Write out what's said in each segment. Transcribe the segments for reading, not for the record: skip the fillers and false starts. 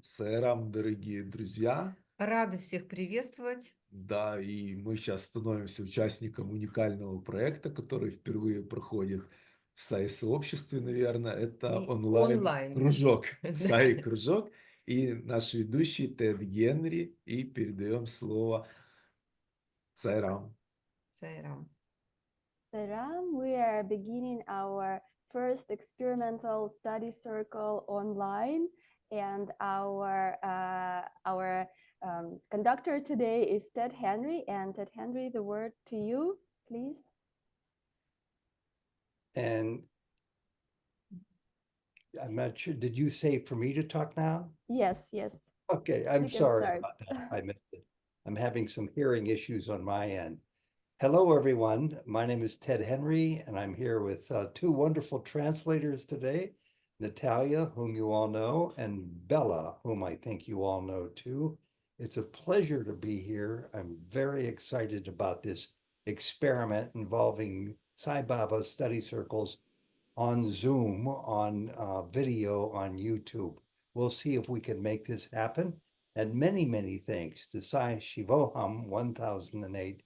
Сайрам, дорогие друзья. Рады всех приветствовать. Да, и мы сейчас становимся участником уникального проекта, который впервые проходит в Саи-сообществе, наверное. Это И онлайн. онлайн-кружок Да. Саи Кружок. И наш ведущий Тэд Генри. И передаем слово Сайрам. Сайрам. Saram, we are beginning our first experimental study circle online, and our conductor today is Ted Henry. And Ted Henry, the word to you, please. And I'm not sure, did you say for me to talk now? Yes, yes. Okay, I'm You can sorry start. about that. I missed it. I'm having some hearing issues on my end. Hello, everyone. My name is Ted Henry, and I'm here with two wonderful translators today, Natalia, whom you all know, and Bella, whom I think you all know too. It's a pleasure to be here. I'm very excited about this experiment involving Sai Baba study circles on Zoom, on video, on YouTube. We'll see if we can make this happen. And many, many thanks to Sai Shivoham 1008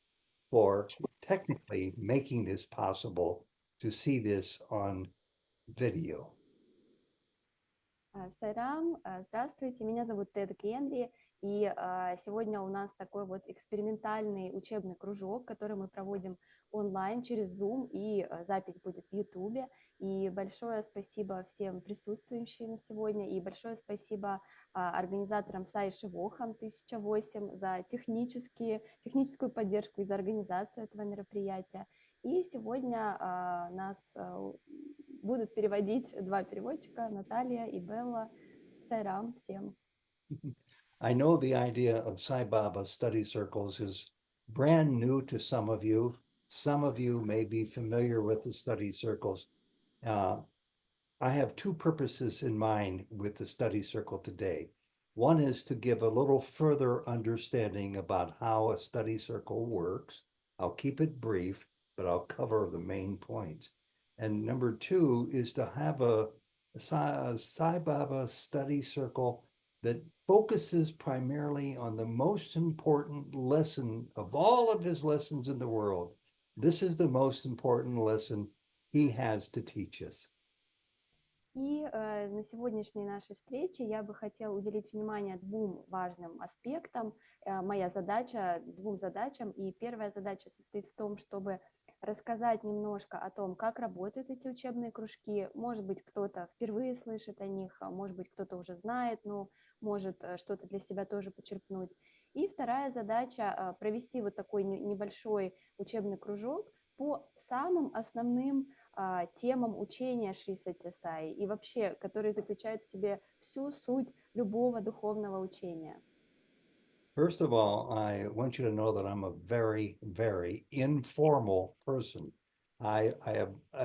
for technically making this possible to see this on video. Сайрам, здравствуйте, меня зовут Тед Генри, и сегодня у нас такой вот экспериментальный учебный кружок, который мы проводим онлайн через Zoom, и запись будет в YouTube. И большое спасибо всем присутствующим сегодня, и большое спасибо организаторам Саи Шивохам 1008 за техническую поддержку и за организацию этого мероприятия. И сегодня нас будут переводить два переводчика, Наталья и Белла. Сайрам всем. I know the idea of Sai Baba study circles is brand new to some of you. Some of you may be familiar with the study circles. I have two purposes in mind with the study circle today. One is to give a little further understanding about how a study circle works. I'll keep it brief, but I'll cover the main points. And number two is to have a Sai Baba study circle that focuses primarily on the most important lesson of all of his lessons in the world. This is the most important lesson he has to teach us. И на сегодняшней нашей встрече я бы хотела уделить внимание двум важным аспектам. Моя задача, двум задачам. И первая задача состоит в том, чтобы рассказать немножко о том, как работают эти учебные кружки. Может быть, кто-то впервые слышит о них, может быть, кто-то уже знает, но может что-то для себя тоже почерпнуть. И вторая задача провести вот такой небольшой учебный кружок по самым основным темам учения Шри Сатья Саи и вообще, которые заключают в себе всю суть любого духовного учения. First of all, I want you to know that I'm a very, very informal person. I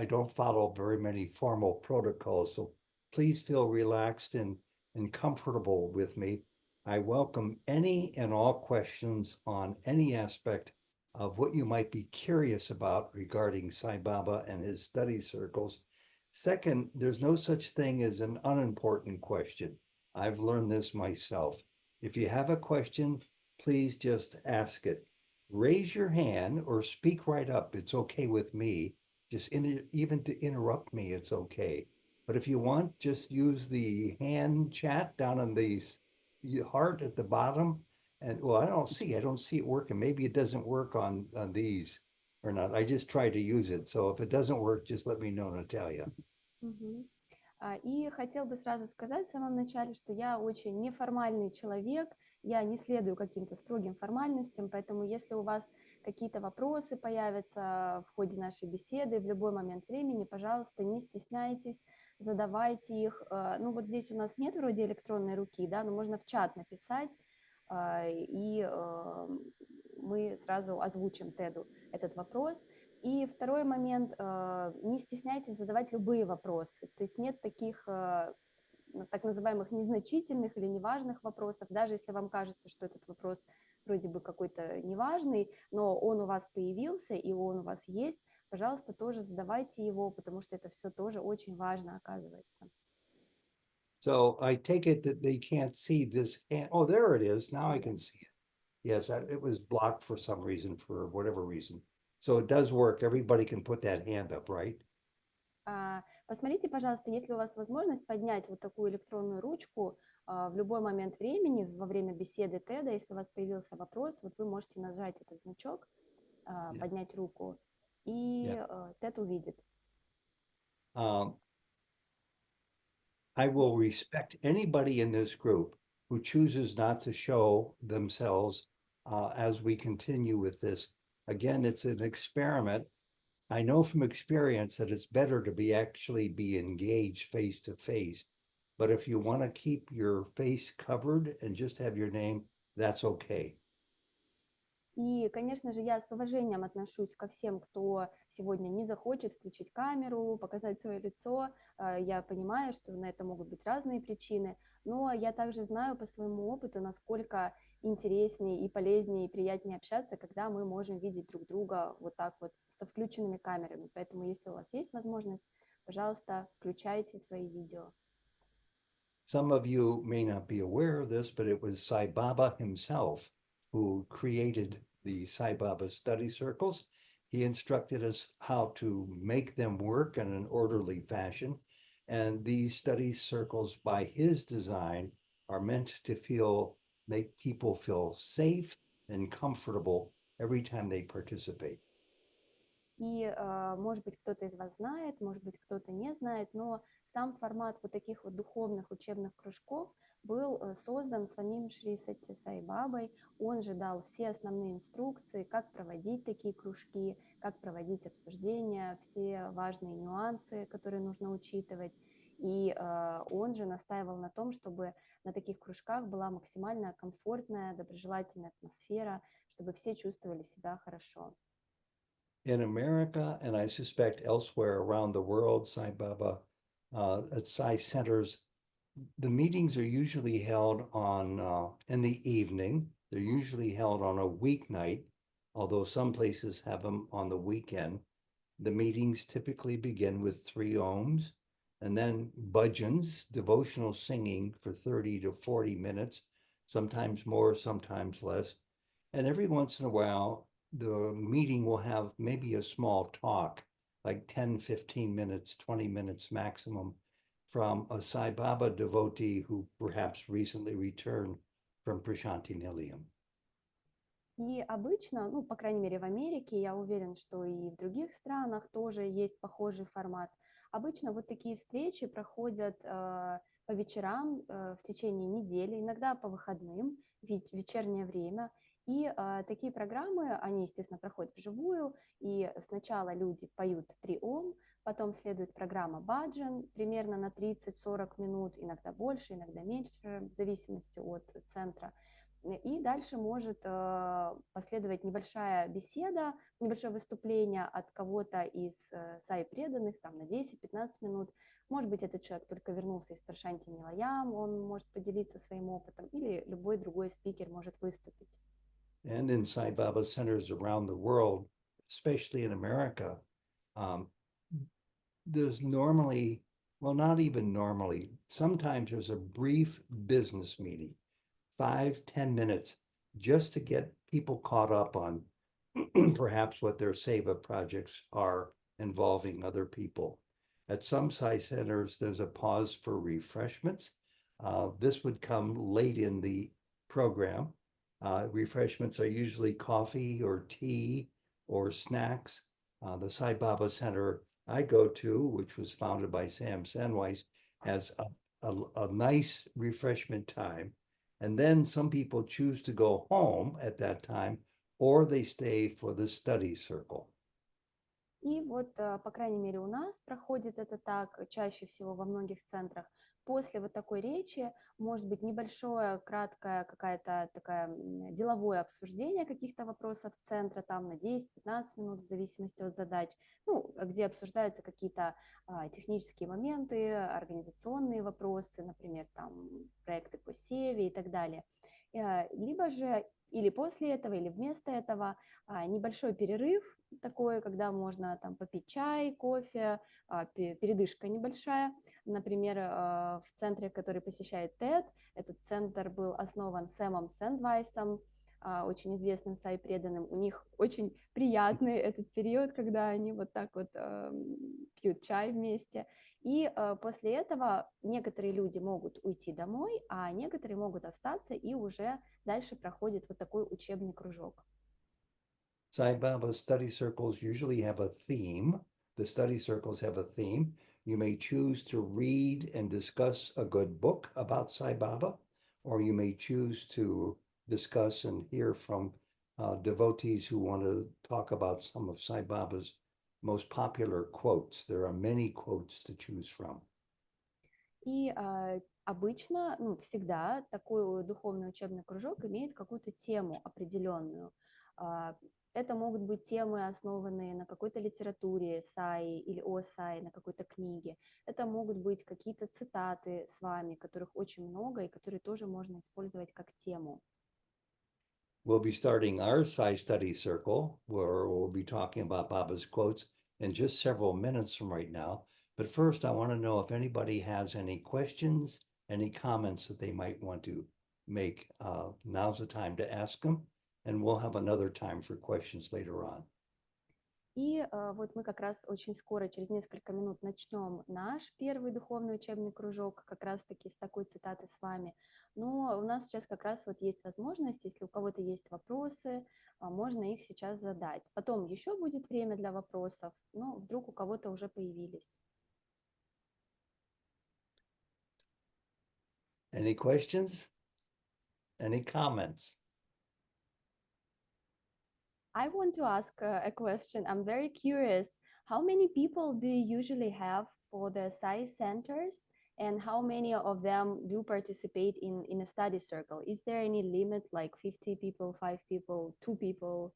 don't follow very many formal protocols, so please feel relaxed and comfortable with me. I welcome any and all questions on any aspect of what you might be curious about regarding Sai Baba and his study circles. Second, there's no such thing as an unimportant question. I've learned this myself. If you have a question, please just ask it. Raise your hand or speak right up. It's okay with me. Just even to interrupt me, it's okay. But if you want, just use the hand chat down on the heart at the bottom. And well, I don't see it working. Maybe it doesn't work on these or not. I just tried to use it. So if it doesn't work, just let me know, Natalia. И хотел бы сразу сказать в самом начале, что я очень неформальный человек, я не следую каким-то строгим формальностям, поэтому если у вас какие-то вопросы появятся в ходе нашей беседы в любой момент времени, пожалуйста, не стесняйтесь, задавайте их. Ну вот здесь у нас нет вроде электронной руки, да, но можно в чат написать, и мы сразу озвучим Теду этот вопрос. И второй момент, не стесняйтесь задавать любые вопросы, то есть нет таких так называемых незначительных или неважных вопросов, даже если вам кажется, что этот вопрос вроде бы какой-то неважный, но он у вас появился и он у вас есть, пожалуйста, тоже задавайте его, потому что это все тоже очень важно оказывается. So I take it that they can't see this hand. Oh, there it is. Now I can see it. Yes, it was blocked for some reason, for whatever reason. So it does work. Everybody can put that hand up, right? Посмотрите, пожалуйста, если у вас возможность поднять вот такую электронную ручку в любой момент времени, во время беседы Теда, если у вас появился вопрос, вот вы можете нажать этот значок, поднять руку, и Тед увидит. I will respect anybody in this group who chooses not to show themselves as we continue with this. Again, it's an experiment. I know from experience that it's better to be engaged face to face. But if you want to keep your face covered and just have your name, that's okay. И, конечно же, я с уважением отношусь ко всем, кто сегодня не захочет включить камеру, показать свое лицо. Я понимаю, что на это могут быть разные причины, но я также знаю по своему опыту, насколько интереснее и полезнее и приятнее общаться, когда мы можем видеть друг друга вот так вот со включенными камерами. Поэтому, если у вас есть возможность, пожалуйста, включайте свои видео. Some of you may not be aware of this, but it was Sai Baba himself who created the Sai Baba study circles. He instructed us how to make them work in an orderly fashion. And these study circles, by his design, are meant to make people feel safe and comfortable every time they participate. И, может быть, кто-то из вас знает, может быть, кто-то не знает, но сам формат вот таких вот духовных учебных кружков был создан самим Шри Сатья Саи Бабой. Он же дал все основные инструкции, как проводить такие кружки, как проводить обсуждения, все важные нюансы, которые нужно учитывать. И он же настаивал на том, чтобы на таких кружках была максимально комфортная, доброжелательная атмосфера, чтобы все чувствовали себя хорошо. In America, and I suspect elsewhere around the world, Sai Baba, at Sai centers, the meetings are usually held in the evening. They're usually held on a weeknight, although some places have them on the weekend. The meetings typically begin with 3 ohms, and then bhajans, devotional singing for 30 to 40 minutes, sometimes more, sometimes less. And every once in a while, the meeting will have maybe a small talk, like 10, 15 minutes, 20 minutes maximum, from a Sai Baba devotee who perhaps recently returned from Prashanti Nilayam. И обычно, ну, по крайней мере, в Америке, я уверен, что и в других странах тоже есть похожий формат. Обычно вот такие встречи проходят по вечерам в течение недели, иногда по выходным, в вечернее время. И такие программы, они, естественно, проходят вживую, и сначала люди поют 3 ом, потом следует программа баджан, примерно на 30-40 минут, иногда больше, иногда меньше, в зависимости от центра. И дальше может последовать небольшая беседа, небольшое выступление от кого-то из сай преданных, там на 10-15 минут. Может быть, этот человек только вернулся из Прашанти Нилаям, он может поделиться своим опытом, или любой другой спикер может выступить. And in Sai Baba centers around the world, especially in America, there's normally, well, not even normally, sometimes there's a brief business meeting, 5-10 minutes, just to get people caught up on perhaps what their seva projects are involving other people. At some Sai centers, there's a pause for refreshments. This would come late in the program. Refreshments are usually coffee or tea or snacks. The Sai Baba Center I go to, which was founded by Sam Sandweiss, has a nice refreshment time. And then some people choose to go home at that time, or they stay for the study circle. И вот, по крайней мере, у нас проходит это так, чаще всего во многих центрах. После вот такой речи может быть небольшое, краткое, какое-то такое деловое обсуждение каких-то вопросов центра, там на 10-15 минут, в зависимости от задач, ну, где обсуждаются какие-то технические моменты, организационные вопросы, например, там проекты по севе и так далее. либо же или после этого, или вместо этого небольшой перерыв такой, когда можно там попить чай, кофе, передышка небольшая. Например, в центре, который посещает Тэд, этот центр был основан Сэмом Сэндвайсом, очень известным сай-преданным. У них очень приятный этот период, когда они вот так вот пьют чай вместе. И после этого некоторые люди могут уйти домой, а некоторые могут остаться и уже дальше проходит вот такой учебный кружок. Sai Baba's study circles usually have a theme. The study circles have a theme. You may choose to read and discuss a good book about Sai Baba, or you may choose to discuss and hear from devotees who want to talk about some of Sai Baba's most popular quotes. There are many quotes to choose from. И обычно, ну, всегда такой духовный учебный кружок имеет какую-то тему определенную. Это могут быть темы, основанные на какой-то литературе Саи или о Саи, на какой-то книге. Это могут быть какие-то цитаты с вами, которых очень много и которые тоже можно использовать как тему. We'll be starting our Sai study circle, where we'll be talking about Baba's quotes in just several minutes from right now. But first, I want to know if anybody has any questions, any comments that they might want to make. Now's the time to ask them, and we'll have another time for questions later on. И вот мы как раз очень скоро, через несколько минут, начнем наш первый духовный учебный кружок, как раз-таки с такой цитаты с вами. Но у нас сейчас как раз вот есть возможность, если у кого-то есть вопросы, можно их сейчас задать. Потом еще будет время для вопросов, но вдруг у кого-то уже появились. Any questions? Any comments? I want to ask a question. I'm very curious. How many people do you usually have for the Sai centers, and how many of them do participate in a study circle? Is there any limit, like 50 people, 5 people, 2 people?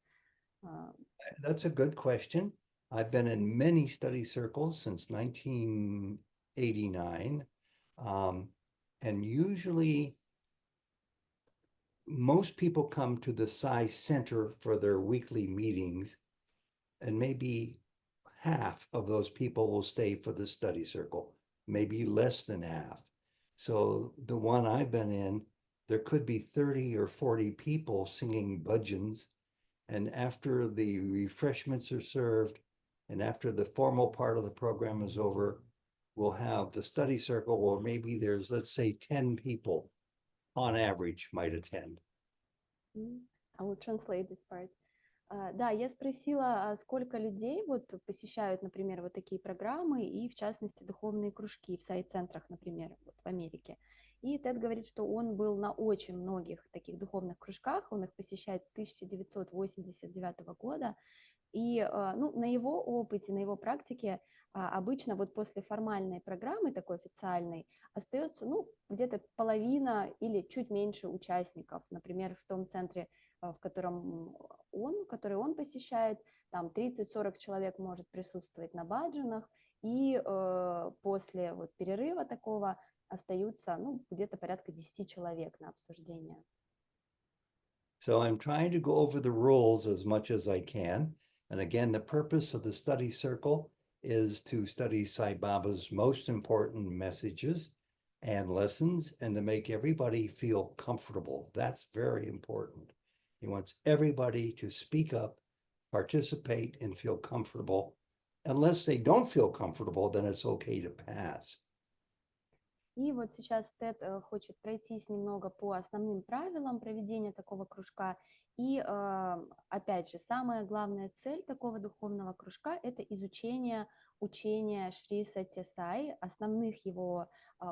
That's a good question. I've been in many study circles since 1989, and usually most people come to the Sai Center for their weekly meetings, and maybe half of those people will stay for the study circle, maybe less than half. So the one I've been in, there could be 30 or 40 people singing bhajans, and after the refreshments are served, and after the formal part of the program is over, we'll have the study circle, or maybe there's, let's say, 10 people on average might attend. I will translate this part. Да, я спросила, сколько людей вот посещают, например, вот такие программы и, в частности, духовные кружки в Сай-центрах, например, вот в Америке. И Тэд говорит, что он был на очень многих таких духовных кружках, он их посещает с 1989 года. И ну, на его опыте, на его практике обычно вот после формальной программы, такой официальной, остается ну, где-то половина или чуть меньше участников. Например, в том центре, в котором который он посещает, там 30-40 человек может присутствовать на баджанах, и после вот перерыва такого остаются ну, где-то порядка 10 человек на обсуждение. So I'm trying to go over the rules as much as I can. And again, the purpose of the study circle is to study Sai Baba's most important messages and lessons, and to make everybody feel comfortable. That's very important. He wants everybody to speak up, participate, and feel comfortable. Unless they don't feel comfortable, then it's okay to pass. И вот сейчас Тэд хочет пройтись немного по основным правилам проведения такого кружка. И, опять же, самая главная цель такого духовного кружка – это изучение учения Шри Сатья Саи, основных его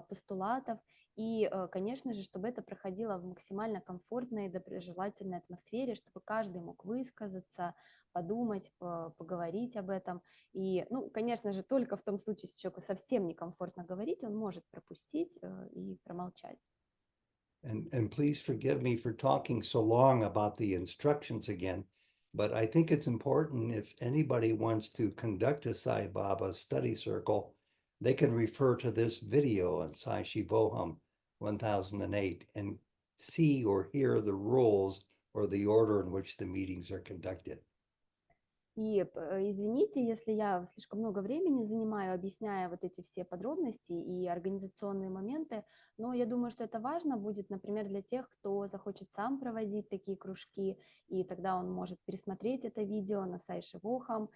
постулатов. И, конечно же, чтобы это проходило в максимально комфортной и доброжелательной атмосфере, чтобы каждый мог высказаться, подумать, поговорить об этом. И, ну, конечно же, только в том случае, если человеку совсем некомфортно говорить, он может пропустить и промолчать. And please forgive me for talking so long about the instructions again, but I think it's important if anybody wants to conduct a Sai Baba study circle, they can refer to this video on Sai Shivoham 1008 and see or hear the rules or the order in which the meetings are conducted. И извините, если я слишком много времени занимаю, объясняя вот эти все подробности и организационные моменты, но я думаю, что это важно будет, например, для тех, кто захочет сам проводить такие кружки, и тогда он может пересмотреть это видео на сайте Вохам,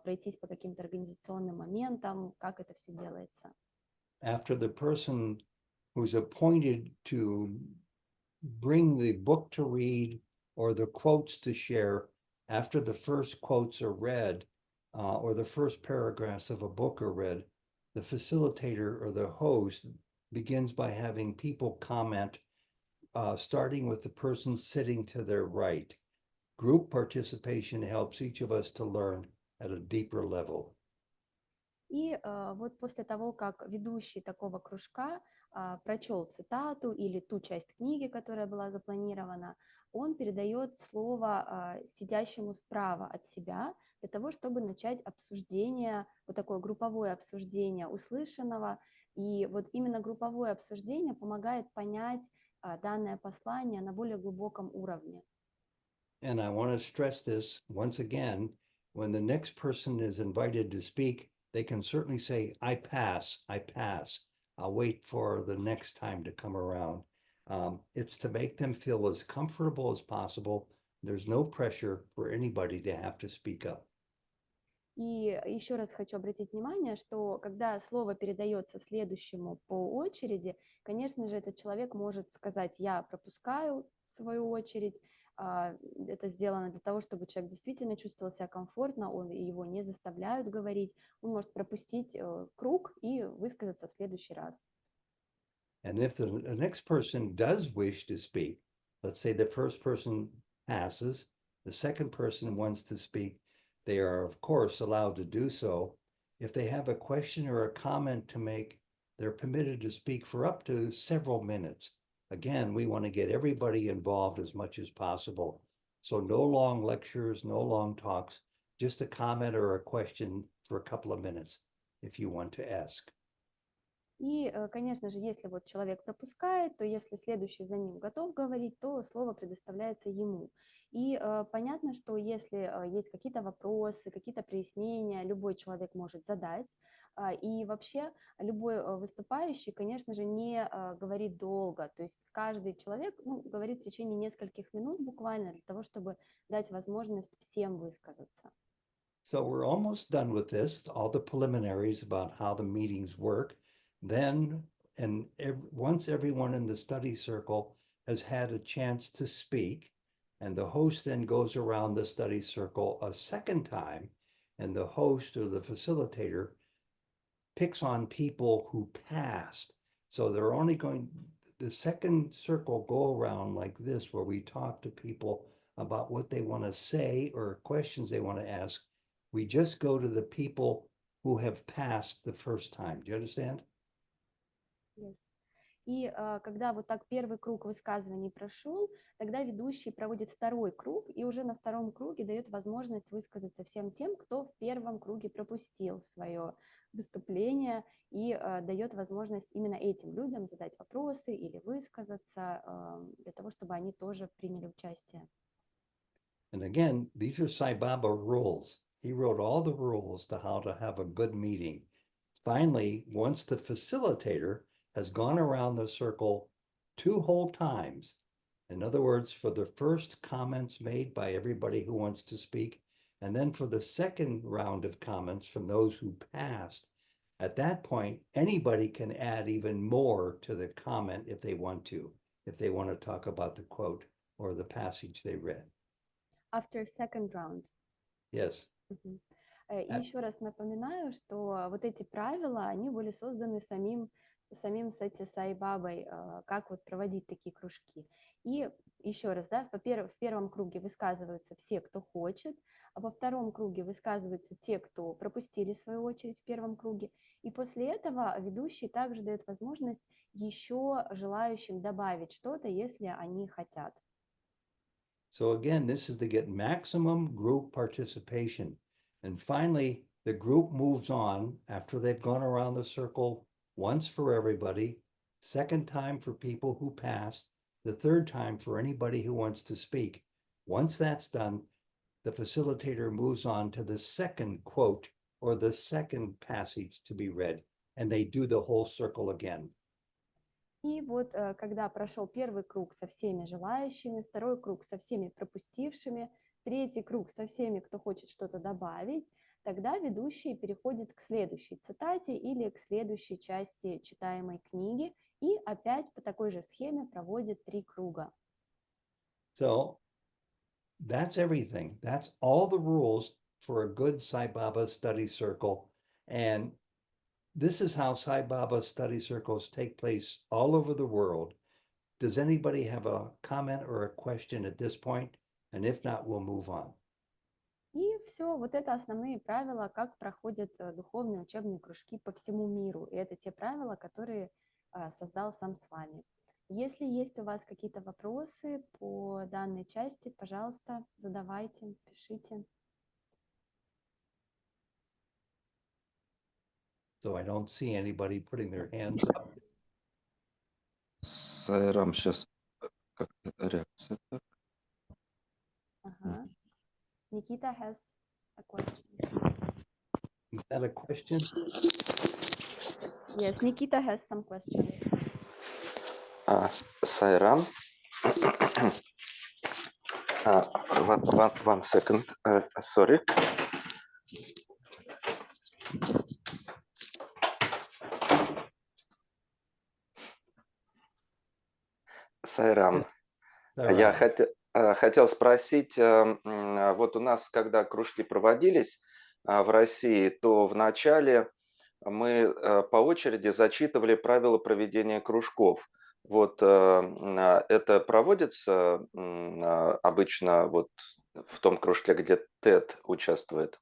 пройтись по каким-то организационным моментам, как это все делается. After the person who's appointed to bring the book to read or the quotes to share, after the first quotes are read or the first paragraphs of a book are read, the facilitator or the host begins by having people comment, starting with the person sitting to their right. Group participation helps each of us to learn at a deeper level. И вот после того, как ведущий такого кружка прочел цитату или ту часть книги, которая была запланирована, он передает слово сидящему справа от себя для того, чтобы начать обсуждение, вот такое групповое обсуждение услышанного. И вот именно групповое обсуждение помогает понять данное послание на более глубоком уровне. And I want to stress this once again, when the next person is invited to speak, they can certainly say, I pass, I'll wait for the next time to come around. It's to make them feel as comfortable as possible. There's no pressure for anybody to have to speak up. И еще раз хочу обратить внимание, что когда слово передается следующему по очереди, конечно же, этот человек может сказать, я пропускаю свою очередь. Это сделано для того, чтобы человек действительно чувствовал себя комфортно, его не заставляют говорить, он может пропустить круг и высказаться в следующий раз. And if the next person does wish to speak, let's say the first person passes, the second person wants to speak, they are, of course, allowed to do so. If they have a question or a comment to make, they're permitted to speak for up to several minutes. Again, we want to get everybody involved as much as possible. So no long lectures, no long talks, just a comment or a question for a couple of minutes if you want to ask. И, конечно же, если вот человек пропускает, то если следующий за ним готов говорить, то слово предоставляется ему. И понятно, что если есть какие-то вопросы, какие-то прояснения, любой человек может задать. И вообще любой выступающий, конечно же, не говорит долго. То есть каждый человек говорит в течение нескольких минут буквально для того, чтобы дать возможность всем высказаться. So we're almost done with this, all the preliminaries about how the meetings work. Then, once everyone in the study circle has had a chance to speak, and the host then goes around the study circle a second time, and the host or the facilitator picks on people who passed. So they're only going, the second circle go around like this, where we talk to people about what they want to say or questions they want to ask. We just go to the people who have passed the first time. Do you understand? Yes. И когда вот так первый круг высказываний прошел, тогда ведущий проводит второй круг, и уже на втором круге дает возможность высказаться всем тем, кто в первом круге пропустил свое выступление, и дает возможность именно этим людям задать вопросы или высказаться, для того, чтобы они тоже приняли участие. And again, these are Sai Baba rules. He wrote all the rules to how to have a good meeting. Finally, once the facilitator has gone around the circle 2 whole times, in other words, for the first comments made by everybody who wants to speak, and then for the second round of comments from those who passed, at that point, anybody can add even more to the comment if they want to talk about the quote or the passage they read. After second round. Yes. И еще раз напоминаю, что вот эти правила, они были созданы самим Сатья Саи Бабой, как вот проводить такие кружки. И еще раз, да, в первом круге высказываются все, кто хочет, а во втором круге высказываются те, кто пропустили свою очередь в первом круге. И после этого ведущий также дает возможность еще желающим добавить что-то, если они хотят. So again, this is to get maximum group participation. And finally, the group moves on after they've gone around the circle once for everybody, second time for people who passed. the third time for anybody who wants to speak. Once that's done, the facilitator moves on to the second quote or the second passage to be read, and they do the whole circle again. И вот когда прошел первый круг со всеми желающими, второй круг со всеми пропустившими, третий круг со всеми, кто хочет что-то добавить, тогда ведущий переходит к следующей цитате или к следующей части читаемой книги и опять по такой же схеме проводит 3 круга. So that's everything. That's all the rules for a good Sai Baba study circle. And this is how Sai Baba study circles take place all over the world. Does anybody have a comment or a question at this point? And if not, we'll move on. И все, вот это основные правила, как проходят духовные учебные кружки по всему миру. И это те правила, которые создал сам с вами. Если есть у вас какие-то вопросы по данной части, пожалуйста, задавайте, пишите. So I don't see anybody putting their hands up. Сайрам, сейчас как-то реакция. Так. Ага. Nikita has a question. Is that a question? Yes, Nikita has some question. Сайрам. One second. Sorry. Сайрам. Я хотел спросить, вот у нас, когда кружки проводились в России, то вначале мы по очереди зачитывали правила проведения кружков. Вот это проводится обычно вот в том кружке, где Тэд участвует.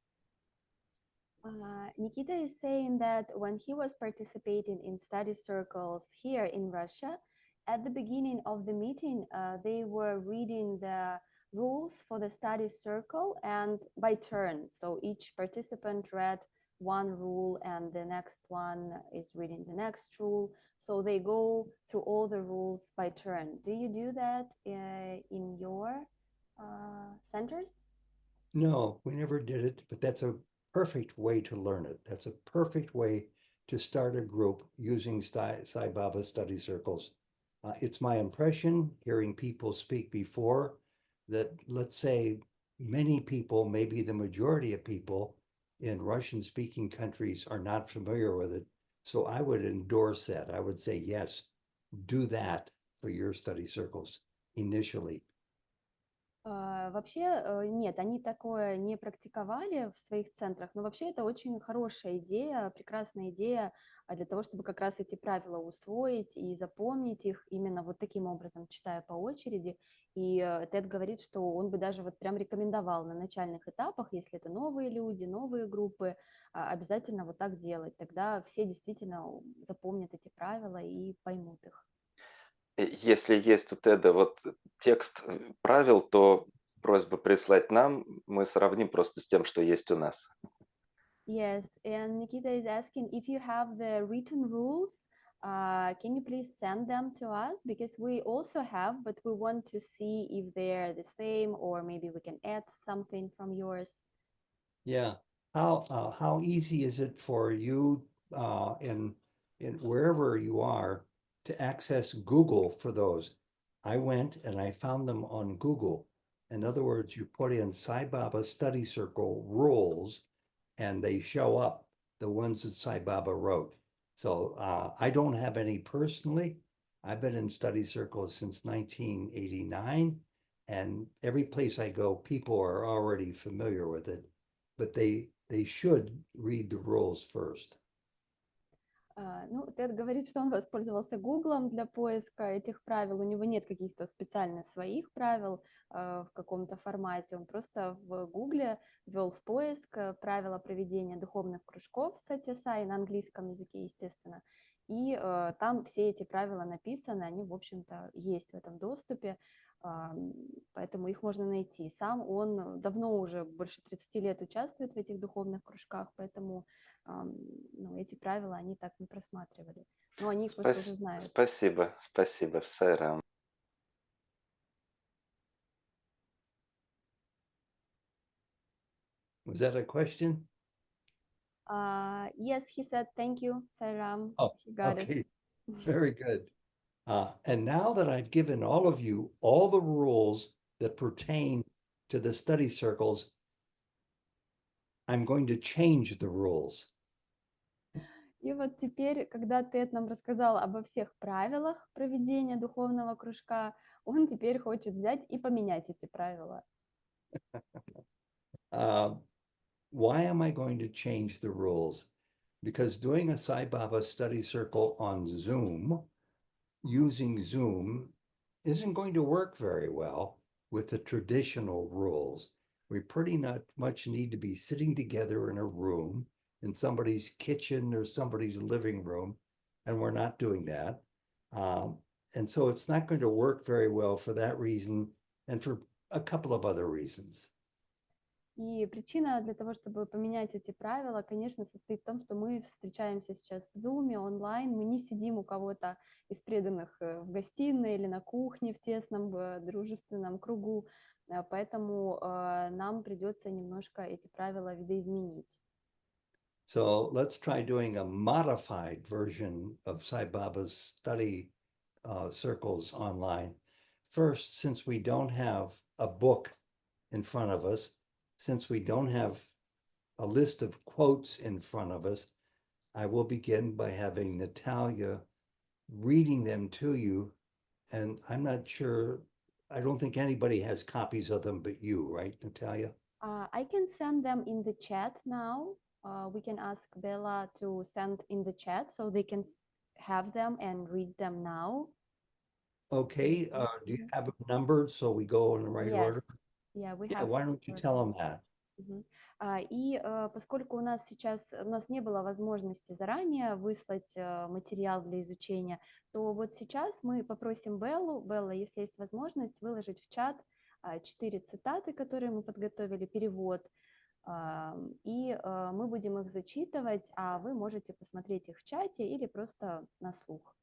Nikita is saying that when he was participating in study circles here in Russia, at the beginning of the meeting, they were reading the rules for the study circle and by turn. So each participant read one rule and the next one is reading the next rule. So they go through all the rules by turn. Do you do that in your centers? No, we never did it, but that's a perfect way to learn it. That's a perfect way to start a group using Sai Baba study circles. It's my impression, hearing people speak before, that let's say many people, maybe the majority of people in Russian-speaking countries are not familiar with it. So I would endorse that. I would say, yes, do that for your study circles initially. Вообще нет, они такое не практиковали в своих центрах, но вообще это очень хорошая идея, прекрасная идея для того, чтобы как раз эти правила усвоить и запомнить их именно вот таким образом, читая по очереди. И Тэд говорит, что он бы даже вот прям рекомендовал на начальных этапах, если это новые люди, новые группы, обязательно вот так делать. Тогда все действительно запомнят эти правила и поймут их. Если есть у Теда вот текст правил, то просьба прислать нам, мы сравним просто с тем, что есть у нас. Yes, and Nikita is asking if you have the written rules, can you please send them to us? Because we also have, but we want to see if they're the same or maybe we can add something from yours. Yeah. How easy is it for you in wherever you are to access Google for those? I went and I found them on Google. In other words, you put in Sai Baba Study Circle rules and they show up, the ones that Sai Baba wrote. So I don't have any personally. I've been in study circles since 1989, and every place I go, people are already familiar with it, but they should read the rules first. Ну, Тэд говорит, что он воспользовался Гуглом для поиска этих правил. У него нет каких-то специально своих правил в каком-то формате. Он просто в Гугле ввел в поиск правила проведения духовных кружков Сатья Саи на английском языке, естественно. И там все эти правила написаны, они, в общем-то, есть в этом доступе, поэтому их можно найти. Сам он давно уже, больше 30 лет участвует в этих духовных кружках, поэтому эти правила они так не просматривали. Но они их просто уже знают. Спасибо, Сайрам. Was that a question? Yes, he said, thank you, Сайрам. Oh, He got okay. it. Very good. And now that I've given all of you all the rules that pertain to the study circles, I'm going to change the rules. И вот теперь, когда Тед нам рассказал обо всех правилах проведения духовного кружка, он теперь хочет взять и поменять эти правила. Why am I going to change the rules? Because doing a Sai Baba study circle on Zoom, using Zoom, isn't going to work very well with the traditional rules. We pretty much need to be sitting together in a room, in somebody's kitchen or somebody's living room, and we're not doing that. And so it's not going to work very well for that reason and for a couple of other reasons. И причина для того, чтобы поменять эти правила, конечно, состоит в том, что мы встречаемся сейчас в Zoom, онлайн, мы не сидим у кого-то из преданных в гостиной или на кухне в тесном дружественном кругу, поэтому нам придется немножко эти правила видоизменить. So let's try doing a modified version of Sai Baba's study circles online. First, since we don't have a book in front of us, since we don't have a list of quotes in front of us, I will begin by having Natalia reading them to you. And I'm not sure, I don't think anybody has copies of them but you, right, Natalia? I can send them in the chat now. We can ask Bella to send in the chat so they can have them and read them now. Okay, do you have them numbered so we go in the right order? Yeah, we Yeah, have. why don't you tell them that? И поскольку у нас не было возможности заранее выслать материал для изучения, то вот сейчас мы попросим Белла, если есть возможность, выложить в чат 4 цитаты, которые мы подготовили, перевод, и мы будем их зачитывать, а вы можете посмотреть их в чате или просто на слух.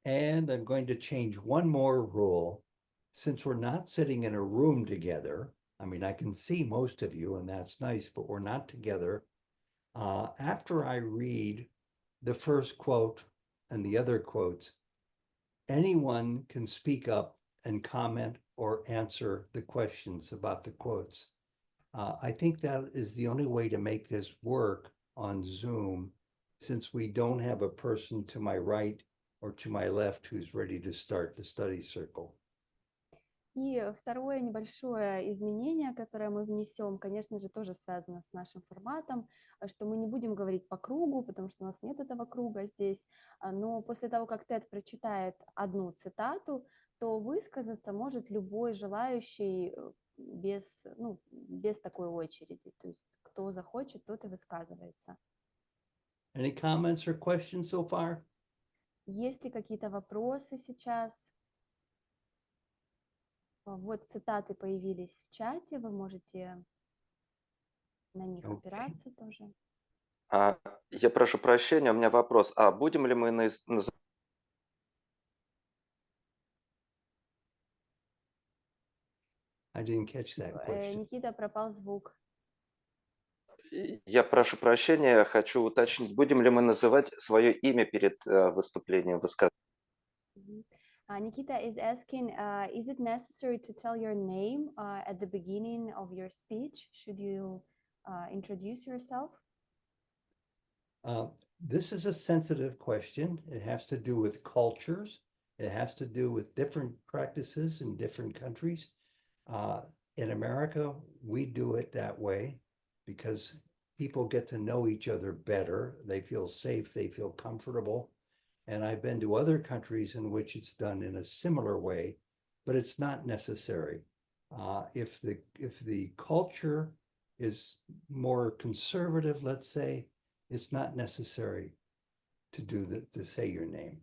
And I'm going to change one more rule. Since we're not sitting in a room together, I mean, I can see most of you, and that's nice, but we're not together. After I read the first quote and the other quotes, anyone can speak up and comment or answer the questions about the quotes. I think that is the only way to make this work on Zoom, since we don't have a person to my right or to my left who's ready to start the study circle. И второе небольшое изменение, которое мы внесем, конечно же, тоже связано с нашим форматом, что мы не будем говорить по кругу, потому что у нас нет этого круга здесь, но после того, как Тед прочитает одну цитату, то высказаться может любой желающий без такой очереди, то есть кто захочет, тот и высказывается. Any comments or questions so far? Есть ли какие-то вопросы сейчас? Вот цитаты появились в чате, вы можете на них опираться тоже. Я прошу прощения, у меня вопрос. А будем ли мы называть... I didn't catch that question. Никита, пропал звук. Я прошу прощения, хочу уточнить, будем ли мы называть свое имя перед выступлением, высказыванием? Nikita is asking, is it necessary to tell your name at the beginning of your speech? Should you introduce yourself? This is a sensitive question. It has to do with cultures. It has to do with different practices in different countries. In America, we do it that way because people get to know each other better. They feel safe, they feel comfortable. And I've been to other countries in which it's done in a similar way, but it's not necessary. If the culture is more conservative, let's say, it's not necessary to say your name.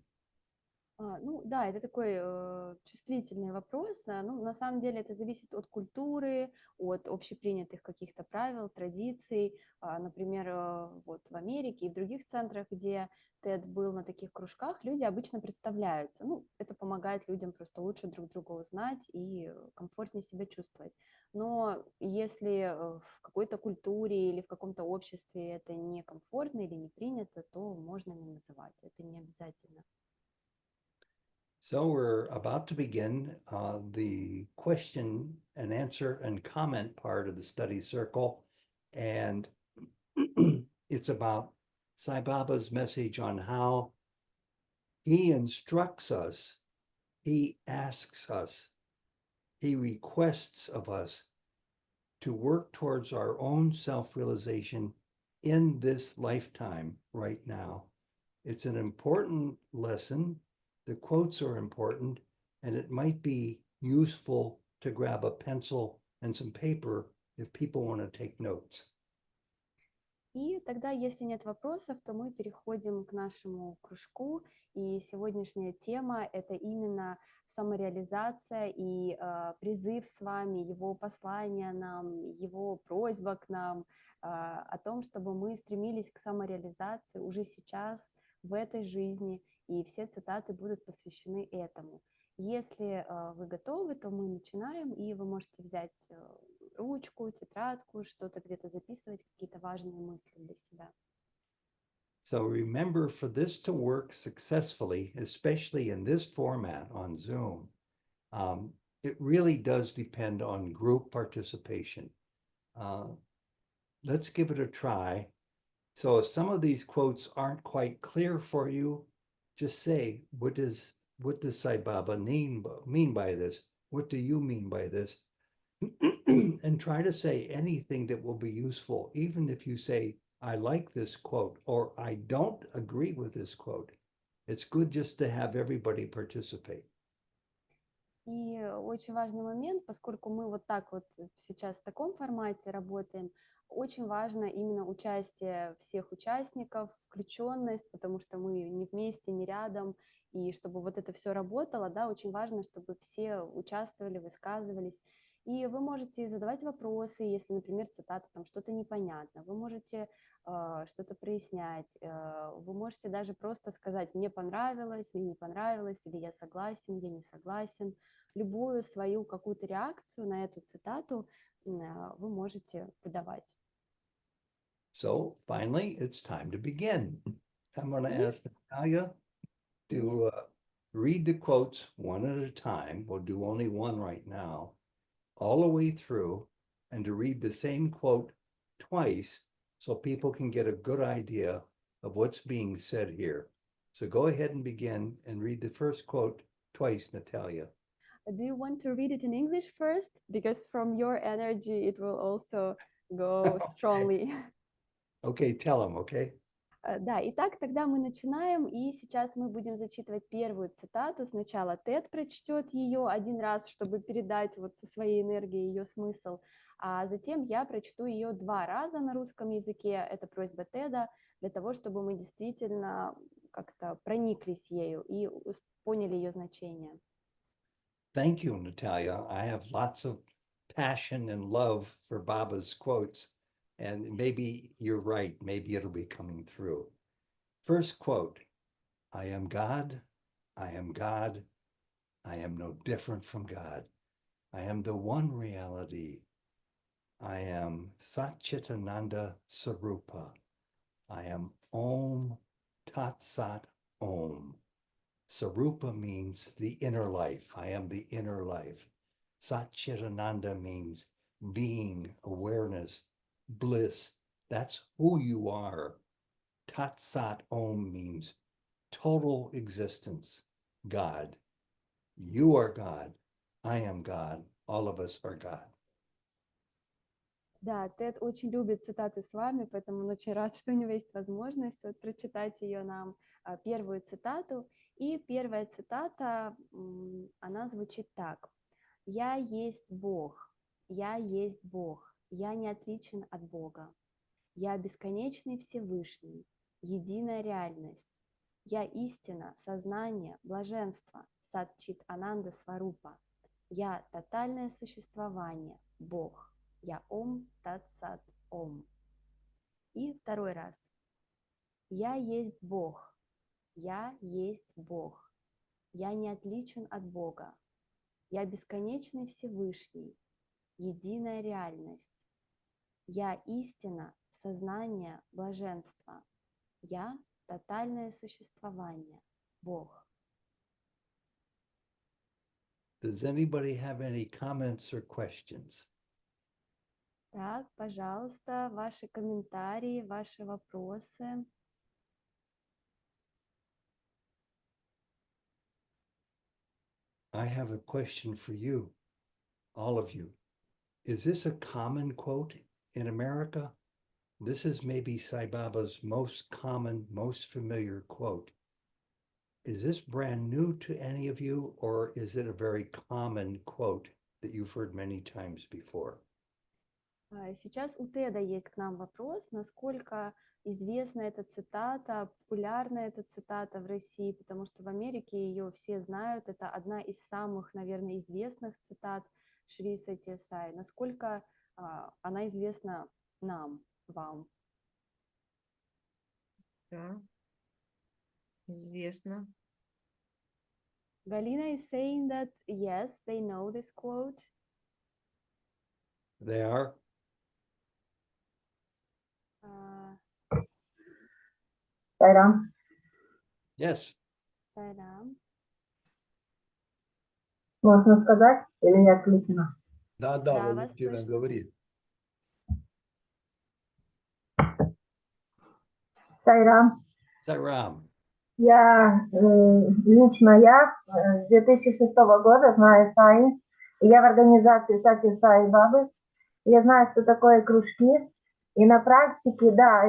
Ну да, это такой чувствительный вопрос. Ну, на самом деле это зависит от культуры, от общепринятых каких-то правил, традиций. Например, вот в Америке и в других центрах, где Тед был на таких кружках, люди обычно представляются. Ну, это помогает людям просто лучше друг друга узнать и комфортнее себя чувствовать. Но если в какой-то культуре или в каком-то обществе это некомфортно или не принято, то можно не называть. Это не обязательно. So we're about to begin the question and answer and comment part of the study circle. And it's about Sai Baba's message on how he instructs us, he asks us, he requests of us to work towards our own self-realization in this lifetime right now. It's an important lesson. The quotes are important, and it might be useful to grab a pencil and some paper if people want to take notes. И тогда, если нет вопросов, то мы переходим к нашему кружку. И сегодняшняя тема – это именно самореализация и призыв с вами, его послание нам, его просьба к нам о том, чтобы мы стремились к самореализации уже сейчас, в этой жизни. И все цитаты будут посвящены этому. Если вы готовы, то мы начинаем, и вы можете взять ручку, тетрадку, что-то где-то записывать, какие-то важные мысли для себя. So remember, for this to work successfully, especially in this format on Zoom, it really does depend on group participation. Let's give it a try. So if some of these quotes aren't quite clear for you, just say, what does Sai Baba mean by this? What do you mean by this? And try to say anything that will be useful, even if you say, I like this quote, or I don't agree with this quote. It's good just to have everybody participate. И очень важный момент, поскольку мы вот так вот сейчас в таком формате работаем, очень важно именно участие всех участников, включенность, потому что мы не вместе, не рядом, и чтобы вот это все работало, да, очень важно, чтобы все участвовали, высказывались. И вы можете задавать вопросы, если, например, цитата там что-то непонятно, вы можете что-то прояснять, вы можете даже просто сказать «мне понравилось», «мне не понравилось», или «я согласен», «я не согласен». Любую свою какую-то реакцию на эту цитату вы можете выдавать. So finally, it's time to begin. I'm going to ask Natalia to read the quotes one at a time. We'll do only one right now, all the way through, and to read the same quote twice so people can get a good idea of what's being said here. So go ahead and begin and read the first quote twice, Natalia. Do you want to read it in English first? Because from your energy, it will also go strongly. Okay, tell them, okay? Да, итак, тогда мы начинаем, и сейчас мы будем зачитывать первую цитату. Сначала Тед прочтет ее один раз, чтобы передать вот со своей энергией ее смысл, а затем я прочту ее 2 раза на русском языке. Это просьба Теда, для того, чтобы мы действительно как-то прониклись ею и поняли ее значение. Thank you, Natalia. I have lots of passion and love for Baba's quotes, and maybe you're right. Maybe it'll be coming through. First quote, I am God, I am God, I am no different from God. I am the one reality. I am Satchitananda Sarupa. I am Om Tat Sat Om. Sarupa means the inner life. I am the inner life. Satchitananda means being, awareness, bliss. That's who you are. Tat Sat Om means total existence, God. You are God. I am God. All of us are God. Да, Тед очень любит цитаты с вами, поэтому он очень рад, что у него есть возможность вот прочитать ее нам, первую цитату. И первая цитата, она звучит так. «Я есть Бог, я есть Бог, я не отличен от Бога. Я бесконечный Всевышний, единая реальность. Я истина, сознание, блаженство, Сат-Чит Ананда Сварупа. Я тотальное существование, Бог. Я Ом, Тат Сат Ом. И второй раз. Я есть Бог. Я есть Бог. Я не отличен от Бога. Я Бесконечный Всевышний. Единая Реальность. Я истина, сознание, блаженство. Я Тотальное Существование, Бог. Does anybody have any comments or questions? Так, пожалуйста, ваши комментарии, ваши вопросы. I have a question for you, all of you. Is this a common quote in America? This is maybe Sai Baba's most common, most familiar quote. Is this brand new to any of you, or is it a very common quote that you've heard many times before? Сейчас у Теда есть к нам вопрос, насколько известна эта цитата, популярна эта цитата в России, потому что в Америке ее все знают, это одна из самых, наверное, известных цитат Шри Сатья Саи. Насколько она известна нам, вам? Да, известно. Галина is saying that yes, they know this quote. They are? Сайрам, Yes. Сайрам. можно сказать или не отключено? Да, Да, вас Валентина, слышно. говори. Сайрам, Sairam. лично я с 2006 года знаю Саи, и я в организации Сатья Саи Бабы. Я знаю, что такое кружки, и на практике, да,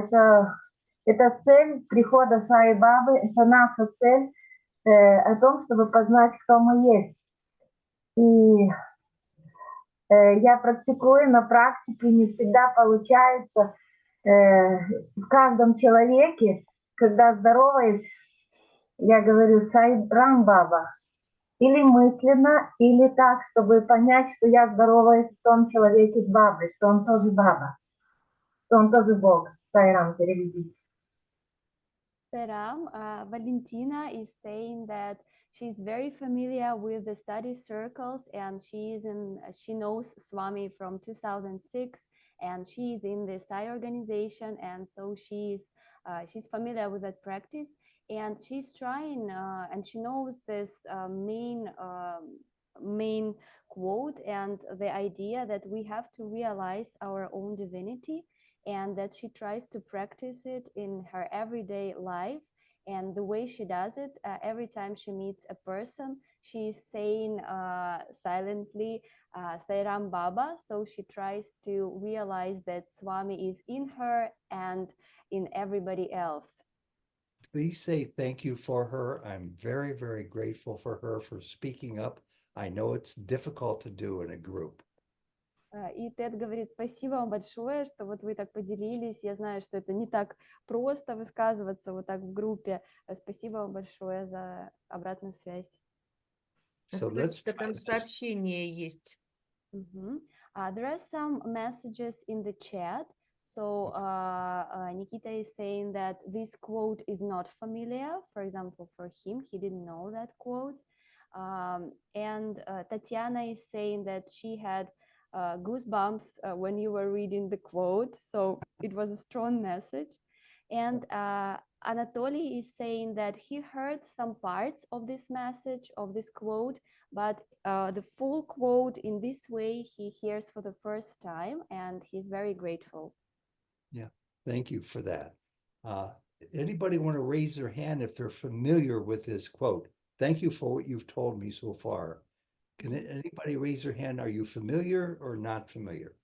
это цель прихода Саи Бабы, это наша цель о том, чтобы познать, кто мы есть. И я практикую на практике, не всегда получается в каждом человеке, когда здороваюсь, я говорю Сайрам Баба, или мысленно, или так, чтобы понять, что я здороваюсь в том человеке с Бабой, что он тоже Баба, что он тоже Бог. Сайрам, переведите. Сайрам, Valentina is saying that she's very familiar with the study circles, and she knows Swami from 2006, and she's in the Sai organization, and so she's familiar with that practice, and she's trying, and she knows this main quote and the idea that we have to realize our own divinity, and that she tries to practice it in her everyday life. And the way she does it, every time she meets a person, she's saying silently Sairam Baba. So she tries to realize that Swami is in her and in everybody else. Please say thank you for her. I'm very, very grateful for her for speaking up. I know it's difficult to do in a group. И Тед говорит, спасибо вам большое, что вот вы так поделились. Я знаю, что это не так просто высказываться вот так в группе. Спасибо вам большое за обратную связь. So let's Кстати, там сообщение есть. There are some messages in the chat. So Nikita is saying that this quote is not familiar. For example, for him, he didn't know that quote. And Tatiana is saying that she had goosebumps when you were reading the quote. So it was a strong message. And Anatoly is saying that he heard some parts of this message, of this quote, but the full quote in this way he hears for the first time, and he's very grateful. Yeah, thank you for that. Anybody want to raise their hand if they're familiar with this quote? Thank you for what you've told me so far. Can anybody raise their hand? Are you familiar or not familiar?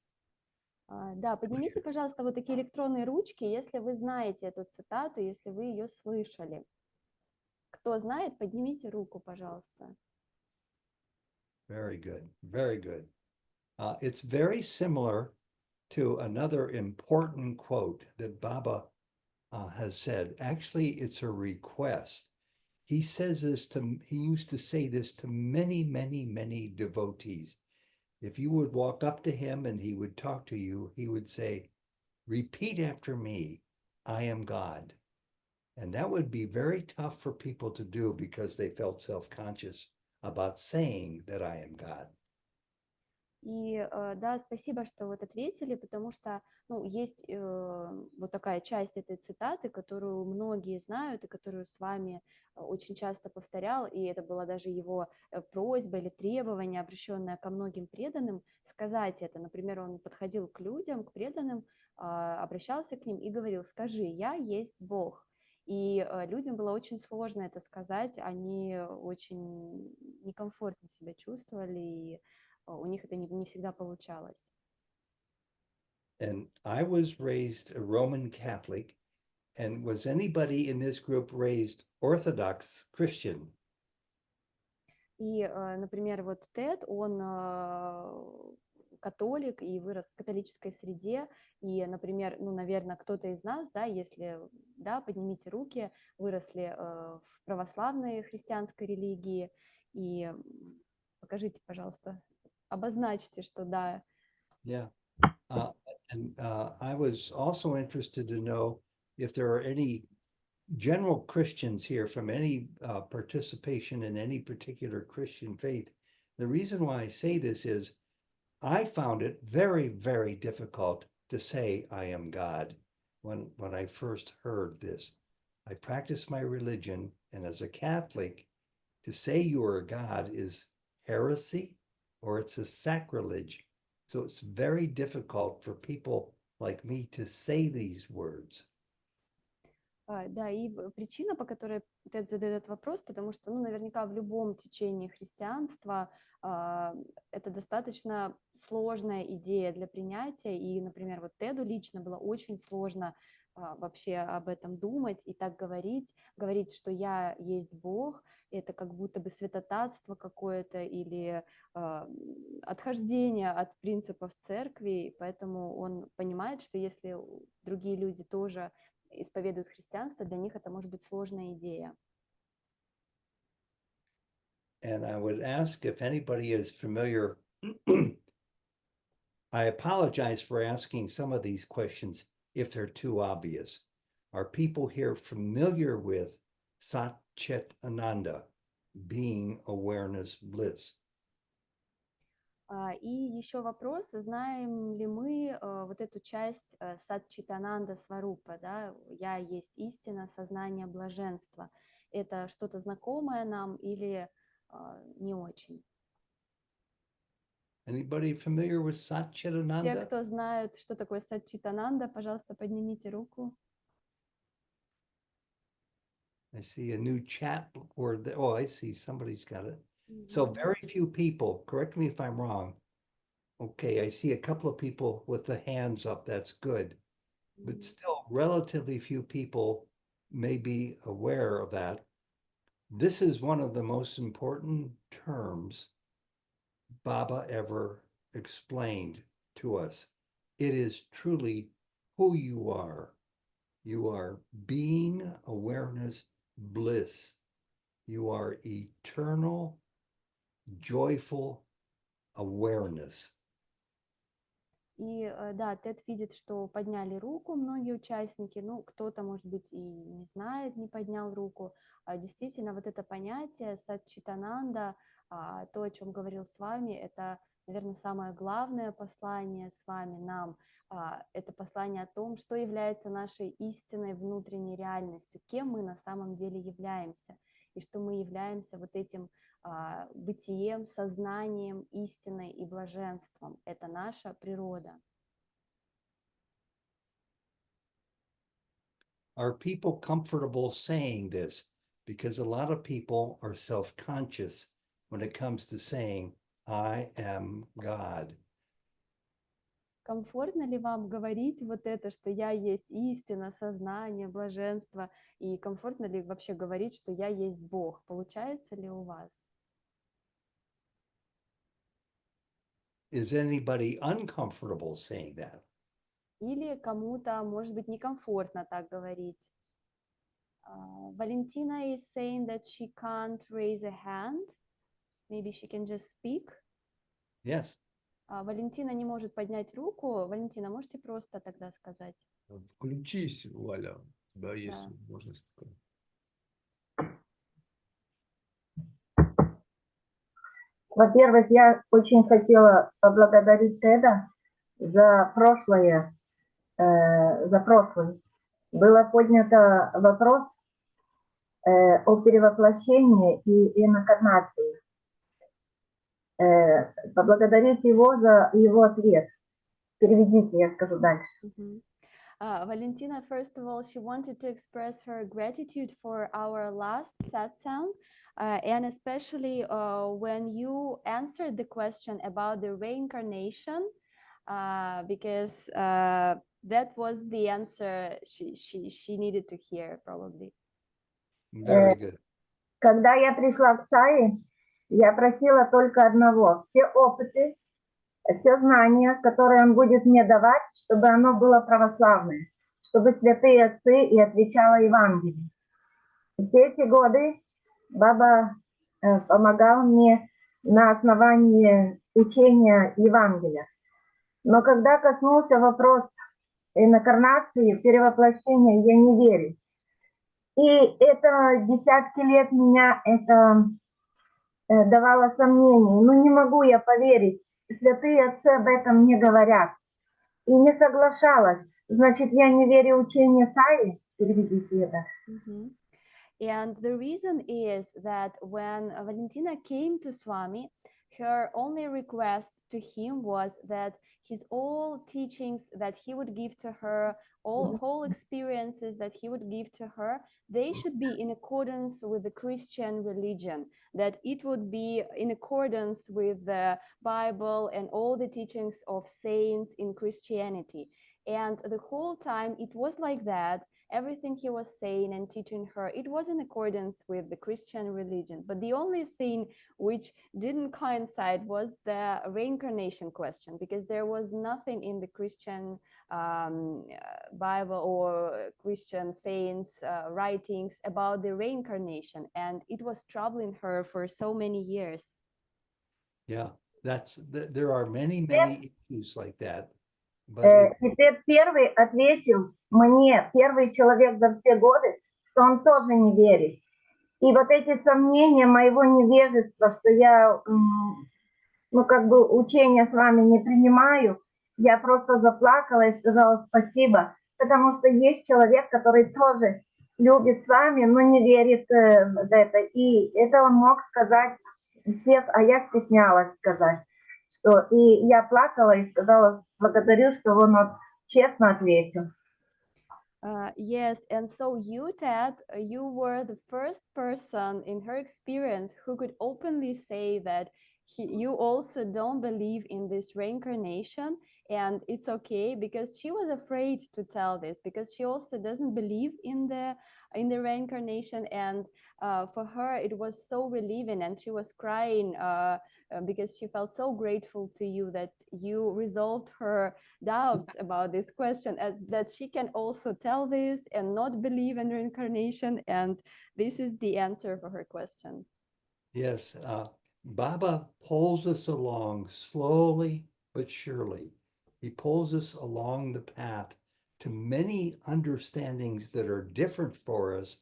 Да, поднимите, пожалуйста, вот такие электронные ручки, если вы знаете эту цитату, если вы ее слышали. Кто знает, поднимите руку, пожалуйста. Very good, very good. It's very similar to another important quote that Baba has said. Actually, it's a request. He used to say this to many, many, many devotees. If you would walk up to him and he would talk to you, he would say, repeat after me, I am God. And that would be very tough for people to do because they felt self-conscious about saying that I am God. И да, спасибо, что вот ответили, потому что, ну, есть вот такая часть этой цитаты, которую многие знают и которую с вами очень часто повторял, и это была даже его просьба или требование, обращенное ко многим преданным, сказать это. Например, он подходил к людям, к преданным, обращался к ним и говорил: скажи, я есть Бог. И людям было очень сложно это сказать, они очень некомфортно себя чувствовали, и у них это не всегда получалось. And I was raised a Roman Catholic. And was anybody in this group raised Orthodox Christian? И, например, вот Тед, он католик и вырос в католической среде, и, например, ну, наверное, кто-то из нас, да, если, да, поднимите руки, выросли в православной христианской религии, и покажите, пожалуйста, обозначьте, что да. Yeah. And I was also interested to know if there are any general Christians here from any participation in any particular Christian faith. The reason why I say this is I found it very, very difficult to say I am God when I first heard this. I practiced my religion, and as a Catholic, to say you are God is heresy or it's a sacrilege. So it's very difficult for people like me to say these words. Да, и причина, по которой Тед задает этот вопрос, потому что, ну, наверняка в любом течении христианства это достаточно сложная идея для принятия, и, например, вот Теду лично было очень сложно вообще об этом думать и так говорить, что я есть Бог, это как будто бы святотатство какое-то или отхождение от принципов церкви, поэтому он понимает, что если другие люди тоже исповедуют христианство, для них это может быть сложная идея. And I would ask if anybody is familiar. I apologize for asking some of these questions if they're too obvious. Are people here familiar with Sat Ananda, being awareness bliss? И еще вопрос, знаем ли мы вот эту часть Сатчитананда Сварупа, да, я есть истина, сознание, блаженство. Это что-то знакомое нам или не очень? Anybody familiar with Те, Satchitananda? кто знают, что такое Сатчитананда, пожалуйста, поднимите руку. I see a new chat word there. Oh, I see somebody's got it. So very few people, correct me if I'm wrong. Okay, I see a couple of people with the hands up. That's good. But still relatively few people may be aware of that. This is one of the most important terms Baba ever explained to us. It is truly who you are. You are being, awareness, bliss. You are eternal, joyful awareness. И да, Тед видит, что подняли руку многие участники, ну, кто-то, может быть, и не знает, не поднял руку. Действительно, вот это понятие Сатчитананда, то, о чем говорил с вами, это, наверное, самое главное послание с вами нам. Это послание о том, что является нашей истинной внутренней реальностью, кем мы на самом деле являемся, и что мы являемся вот этим бытием, сознанием, истиной и блаженством. Это наша природа. Are people comfortable saying this? Because a lot of people are self-conscious when it comes to saying, I am God. Комфортно ли вам говорить вот это, что я есть истина, сознание, блаженство, и комфортно ли вообще говорить, что я есть Бог? Получается ли у вас? Is anybody uncomfortable saying that? или кому-то, может быть, некомфортно так говорить. Valentina is saying that she can't raise a hand. Maybe she can just speak. Yes. Валентина не может поднять руку. Валентина, можете просто тогда сказать? Включись, Валя, у тебя есть Да. возможность такая. Во-первых, я очень хотела поблагодарить Теда за прошлое, за прошлый. Было поднято вопрос о перевоплощении и инкарнации. Поблагодарить его за его ответ. Переведите, я скажу дальше. Valentina, first of all, she wanted to express her gratitude for our last satsang, and especially when you answered the question about the reincarnation, because that was the answer she needed to hear, probably. Very good. Когда я пришла к Саи, я просила только одного: все опыты, все знания, которые он будет мне давать, чтобы оно было православное, чтобы святые отцы и отвечало Евангелие. Все эти годы Баба помогал мне на основании учения Евангелия. Но когда коснулся вопрос инкарнации, перевоплощения, я не верю. И это десятки лет меня это давало сомнений. Ну не могу я поверить. Святые отцы об этом не говорят. И не соглашалась. Значит, я не верю учению Саи. Переведите это. And the reason is that when Valentina came to Swami, her only request to him was that his all teachings that he would give to her, all whole experiences that he would give to her, they should be in accordance with the Christian religion, that it would be in accordance with the Bible and all the teachings of saints in Christianity. And the whole time it was like that. Everything he was saying and teaching her, it was in accordance with the Christian religion. But the only thing which didn't coincide was the reincarnation question, because there was nothing in the Christian Bible or Christian saints' writings about the reincarnation. And it was troubling her for so many years. Yeah, there are many issues like that. Теперь первый ответил мне, первый человек за все годы, что он тоже не верит. И вот эти сомнения моего невежества, что я, ну, как бы учения с вами не принимаю, я просто заплакала и сказала спасибо, потому что есть человек, который тоже любит с вами, но не верит в это. И это он мог сказать всех, а я стеснялась сказать. Что, и я плакала и сказала, благодарю, что он честно ответил. Yes, and so you, Ted, you were the first person in her experience who could openly say that you also don't believe in this reincarnation, and it's okay, because she was afraid to tell this, because she also doesn't believe in the reincarnation, and for her it was so relieving, and she was crying because she felt so grateful to you that you resolved her doubts about this question, that she can also tell this and not believe in reincarnation, and this is the answer for her question. Yes, Baba pulls us along slowly but surely. He pulls us along the path to many understandings that are different for us,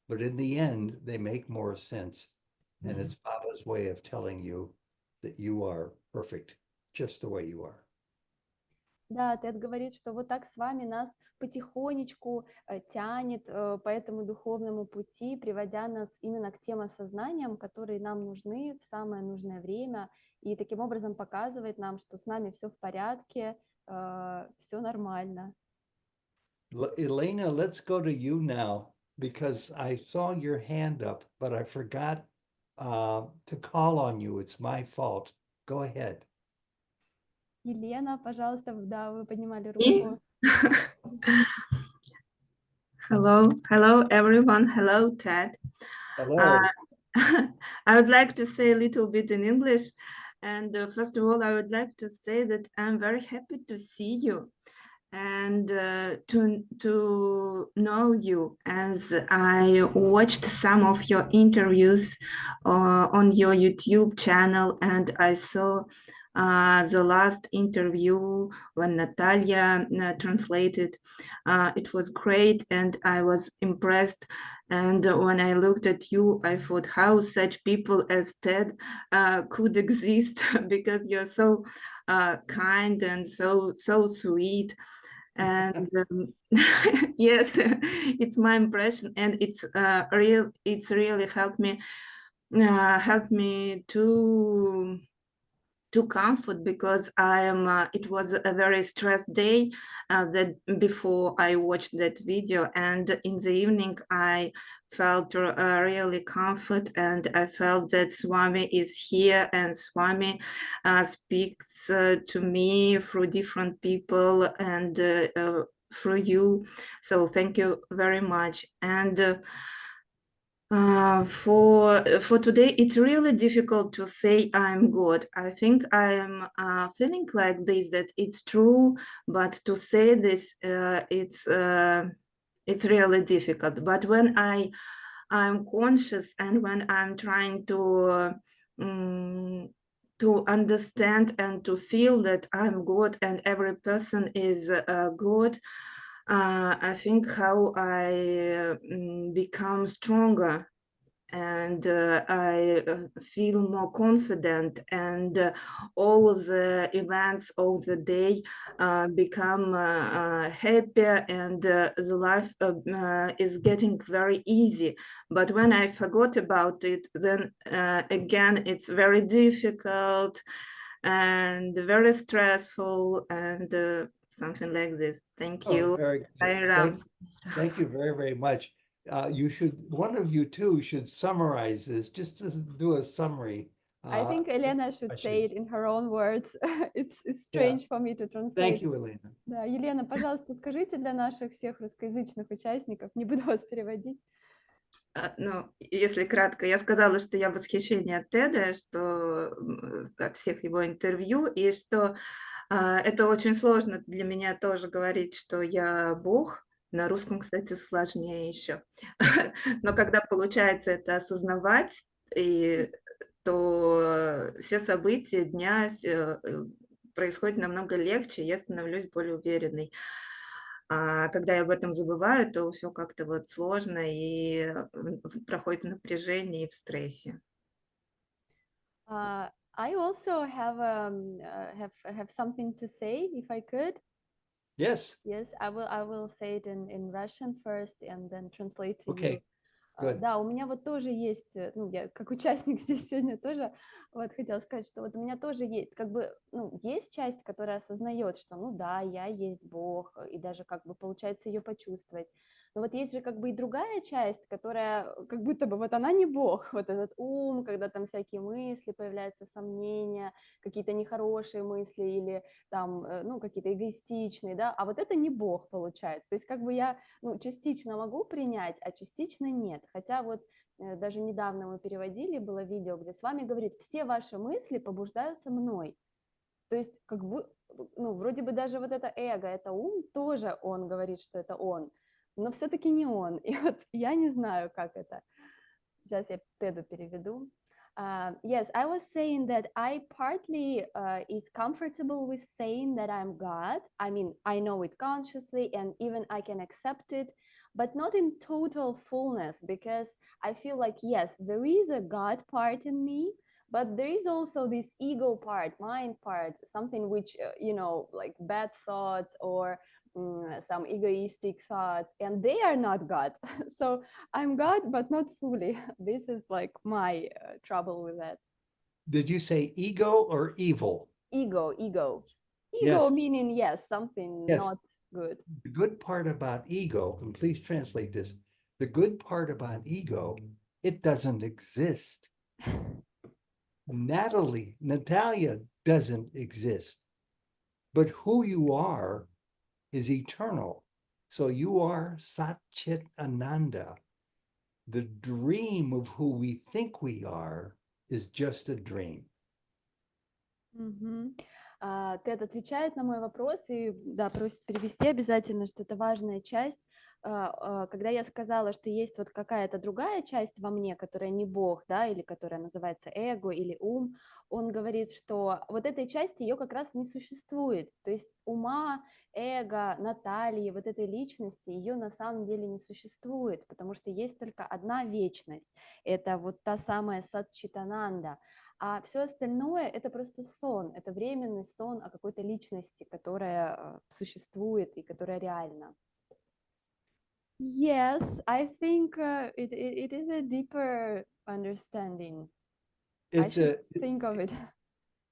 but in the end, they make more sense. And it's Baba's way of telling you that you are perfect, just the way you are. Да, Тед говорит, что вот так с вами нас потихонечку тянет по этому духовному пути, приводя нас именно к тем осознаниям, которые нам нужны в самое нужное время, и таким образом показывает нам, что с нами все в порядке, все нормально. Elena, let's go to you now, because I saw your hand up, but I forgot to call on you. It's my fault. Go ahead. Елена, пожалуйста, да, вы поднимали руку. Hello everyone. Hello, Ted. Hello. I would like to say a little bit in English. And first of all, I would like to say that I'm very happy to see you. and to know you, as I watched some of your interviews on your YouTube channel, and I saw the last interview when Natalia translated. It was great, and I was impressed. And when I looked at you, I thought how such people as Ted could exist, because you're so kind and so sweet. And yes, it's my impression, and it's really helped me to comfort, because I am it was a very stressed day that before I watched that video, and in the evening I felt really comfort, and I felt that Swami is here, and Swami speaks to me through different people and through you. So thank you very much. And for today, it's really difficult to say I'm God. I think I'm feeling like this, that it's true, but to say this, it's really difficult. But when I'm conscious, and when I'm trying to understand and to feel that I'm God and every person is God, I think how I become stronger, and I feel more confident, and all the events of the day become happier, and the life is getting very easy. But when I forgot about it, then again, it's very difficult and very stressful, and something like this. Thank you. Very good. Thank you very, very much. One of you two should summarize this, just to do a summary. I think Elena should say it in her own words. It's strange for me to translate. Thank you, Elena. Да, Елена, пожалуйста, скажите для наших всех русскоязычных участников, не буду вас переводить. Ну, если кратко, я сказала, что я в восхищении от Теда, что от всех его интервью, и что это очень сложно для меня тоже говорить, что я Бог. На русском, кстати, сложнее еще. Но когда получается это осознавать, то все события дня происходят намного легче, я становлюсь более уверенной. А когда я об этом забываю, то все как-то вот сложно и проходит в напряжении и в стрессе. I also have something to say, if I could. Yes. Yes, I will say it in Russian first and then translate to you. Good. Да, у меня вот тоже есть, ну, я как участник здесь сегодня тоже вот хотела сказать, что вот у меня тоже есть, как бы, ну, есть часть, которая осознает, что, ну да, я есть Бог, и даже как бы получается ее почувствовать. Но вот есть же как бы и другая часть, которая как будто бы вот она не Бог, вот этот ум, когда там всякие мысли, появляются сомнения, какие-то нехорошие мысли или там, ну, какие-то эгоистичные, да, а вот это не Бог получается. То есть как бы я, ну, частично могу принять, а частично нет. Хотя вот даже недавно мы переводили, было видео, где с вами говорит, все ваши мысли побуждаются мной. То есть как бы, ну, вроде бы даже вот это эго, это ум, тоже он говорит, что это он, но все-таки не он. И вот я не знаю, как это. Сейчас я Теду переведу. Yes, I was saying that I partly is comfortable with saying that I'm God. I mean, I know it consciously and even I can accept it, but not in total fullness, because I feel like, yes, there is a God part in me, but there is also this ego part, mind part, something which, you know, like bad thoughts or some egoistic thoughts, and they are not God. So I'm God, but not fully. This is like my trouble with that. Did you say ego or evil? Ego. Yes. Meaning, yes, something not good. The good part about ego, and please translate this, the good part about ego, it doesn't exist. Natalia doesn't exist, but who you are is eternal. So you are Sat Chit Ananda. The dream of who we think we are is just a dream. Mm-hmm. Тед отвечает на мой вопрос и, да, просит перевести обязательно, что это важная часть. Когда я сказала, что есть вот какая-то другая часть во мне, которая не Бог, да, или которая называется эго или ум, он говорит, что вот этой части ее как раз не существует. То есть ума, эго, Натальи, вот этой личности, ее на самом деле не существует, потому что есть только одна вечность. Это вот та самая Сатчитананда. А все остальное это просто сон, это временный сон о какой-то личности, которая существует и которая реальна. Yes, I think it is a deeper understanding. I It's a should think of it.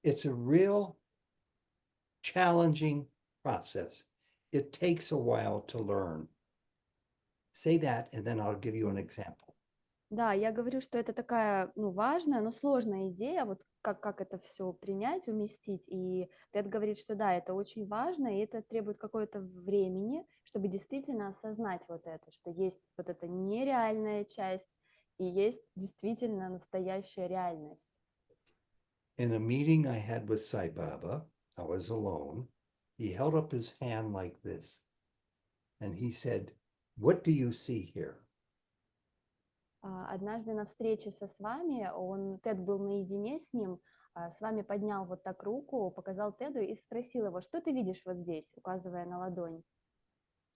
it's a real challenging process. It takes a while to learn. Say that, and then I'll give you an example. Да, я говорю, что это такая, ну, важная, но сложная идея, вот как это все принять, уместить. И Тед говорит, что да, это очень важно, и это требует какое-то времени, чтобы действительно осознать вот это, что есть вот эта нереальная часть и есть действительно настоящая реальность. In a meeting I had with Sai Baba, I was alone. He held up his hand like this, and he said, "What do you see here?" Однажды на встрече с вами, Тед был наедине с ним, с вами поднял вот так руку, показал Теду и спросил его, что ты видишь вот здесь, указывая на ладонь.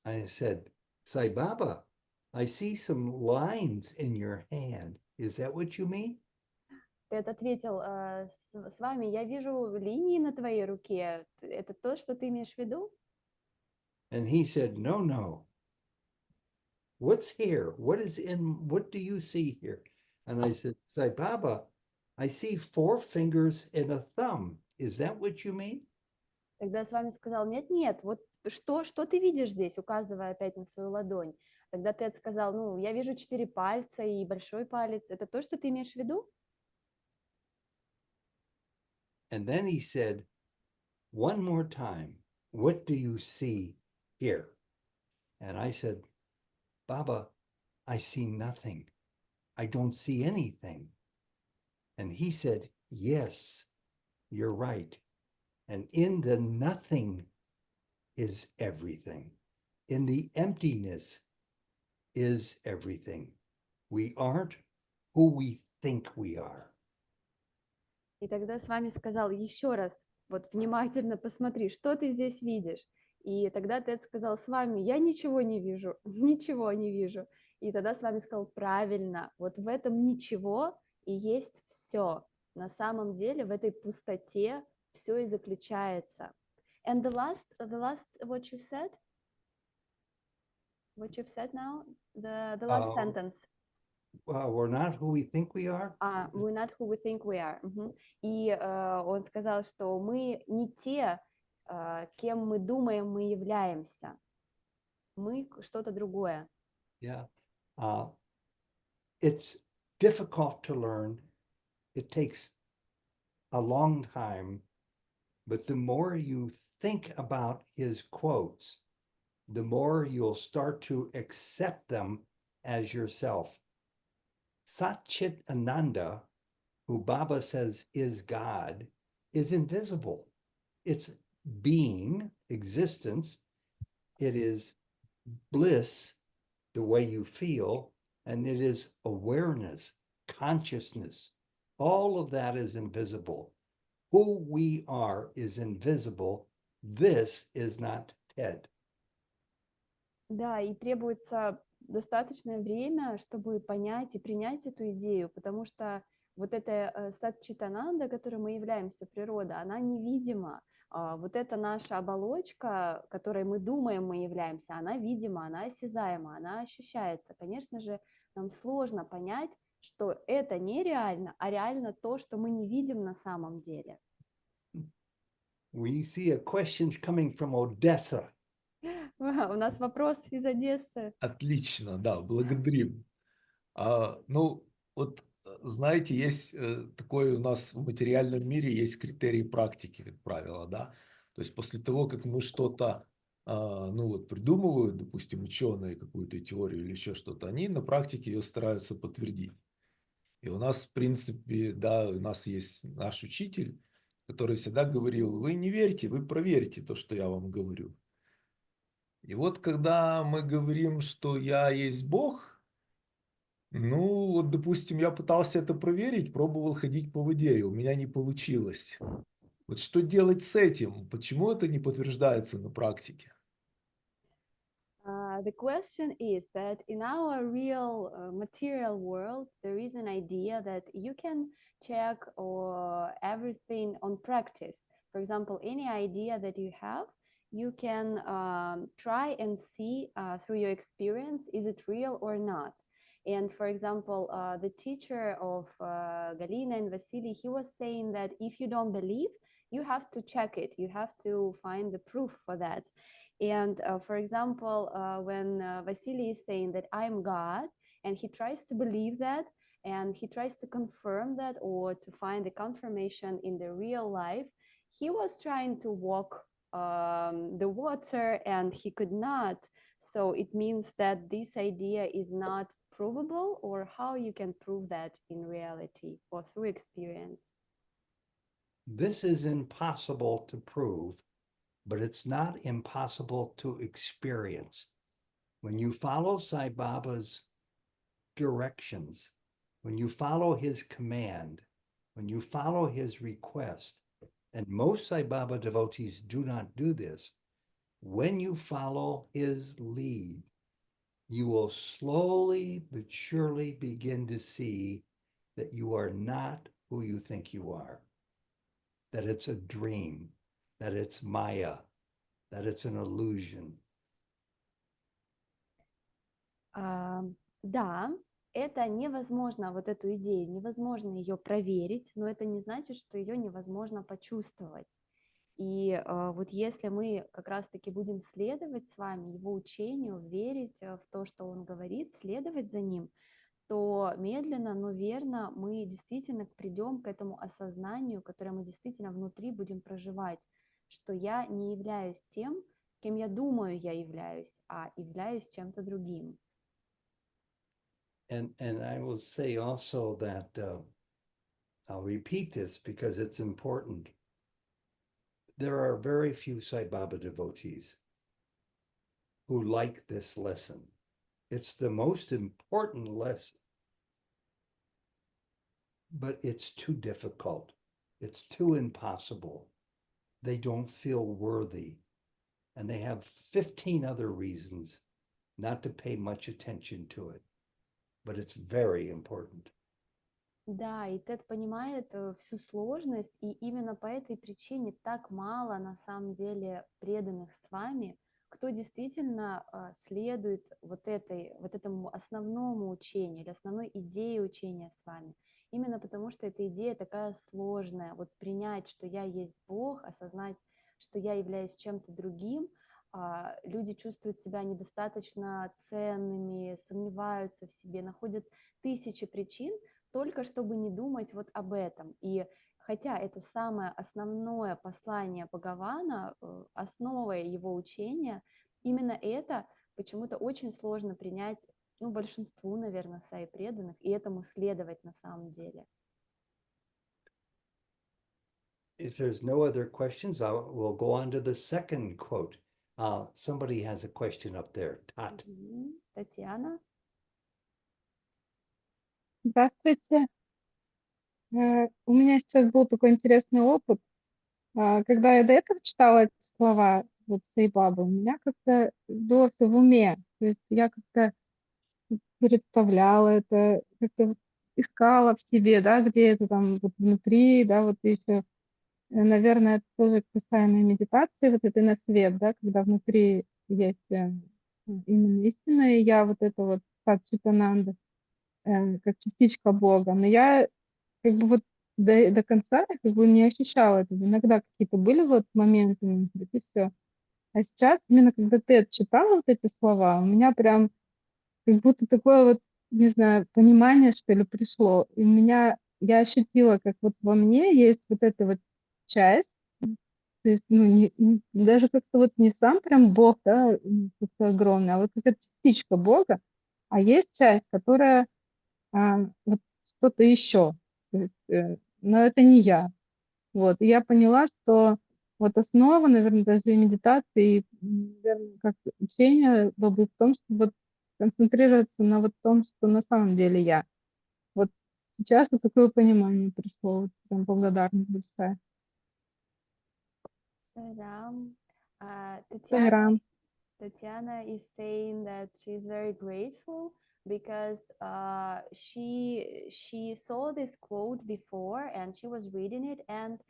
I said, Sai Baba, I see some lines in your hand. Is that what you mean? Тед ответил, с вами я вижу линии на твоей руке, это то, что ты имеешь в виду? And he said, No, no. What's here? What do you see here? And I said, Sai Baba, I see 4 fingers and a thumb. Is that what you mean? Тогда я с вами сказал, нет, вот что ты видишь здесь, указывая опять на свою ладонь. Тогда Тед сказал, ну, я вижу 4 пальца и большой палец, это то, что ты имеешь в виду? And then he said, one more time, what do you see here? And I said, Baba, I see nothing. I don't see anything. And he said, yes, you're right. And in the nothing is everything. In the emptiness is everything. We aren't who we think we are. И тогда с вами сказал еще раз, вот внимательно посмотри, что ты здесь видишь. И тогда Тед сказал, с вами я ничего не вижу, ничего не вижу. И тогда с вами сказал, правильно, вот в этом ничего и есть все. На самом деле в этой пустоте все и заключается. And the last what you've said now, the last sentence. We're not who we think we are. We're not who we think we are. И он сказал, что мы не те, кем мы думаем, мы являемся. Мы что-то другое. Yeah. It's difficult to learn. It takes a long time. But the more you think about his quotes, the more you'll start to accept them as yourself. Satchit Ananda, who Baba says is God, is invisible. It's being, existence. It is bliss, the way you feel, and it is awareness, consciousness. All of that is invisible. Who we are is invisible. This is not Ted. Да, и требуется достаточное время, чтобы понять и принять эту идею, потому что вот эта сатчитананда, которой мы являемся, природа, она невидима. Вот эта наша оболочка, которой мы думаем, мы являемся, она видима, она осязаема, она ощущается. Конечно же, нам сложно понять, что это не реально, а реально то, что мы не видим на самом деле. We see a question coming from Odessa. У нас вопрос из Одессы. Отлично, да, благодарим. Ну, вот, знаете, есть такой у нас в материальном мире есть критерии практики, как правило, да. То есть после того, как мы что-то, ну вот, придумывают, допустим, ученые какую-то теорию или еще что-то, они на практике ее стараются подтвердить. И у нас, в принципе, да, у нас есть наш учитель, который всегда говорил: вы не верьте, вы проверьте то, что я вам говорю. И вот когда мы говорим, что я есть Бог, ну вот, допустим, я пытался это проверить, пробовал ходить по воде, и у меня не получилось. Вот что делать с этим? Почему это не подтверждается на практике? The question is that in our real material world, there is an idea that you can check everything on practice. For example, any idea that you have, you can try and see through your experience, is it real or not? And for example, the teacher of Galina and Vasily, he was saying that if you don't believe, you have to check it. You have to find the proof for that. And for example, when Vasily is saying that I'm God, and he tries to believe that, and he tries to confirm that or to find the confirmation in the real life, he was trying to walk the water and he could not. So it means that this idea is not provable, or how you can prove that in reality or through experience. This is impossible to prove, but it's not impossible to experience. When you follow Sai Baba's directions, when you follow his command, when you follow his request, and most Sai Baba devotees do not do this, when you follow his lead, you will slowly but surely begin to see that you are not who you think you are, that it's a dream, that it's Maya, that it's an illusion. Да, это невозможно, вот эту идею, невозможно ее проверить, но это не значит, что ее невозможно почувствовать. И вот если мы как раз-таки будем следовать с вами его учению, верить в то, что он говорит, следовать за ним, то медленно, но верно мы действительно придем к этому осознанию, которое мы действительно внутри будем проживать, что я не являюсь тем, кем я думаю я являюсь, а являюсь чем-то другим. And I will say also that I'll repeat this because it's important. There are very few Sai Baba devotees who like this lesson. It's the most important lesson, but it's too difficult. It's too impossible. They don't feel worthy, and they have 15 other reasons not to pay much attention to it, but it's very important. Да, и Тед понимает всю сложность, и именно по этой причине так мало на самом деле преданных с вами, кто действительно следует вот этому основному учению или основной идее учения с вами. Именно потому, что эта идея такая сложная. Вот принять, что я есть Бог, осознать, что я являюсь чем-то другим, люди чувствуют себя недостаточно ценными, сомневаются в себе, находят тысячи причин, только чтобы не думать вот об этом. И хотя это самое основное послание Бхагавана, основа его учения, именно это почему-то очень сложно принять, ну, большинству, наверное, саи преданных, и этому следовать на самом деле. If there's no other questions, we'll go on to the second quote. Somebody has a question up there. Tat. Татьяна. Здравствуйте. У меня сейчас был такой интересный опыт. Когда я до этого читала эти слова вот Саи Бабы, у меня как-то было все в уме. То есть я как-то представляла это, как-то вот искала в себе, да, где это там вот внутри, да, вот еще, наверное, это тоже касаемо медитации, вот это на свет, да, когда внутри есть именно истина, и я вот это вот Ананда, как частичка Бога. Но я как бы вот до конца как бы не ощущала этого. Иногда какие-то были вот моменты, может быть, и все. А сейчас, именно когда ты читала вот эти слова, у меня прям как будто такое вот, не знаю, понимание, что ли, пришло. И я ощутила, как вот во мне есть вот эта вот часть, то есть, ну, даже как-то вот не сам прям Бог, да, как-то огромный, а вот какая-то частичка Бога, а есть часть, которая вот что-то еще. То есть, но это не я. Вот, и я поняла, что вот основа, наверное, даже и медитации, и, наверное, как учение Бабы в том, чтобы вот концентрироваться на вот том, что на самом деле я. Вот сейчас вот такое понимание пришло, вот прям благодарность большая. Сайрам. Сайрам. Tatiana is saying that she's very grateful because she saw this quote before and she was reading it, and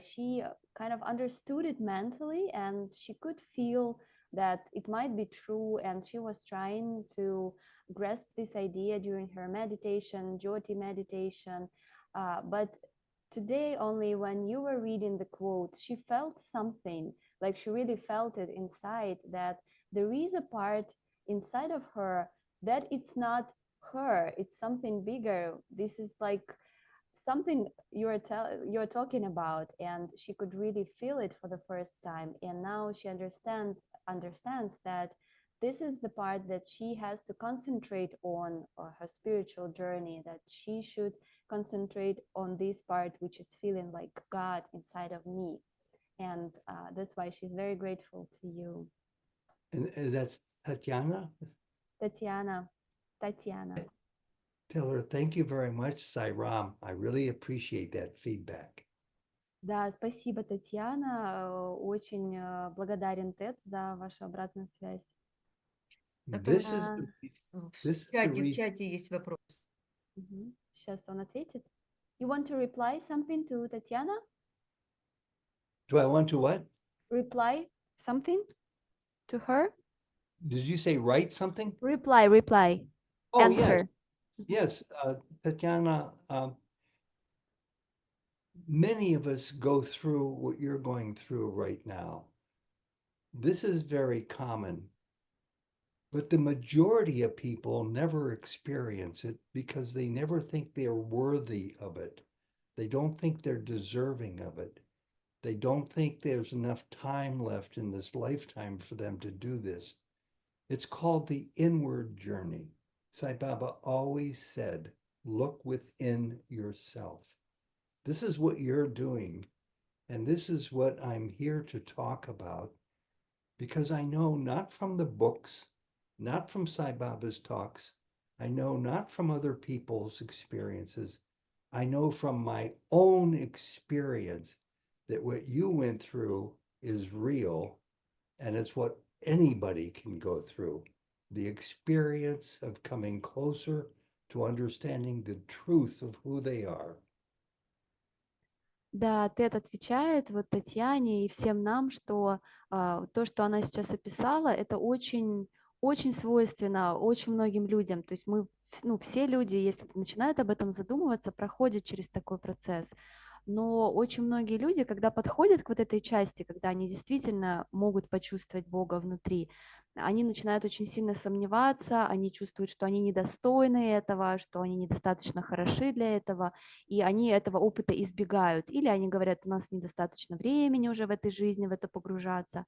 she kind of understood it mentally, and she could feel that it might be true, and she was trying to grasp this idea during her meditation, Jyoti meditation, but today only when you were reading the quote, she felt something, like she really felt it inside, that there is a part inside of her that it's not her, it's something bigger. This is like something you're talking about, and she could really feel it for the first time, and now she understands that this is the part that she has to concentrate on her spiritual journey, that she should concentrate on this part which is feeling like God inside of me, and that's why she's very grateful to you. And that's Tatiana? Tatiana. Tell her thank you very much, Sairam. I really appreciate that feedback. Да, спасибо, Татьяна. Очень благодарен Тэд за вашу обратную связь. This is В чате есть вопрос. Сейчас он ответит. You want to reply something to Tatiana? Do I want to what? Reply something to her? Did you say write something? Reply. Oh, Answer. Yes, Tatiana, many of us go through what you're going through right now. This is very common, but the majority of people never experience it because they never think they're worthy of it. They don't think they're deserving of it. They don't think there's enough time left in this lifetime for them to do this. It's called the inward journey. Sai Baba always said, look within yourself. This is what you're doing, and this is what I'm here to talk about, because I know not from the books, not from Sai Baba's talks, I know not from other people's experiences, I know from my own experience that what you went through is real, and it's what anybody can go through. The experience of coming closer to understanding the truth of who they are. Да, Тед отвечает вот Татьяне и всем нам, что то, что она сейчас описала, это очень, очень свойственно очень многим людям. То есть мы, все люди, если начинают об этом задумываться, проходят через такой процесс. Но очень многие люди, когда подходят к вот этой части, когда они действительно могут почувствовать Бога внутри, они начинают очень сильно сомневаться, они чувствуют, что они недостойны этого, что они недостаточно хороши для этого, и они этого опыта избегают. Или они говорят, у нас недостаточно времени уже в этой жизни в это погружаться.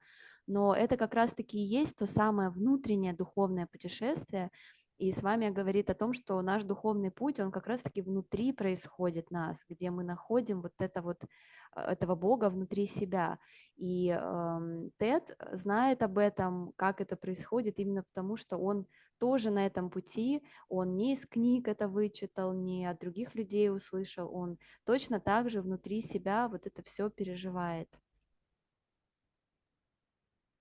Но это как раз-таки и есть то самое внутреннее духовное путешествие, и с вами говорит о том, что наш духовный путь, он как раз-таки внутри происходит нас, где мы находим этого Бога внутри себя. И Тед знает об этом, как это происходит, именно потому, что он тоже на этом пути, он не из книг это вычитал, не от других людей услышал, он точно так же внутри себя вот это все переживает.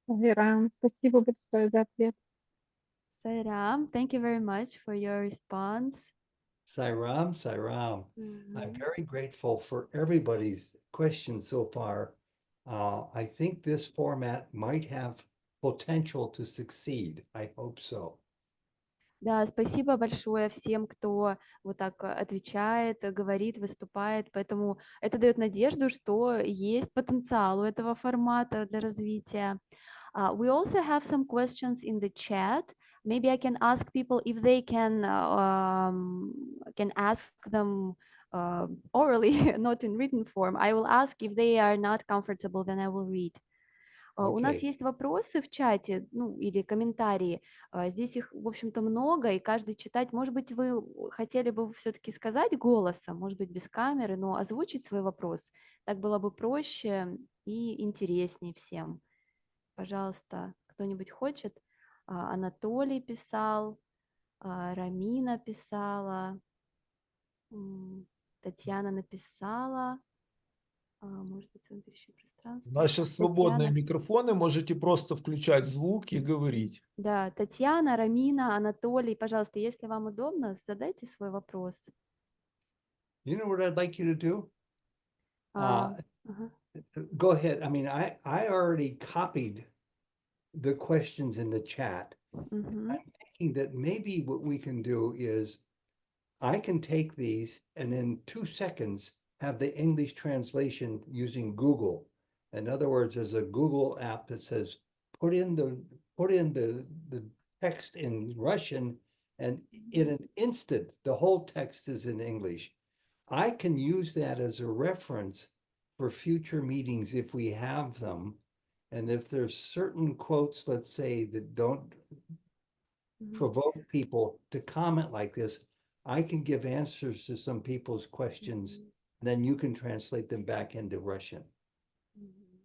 Сайрам, спасибо большое за ответ. Сайрам, thank you very much for your response. Sairam, I'm very grateful for everybody's questions so far. I think this format might have potential to succeed. I hope so. Да, спасибо большое всем, кто вот так отвечает, говорит, выступает. Поэтому это дает надежду, что есть потенциал у этого формата для развития. We also have some questions in the chat. Maybe I can ask people if they can ask them orally, not in written form. I will ask if they are not comfortable, then I will read. У нас Okay. есть вопросы в чате, ну, или комментарии. Здесь их, в общем-то, много, и каждый читать. Может быть, вы хотели бы все-таки сказать голосом, может быть, без камеры, но озвучить свой вопрос. Так было бы проще и интереснее всем. Пожалуйста, кто-нибудь хочет? Анатолий писал, Рамина писала, Татьяна написала, может быть, в перещем У пространстве. нас сейчас свободные Татьяна. микрофоны, можете просто включать звук и говорить. Да, Татьяна, Рамина, Анатолий, пожалуйста, если вам удобно, задайте свой вопрос. You know what I'd like you to do? Ага. Go ahead. I mean, I already copied the questions in the chat. Мгм. I'm thinking that maybe what we can do is I can take these and in 2 seconds have the English translation using Google. In other words, there's a Google app that says put in the text in Russian, and in an instant the whole text is in English. I can use that as a reference for future meetings if we have them. And if there's certain quotes, let's say, that don't Мгм. provoke people to comment like this, I can give answers to some people's questions, Мгм. then you can translate them back into Russian. Mhm.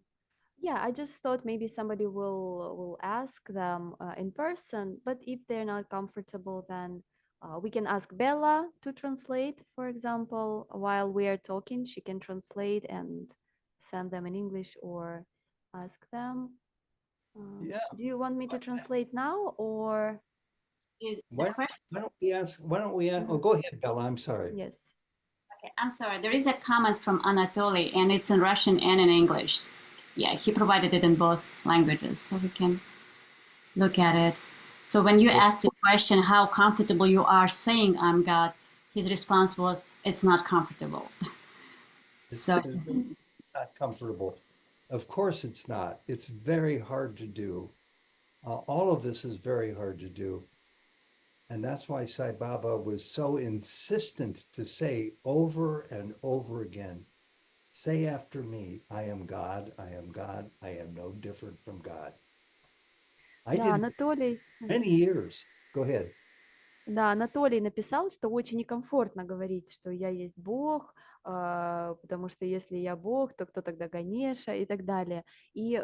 Yeah, I just thought maybe somebody will ask them in person, but if they're not comfortable, then we can ask Bella to translate, for example, while we are talking, she can translate and send them in English or ask them. Yeah. Do you want me to translate now or? Why don't we ask, oh, go ahead, Bella, I'm sorry. Yes. Okay, I'm sorry. There is a comment from Anatoly, and it's in Russian and in English. Yeah, he provided it in both languages, so we can look at it. So when you asked the question, how comfortable you are saying I'm God, his response was, it's not comfortable. So It's not comfortable. Of course it's not. It's very hard to do. All of this is very hard to do. And that's why Sai Baba was so insistent to say over and over again, say after me, I am God, I am God, I am no different from God. I Да, did Анатолий. many years. Go ahead. Да, Анатолий написал, что очень некомфортно говорить, что я есть Бог, потому что если я Бог, то кто тогда Ганеша и так далее. И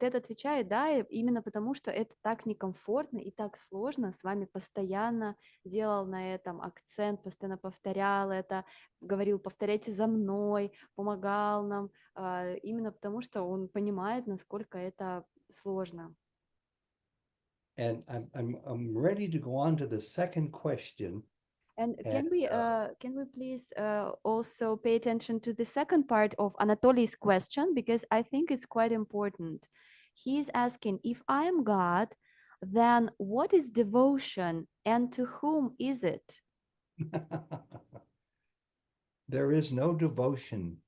Тед отвечает, да, именно потому что это так некомфортно и так сложно, с вами постоянно делал на этом акцент, постоянно повторял это, говорил, повторяйте за мной, помогал нам, именно потому что он понимает, насколько это сложно. And I'm ready to go on to the second question. And can we please also pay attention to the second part of Anatoly's question, because I think it's quite important. He's asking, if I am God, then what is devotion and to whom is it? There is no devotion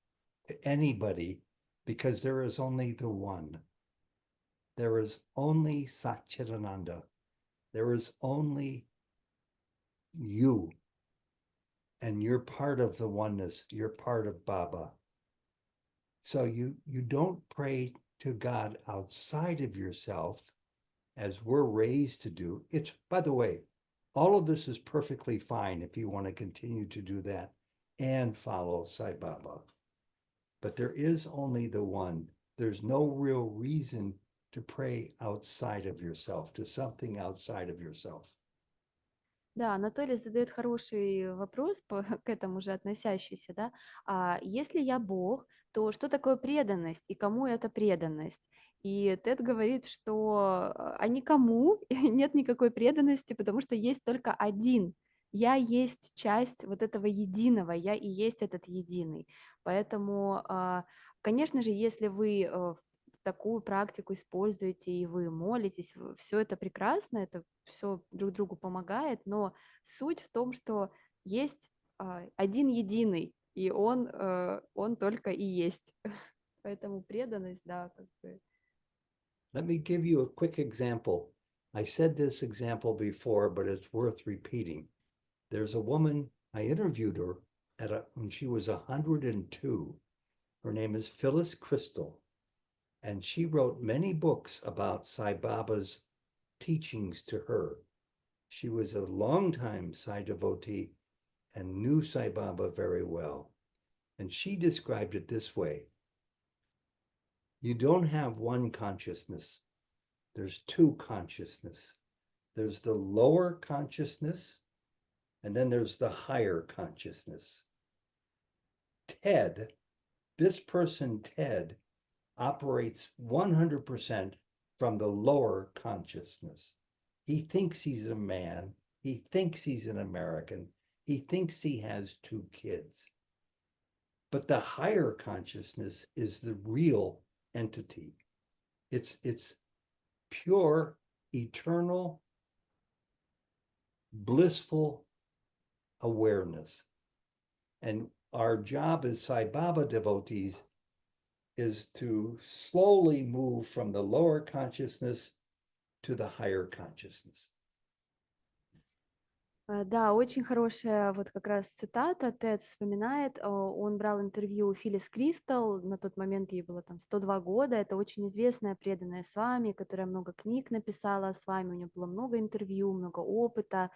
to anybody because there is only the one. There is only Satchidananda. There is only you. And you're part of the oneness. You're part of Baba. So you don't pray to God outside of yourself as we're raised to do. It's, by the way, all of this is perfectly fine if you want to continue to do that and follow Sai Baba. But there is only the one. There's no real reason to pray outside of yourself, to something outside of yourself. Да, Анатолий задает хороший вопрос к этому же относящийся, да. Если я Бог, то что такое преданность и кому это преданность? И Тед говорит, что никому нет никакой преданности, потому что есть только один. Я есть часть вот этого единого, я и есть этот единый. Поэтому, конечно же, если вы такую практику используете и вы молитесь, все это прекрасно, это все друг другу помогает, но суть в том, что есть один единый, и он только и есть. Поэтому преданность, да, как бы. Let me give you a quick example. I said this example before, but it's worth repeating. There's a woman, I interviewed her when she was 102. Her name is Phyllis Crystal. And she wrote many books about Sai Baba's teachings to her. She was a longtime Sai devotee and knew Sai Baba very well. And she described it this way. You don't have one consciousness. There's two consciousness. There's the lower consciousness, and then there's the higher consciousness. Ted, this person, Ted, operates 100% from the lower consciousness. He thinks he's a man. He thinks he's an American. He thinks he has 2 kids. But the higher consciousness is the real entity. It's pure, eternal, blissful awareness. And our job as Sai Baba devotees is to slowly move from the lower consciousness to the higher consciousness. Да, очень хорошая вот как раз цитата. Тед вспоминает, он брал интервью у Филлис Кристал, на тот момент ей было там 102 года, это очень известная преданная Свами, которая много книг написала о Свами, у нее было много интервью, много опыта,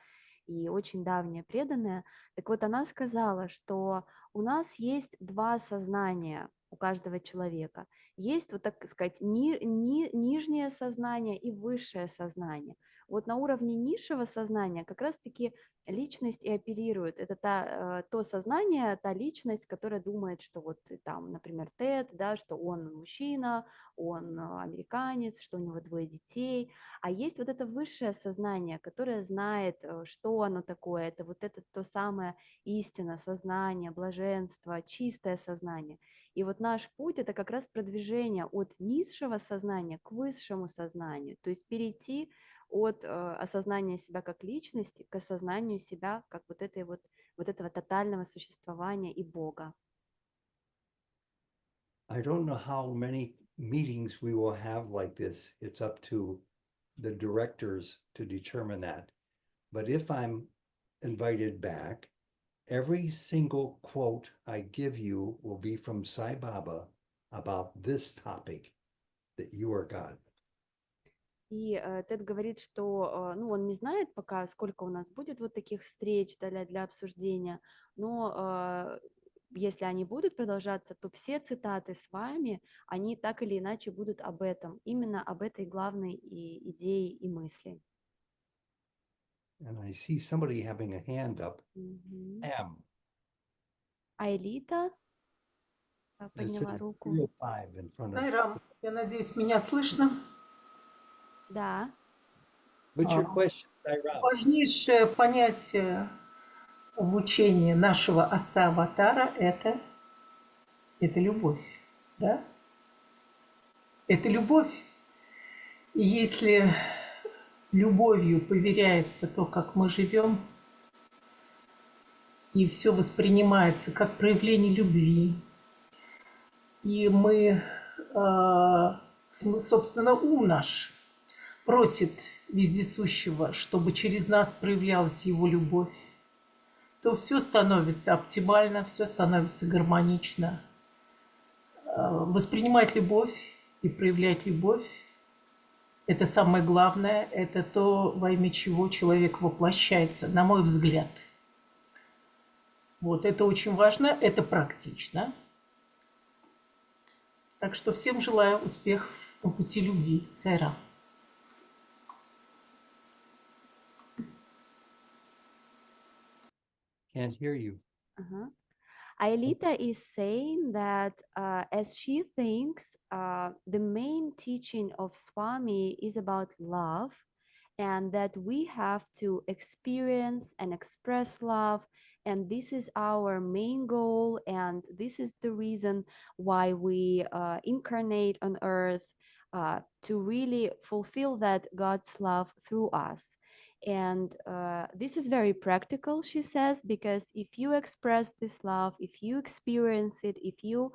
и очень давняя преданная. Так вот, она сказала, что у нас есть 2 сознания у каждого человека. Есть, вот так сказать, нижнее сознание и высшее сознание. Вот на уровне низшего сознания как раз-таки личность и оперирует. Это то сознание, та личность, которая думает, что вот там, например, Тед, да, что он мужчина, он американец, что у него 2 детей. А есть вот это высшее сознание, которое знает, что оно такое. Это вот это то самое истина, сознание, блаженство, чистое сознание. И вот наш путь — это как раз продвижение от низшего сознания к высшему сознанию, то есть перейти от осознания себя как личности к осознанию себя как вот этого тотального существования и Бога. I don't know how many meetings we will have like this. It's up to the directors to determine that. But if I'm invited back, every single quote I give you will be from Sai Baba about this topic, that you are God. И Тед говорит, что ну, он не знает пока, сколько у нас будет вот таких встреч для обсуждения, но если они будут продолжаться, то все цитаты с вами, они так или иначе будут об этом, именно об этой главной идее и мысли. And I see somebody having a hand up. M. Айлита подняла руку. Сайрам, я надеюсь, меня слышно? Да. What's your question, Sayram? Важнейшее понятие в учении нашего отца-аватара – это любовь, да? Это любовь. И если любовью поверяется то, как мы живем, и все воспринимается как проявление любви, и мы, собственно, ум наш просит вездесущего, чтобы через нас проявлялась его любовь, то все становится оптимально, все становится гармонично. Воспринимать любовь и проявлять любовь – это самое главное, это то, во имя чего человек воплощается, на мой взгляд. Вот, это очень важно, это практично. Так что всем желаю успехов на пути любви. Сайрам. Can't hear you. Aelita is saying that as she thinks the main teaching of Swami is about love, and that we have to experience and express love, and this is our main goal, and this is the reason why we incarnate on earth, to really fulfill that God's love through us. And this is very practical, she says, because if you express this love, if you experience it, if you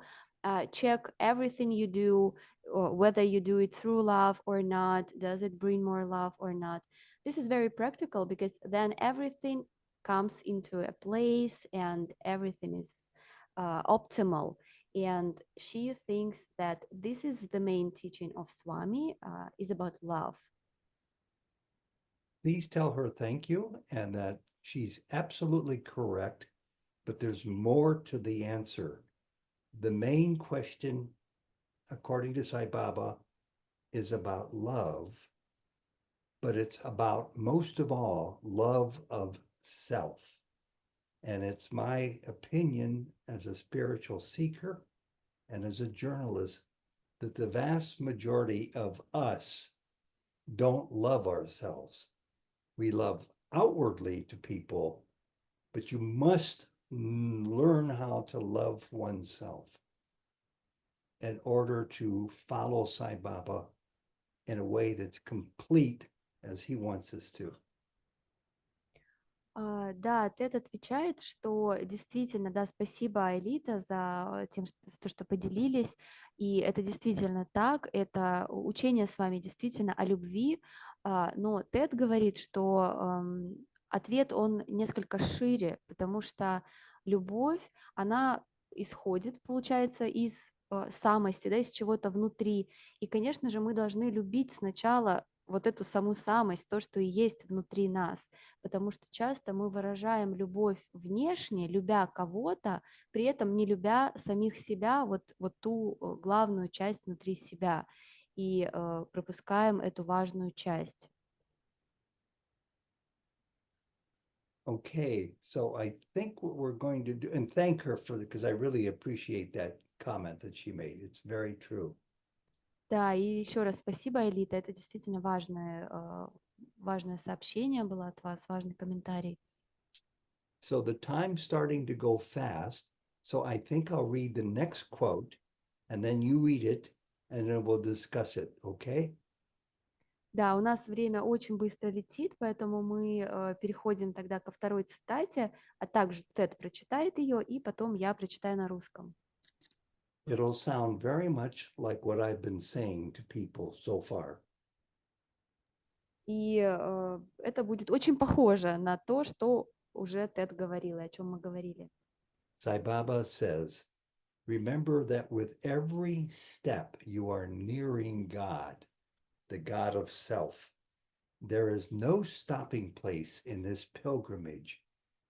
check everything you do, or whether you do it through love or not, does it bring more love or not? This is very practical, because then everything comes into a place and everything is optimal. and she thinks that this is the main teaching of Swami, is about love. Please tell her thank you and that she's absolutely correct, but there's more to the answer. The main question, according to Sai Baba, is about love, but it's about, most of all, love of self. And it's my opinion as a spiritual seeker and as a journalist that the vast majority of us don't love ourselves. We love outwardly to people, but you must learn how to love oneself in order to follow Sai Baba in a way that's complete as he wants us to. Да, Тед отвечает, что действительно, да, спасибо, Элита, за то, что поделились, и это действительно так, это учение с вами действительно о любви, но Тед говорит, что ответ, он несколько шире, потому что любовь, она исходит, получается, из самости, да, из чего-то внутри, и, конечно же, мы должны любить сначала вот эту саму самость, то, что и есть внутри нас, потому что часто мы выражаем любовь внешне, любя кого-то, при этом не любя самих себя, вот ту главную часть внутри себя, и пропускаем эту важную часть. Okay, so I think what we're going to do, and thank her for, because I really appreciate that comment that she made. It's very true. Да, и еще раз спасибо, Элита, это действительно важное сообщение было от вас, важный комментарий. So the time's starting to go fast, so I think I'll read the next quote, and then you read it, and then we'll discuss it, okay? Да, у нас время очень быстро летит, поэтому мы переходим тогда ко второй цитате, а также Тед прочитает ее, и потом я прочитаю на русском. It'll sound very much like what I've been saying to people so far. И это будет очень похоже на то, что уже Тед говорил, и о чем мы говорили. Sai Baba says, remember that with every step you are nearing God, the God of self. There is no stopping place in this pilgrimage.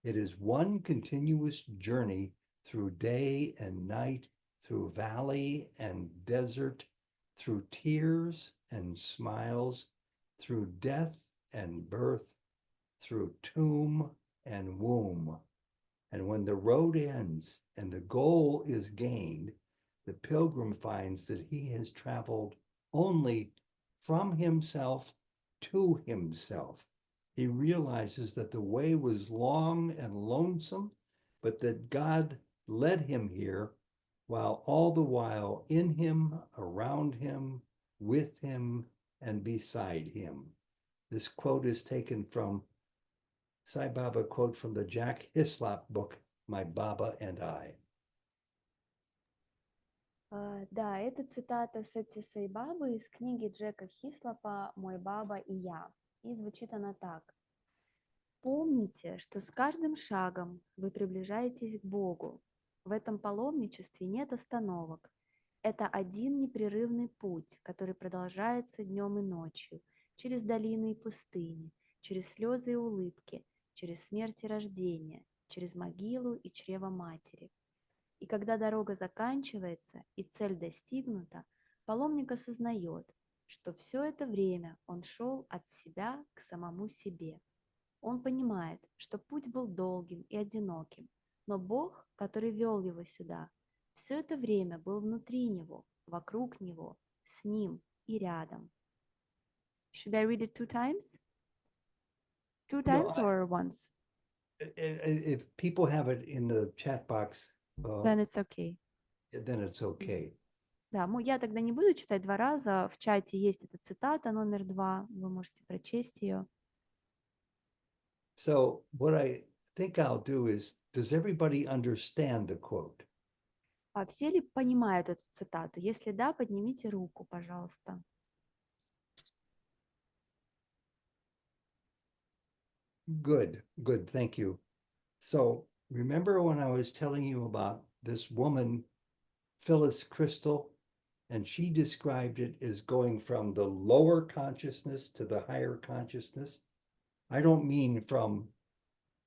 It is one continuous journey through day and night, through valley and desert, through tears and smiles, through death and birth, through tomb and womb. And when the road ends and the goal is gained, the pilgrim finds that he has traveled only from himself to himself. He realizes that the way was long and lonesome, but that God led him here, while all the while in him, around him, with him, and beside him. This quote is taken from Sai Baba quote from the Jack Hislop book, My Baba and I. Да, это цитата Сатьи Саи Бабы из книги Джека Хислопа «Мой Баба и я». И звучит она так. Помните, что с каждым шагом вы приближаетесь к Богу. В этом паломничестве нет остановок. Это один непрерывный путь, который продолжается днем и ночью, через долины и пустыни, через слезы и улыбки, через смерть и рождение, через могилу и чрево матери. И когда дорога заканчивается и цель достигнута, паломник осознает, что все это время он шел от себя к самому себе. Он понимает, что путь был долгим и одиноким, но Бог, который вел его сюда, все это время был внутри него, вокруг него, с ним и рядом. Should I read it 2 times? 2 times or once? If people have it in the chat box, Then it's okay. then it's okay. Да, я тогда не буду читать 2 раза. В чате есть эта цитата номер 2. Вы можете прочесть ее. So what I think I'll do is, does everybody understand the quote? А все ли понимают эту цитату? Если да, поднимите руку, пожалуйста. Good, thank you. So remember when I was telling you about this woman Phyllis Crystal, and she described it as going from the lower consciousness to the higher consciousness. I don't mean from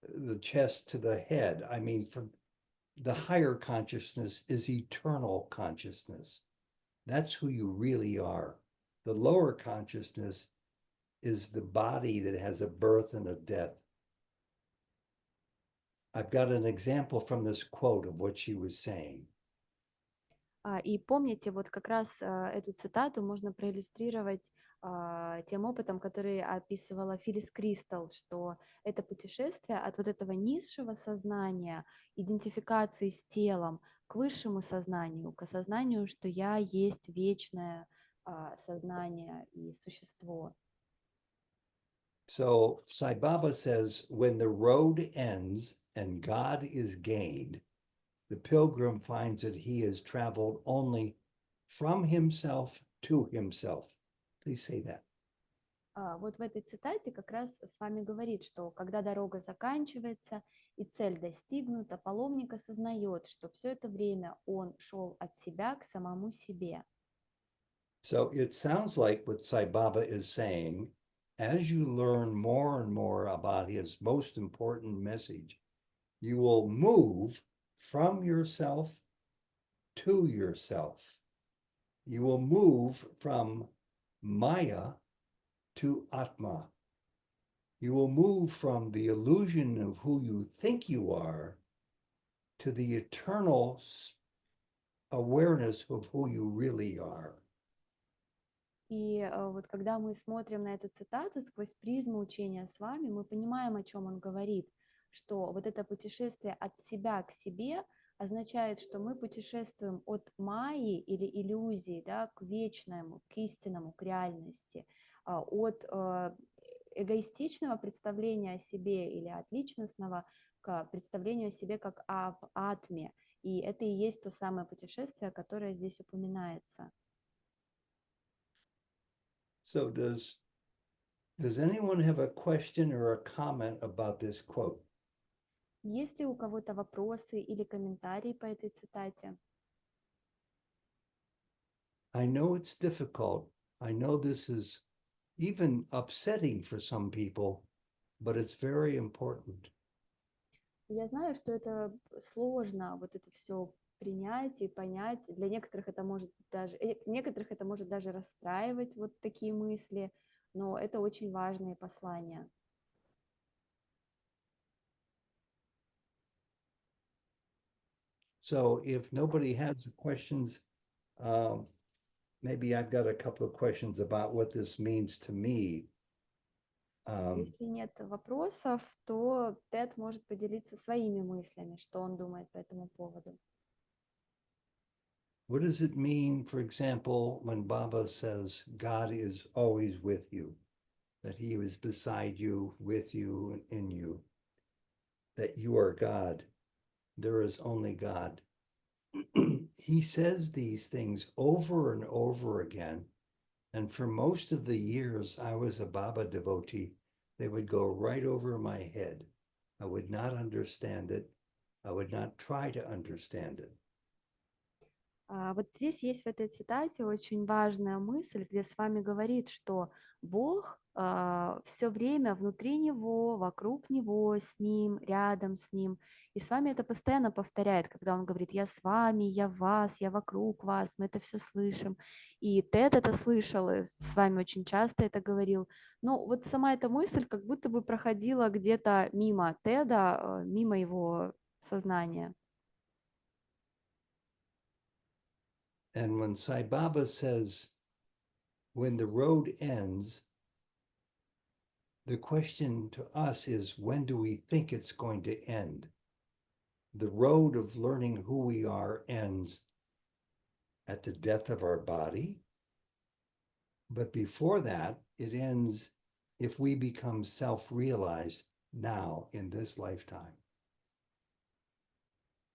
the chest to the head. I mean from the higher consciousness is eternal consciousness. That's who you really are. The lower consciousness is the body that has a birth and a death. I've got an example from this quote of what she was saying. И помните, вот как раз эту цитату можно проиллюстрировать тем опытом, который описывала Филлис Кристал, что это путешествие от вот этого низшего сознания, идентификации с телом, к высшему сознанию, к осознанию, что я есть вечное сознание и существо. So Sai Baba says, when the road ends and God is gained, the pilgrim finds that he has traveled only from himself to himself. Please say that. Вот в этой цитате как раз с вами говорит, что когда дорога заканчивается и цель достигнута, паломник осознает, что все это время он шел от себя к самому себе. So it sounds like what Sai Baba is saying, as you learn more and more about his most important message, you will move from yourself to yourself. You will move from Maya to Atma. You will move from the illusion of who you think you are to the eternal awareness of who you really are. И вот когда мы смотрим на эту цитату сквозь призму учения с вами, мы понимаем, о чем он говорит, что вот это путешествие от себя к себе означает, что мы путешествуем от майи или иллюзии, да, к вечному, к истинному, к реальности, от эгоистичного представления о себе или от личностного к представлению о себе как об атме. И это и есть то самое путешествие, которое здесь упоминается. So does anyone have a question or a comment about this quote? Есть ли у кого-то вопросы или комментарии по этой цитате? I know it's difficult. I know this is even upsetting for some people, but it's very important. Я знаю, что это сложно, вот это все принять и понять. Для некоторых это может даже расстраивать вот такие мысли, но это очень важные послания. So if nobody has questions, maybe I've got a couple of questions about what this means to me. Если нет вопросов, то Тэд может поделиться своими мыслями, что он думает по этому поводу. What does it mean, for example, when Baba says God is always with you, that he is beside you, with you, and in you, that you are God, there is only God. He says these things over and over again. And for most of the years I was a Baba devotee, they would go right over my head. I would not understand it. I would not try to understand it. Вот здесь есть в этой цитате очень важная мысль, где с вами говорит, что Бог все время внутри Него, вокруг Него, с Ним, рядом с Ним. И с вами это постоянно повторяет, когда Он говорит: «Я с вами, я в вас, я вокруг вас», мы это все слышим. И Тэд это слышал, и с вами очень часто это говорил. Но вот сама эта мысль как будто бы проходила где-то мимо Тэда, мимо его сознания. And when Sai Baba says, when the road ends, the question to us is, when do we think it's going to end? The road of learning who we are ends at the death of our body. But before that, it ends if we become self-realized now in this lifetime.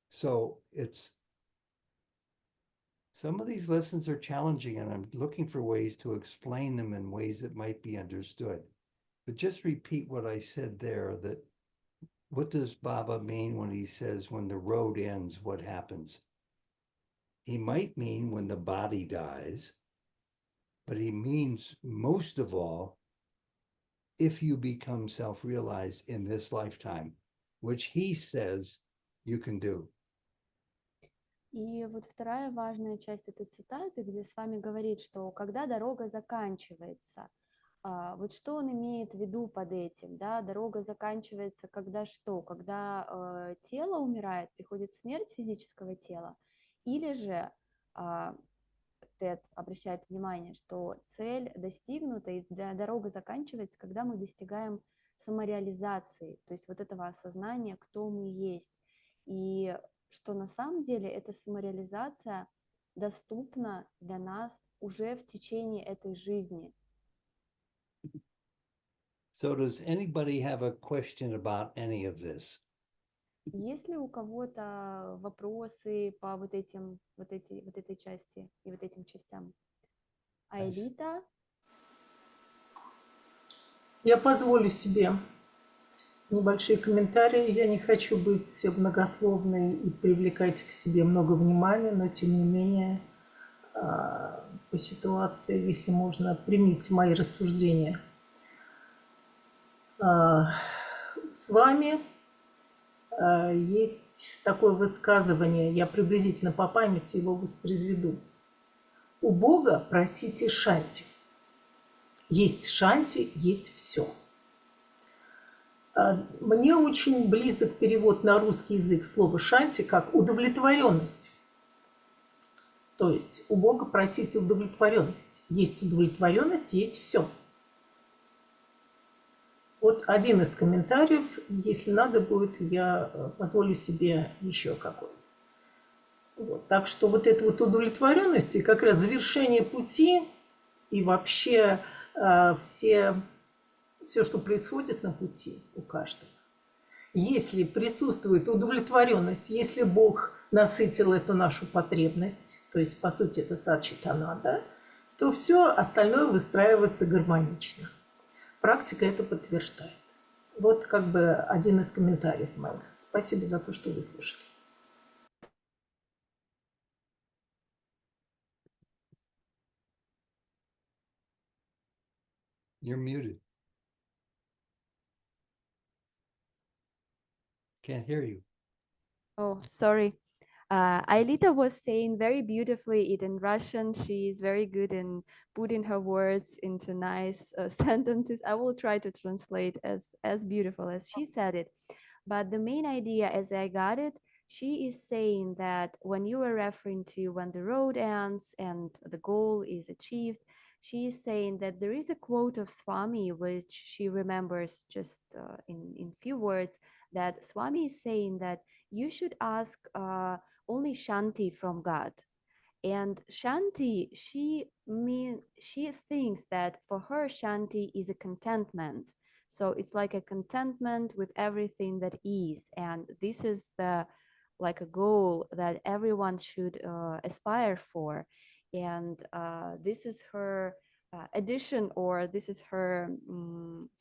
So some of these lessons are challenging, and I'm looking for ways to explain them in ways that might be understood. But just repeat what I said there, that what does Baba mean when he says, when the road ends, what happens? he might mean when the body dies, but he means most of all, if you become self-realized in this lifetime, which he says you can do. И вот вторая важная часть этой цитаты, где с вами говорит, что когда дорога заканчивается, вот что он имеет в виду под этим, да, дорога заканчивается когда что? Когда тело умирает, приходит смерть физического тела, или же Тед обращает внимание, что цель достигнута, и дорога заканчивается, когда мы достигаем самореализации, то есть вот этого осознания, кто мы есть, и что на самом деле эта самореализация доступна для нас уже в течение этой жизни. So does anybody have a question about any of this? Есть ли у кого-то вопросы по вот этой части и вот этим частям? Аэлита? Я позволю себе небольшие комментарии. Я не хочу быть многословной и привлекать к себе много внимания, но тем не менее по ситуации, если можно, примите мои рассуждения. С вами есть такое высказывание, я приблизительно по памяти его воспроизведу. У Бога просите шанти. Есть шанти, есть все. Мне очень близок перевод на русский язык слова шанти как удовлетворенность. То есть у Бога просите удовлетворенность. Есть удовлетворенность, есть все. Вот один из комментариев, если надо будет, я позволю себе еще какой-то. Вот. Так что вот эта вот удовлетворенность и как раз завершение пути и вообще все, что происходит на пути у каждого. Если присутствует удовлетворенность, если Бог насытил эту нашу потребность, то есть, по сути, это Ананда, то все остальное выстраивается гармонично. Практика это подтверждает. Вот как бы один из комментариев моих. Спасибо за то, что выслушали. You're muted. Can't hear you. Oh, sorry. Aelita was saying very beautifully it in Russian. She is very good in putting her words into nice sentences. I will try to translate as beautiful as she said it. But the main idea, as I got it, she is saying that when you were referring to when the road ends and the goal is achieved, she is saying that there is a quote of Swami, which she remembers just in few words, that Swami is saying that you should ask only Shanti from God. And Shanti, she thinks that for her Shanti is a contentment. So it's like a contentment with everything that is, and this is like a goal that everyone should aspire for. And this is her addition, or this is her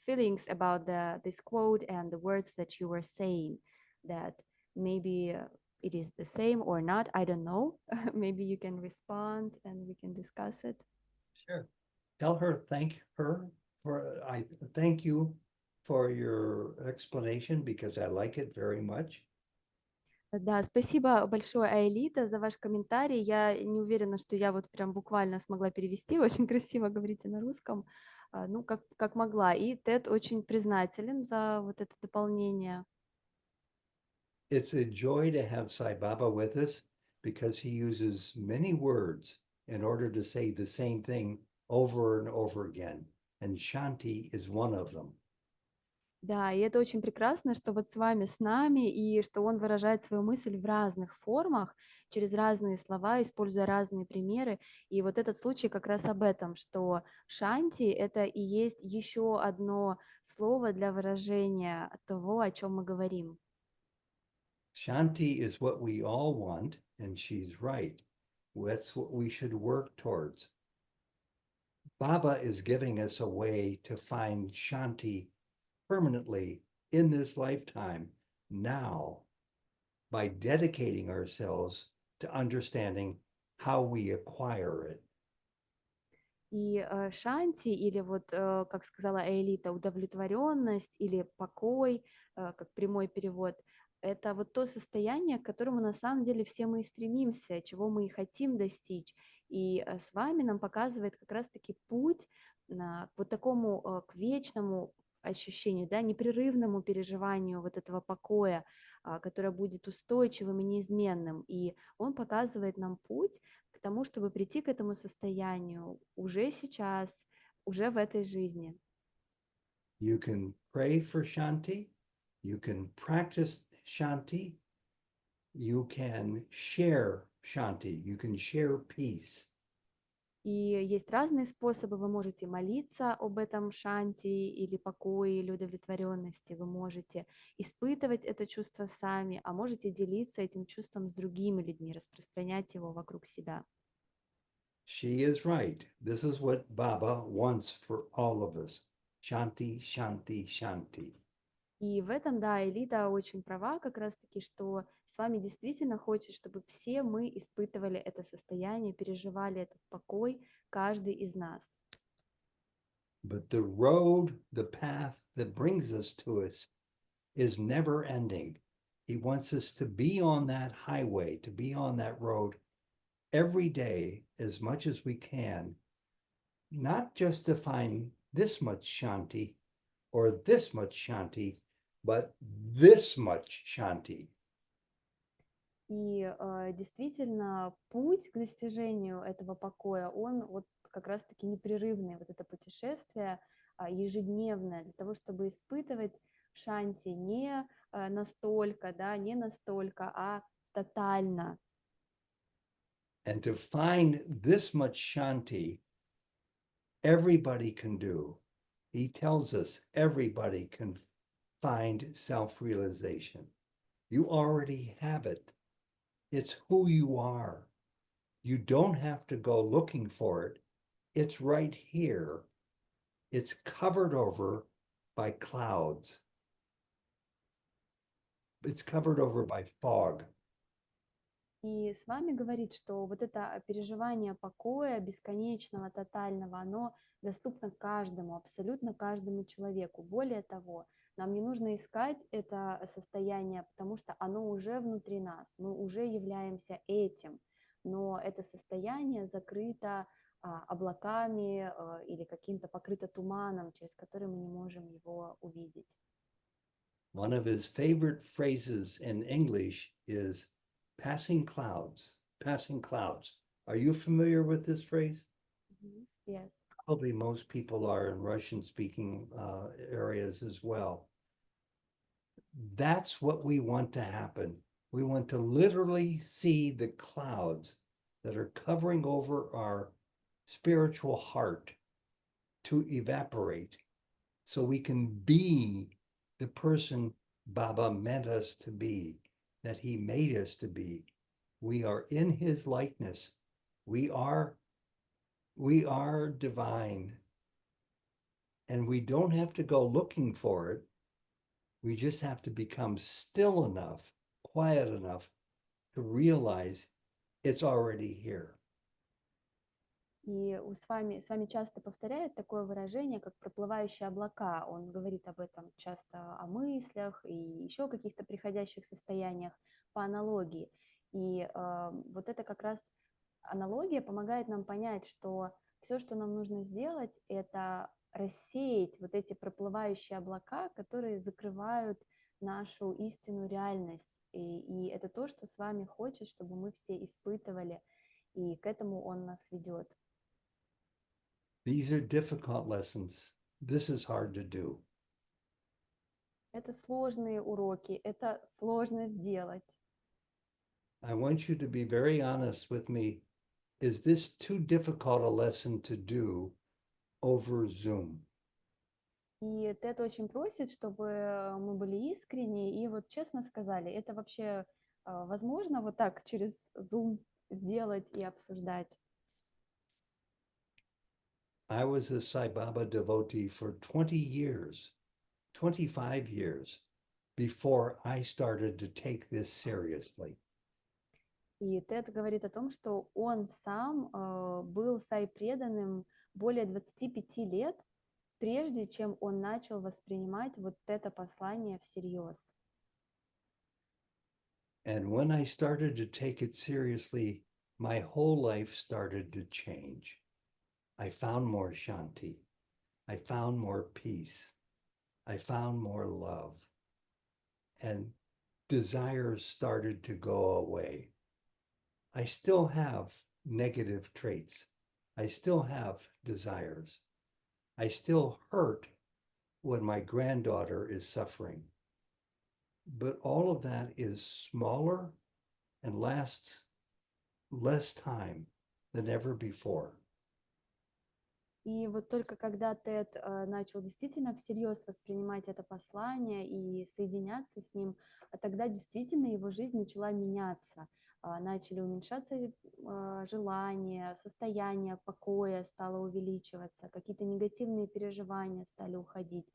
feelings about this quote and the words that you were saying, that maybe it is the same or not, I don't know. Maybe you can respond and we can discuss it. Sure. Tell her, thank you for your explanation because I like it very much. Да, спасибо большое, Аэлита, за ваш комментарий. Я не уверена, что я вот прям буквально смогла перевести. Вы очень красиво говорите на русском, ну, как могла. И Тед очень признателен за вот это дополнение. It's a joy to have Sai Baba with us because he uses many words in order to say the same thing over and over again. And Shanti is one of them. Да, и это очень прекрасно, что вот с вами, с нами, и что он выражает свою мысль в разных формах, через разные слова, используя разные примеры. И вот этот случай как раз об этом, что шанти — это и есть еще одно слово для выражения того, о чем мы говорим. Shanti is what we all want, and she's right. That's what we should work towards. Baba is giving us a way to find Shanti permanently in this lifetime now by dedicating ourselves to understanding how we acquire it. И шанти, или вот, как сказала Элита, удовлетворенность или покой, как прямой перевод, это вот то состояние, к которому на самом деле все мы и стремимся, чего мы и хотим достичь. И с вами нам показывает как раз-таки путь к вот такому, к вечному ощущению, да, непрерывному переживанию вот этого покоя, которое будет устойчивым и неизменным. И он показывает нам путь к тому, чтобы прийти к этому состоянию уже сейчас, уже в этой жизни. You can pray for Shanti, you can practice Shanti, you can share Shanti, you can share peace. И есть разные способы. Вы можете молиться об этом шанти или покое, или удовлетворенности. Вы можете испытывать это чувство сами, а можете делиться этим чувством с другими людьми, распространять его вокруг себя. She is right. This is what Baba wants for all of us. Shanti, Shanti, Shanti. И в этом, да, Элита очень права как раз-таки, что с вами действительно хочет, чтобы все мы испытывали это состояние, переживали этот покой, каждый из нас. But the road, the path that brings us to it is never ending. He wants us to be on that highway, to be on that road every day as much as we can, not just to find this much Shanti or this much Shanti, but this much Shanti. И действительно путь к достижению этого покоя, он вот как раз-таки непрерывный, вот это путешествие ежедневное, для того, чтобы испытывать шанти не настолько, да, не настолько, а тотально. And to find this much Shanti, everybody can do. He tells us everybody can find self-realization. You already have it. It's who you are. You don't have to go looking for it. It's right here. It's covered over by clouds. It's covered over by fog. И с вами говорит, что вот это переживание покоя, бесконечного, тотального, оно доступно каждому, абсолютно каждому человеку. Более того, нам не нужно искать это состояние, потому что оно уже внутри нас, мы уже являемся этим, но это состояние закрыто облаками или каким-то покрыто туманом, через который мы не можем его увидеть. One of his favorite phrases in English is passing clouds, passing clouds. Are you familiar with this phrase? Yes. Probably most people are in Russian-speaking areas as well. That's what we want to happen. We want to literally see the clouds that are covering over our spiritual heart to evaporate so we can be the person Baba meant us to be, that he made us to be. We are in his likeness. We are divine. And we don't have to go looking for it. We just have to become still enough, quiet enough to realize it's already here. И с вами часто повторяет такое выражение, как проплывающие облака. Он говорит об этом часто о мыслях и еще каких-то приходящих состояниях по аналогии. И вот это как раз аналогия помогает нам понять, что все, что нам нужно сделать, это рассеять вот эти проплывающие облака, которые закрывают нашу истинную реальность. И это то, что с вами хочет, чтобы мы все испытывали, и к этому он нас ведет. These are difficult lessons. This is hard to do. Это сложные уроки, это сложно сделать. I want you to be very honest with me. Is this too difficult a lesson to do over Zoom? И Тэд очень просит, чтобы мы были искренни и вот честно сказали, это вообще возможно вот так через Zoom сделать и обсуждать? I was a Sai Baba devotee for 20 years, 25 years before I started to take this seriously. И Тэд говорит о том, что он сам был Саи преданным более 25 лет, прежде чем он начал воспринимать вот это послание всерьез. And when I started to take it seriously, my whole life started to change. I found more shanti. I found more peace. I found more love. And desires started to go away. I still have negative traits. I still have desires. I still hurt when my granddaughter is suffering. But all of that is smaller and lasts less time than ever before. И вот только когда Тэд начал действительно всерьез воспринимать это послание и соединяться с ним, тогда действительно его жизнь начала меняться. Начали уменьшаться желания, состояние покоя стало увеличиваться, какие-то негативные переживания стали уходить.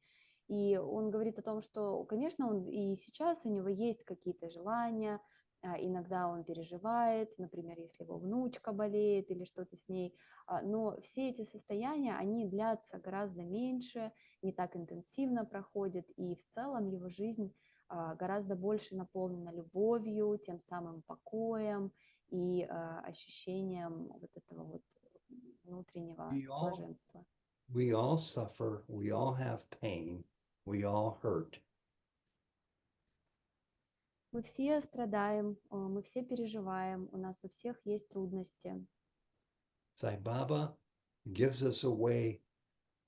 И он говорит о том, что, конечно, он и сейчас у него есть какие-то желания, иногда он переживает, например, если его внучка болеет или что-то с ней, но все эти состояния, они длятся гораздо меньше, не так интенсивно проходят, и в целом его жизнь гораздо больше наполнена любовью, тем самым покоем и ощущением вот этого вот внутреннего блаженства. We all suffer, we all have pain, we all hurt. Мы все страдаем, мы все переживаем, у нас у всех есть трудности. Sai Baba gives us a way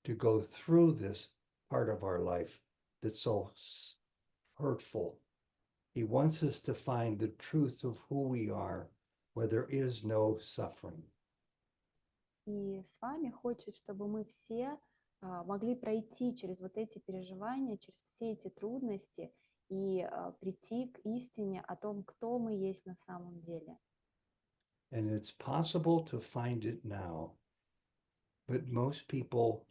to go through this part of our life that's so hurtful. He wants us to find the truth of who we are, where there is no suffering. И с вами хочет, чтобы мы все могли пройти через вот эти переживания, через все эти трудности и прийти к истине о том, кто мы есть на самом деле. And it's possible to find it now, but most people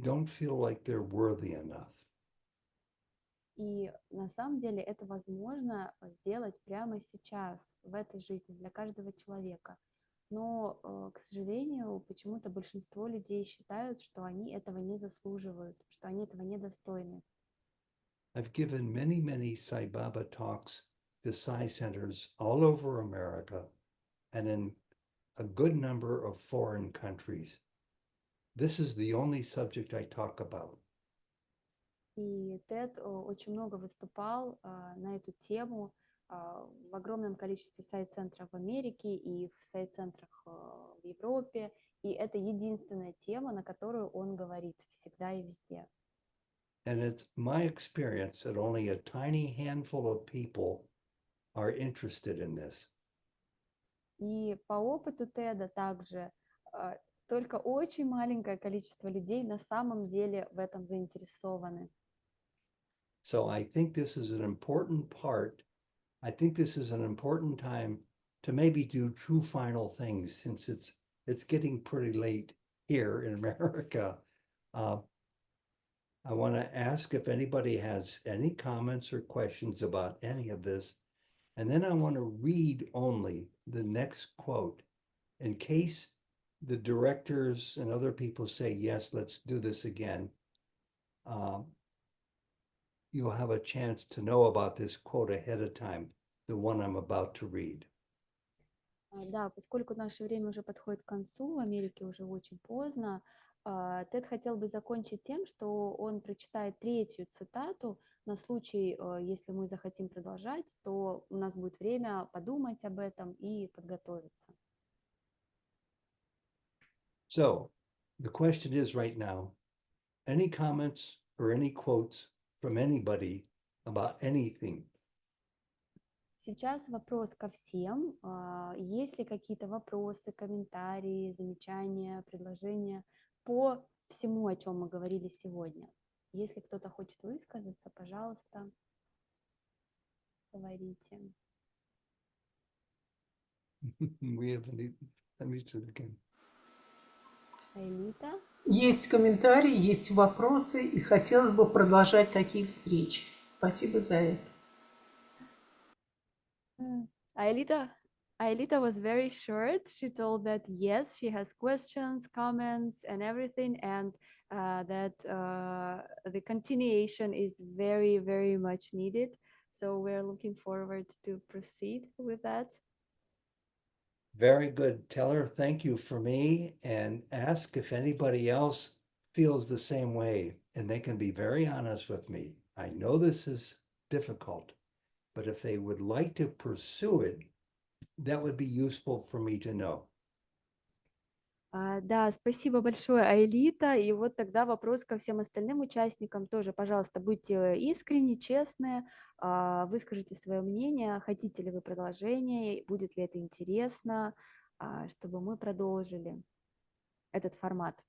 don't feel like they're worthy enough. И на самом деле это возможно сделать прямо сейчас, в этой жизни, для каждого человека. Но, к сожалению, почему-то большинство людей считают, что они этого не заслуживают, что они этого недостойны. I've given many Sai Baba talks to Sai centers all over America and in a good number of foreign countries. This is the only subject I talk about. И Тэд очень много выступал на эту тему в огромном количестве сайт-центров в Америке и в сайт-центрах в Европе. И это единственная тема, на которую он говорит всегда и везде. And it's my experience that only a tiny handful of people are interested in this. И по опыту Тэда также только очень маленькое количество людей на самом деле в этом заинтересованы. So I think this is an important part. I think this is an important time to maybe do two final things since it's getting pretty late here in America. I want to ask if anybody has any comments or questions about any of this. And then I want to read only the next quote in case the directors and other people say, yes, let's do this again. You'll have a chance to know about this quote ahead of time, the one I'm about to read. Да, поскольку наше время уже подходит к концу, в Америке уже очень поздно, Тэд хотел бы закончить тем, что он прочитает третью цитату на случай, если мы захотим продолжать, то у нас будет время подумать об этом и подготовиться. So the question is right now, any comments or any quotes from anybody about anything? Сейчас вопрос ко всем. Есть ли какие-то вопросы, комментарии, замечания, предложения по всему, о чем мы говорили сегодня? Если кто-то хочет высказаться, пожалуйста, говорите. We have again. Элита? Есть комментарии, есть вопросы, и хотелось бы продолжать такие встречи. Спасибо за это. Aelita was very short. She told that yes, she has questions, comments, and everything, and that the continuation is very, very much needed. So we're looking forward to proceed with that. Very good. Tell her thank you for me and ask if anybody else feels the same way. And they can be very honest with me. I know this is difficult, but if they would like to pursue it, that would be useful for me to know. Да, спасибо большое, Аэлита. И вот тогда вопрос ко всем остальным участникам тоже. Пожалуйста, будьте искренни, честны, выскажите свое мнение. Хотите ли вы продолжение? Будет ли это интересно? Чтобы мы продолжили этот формат.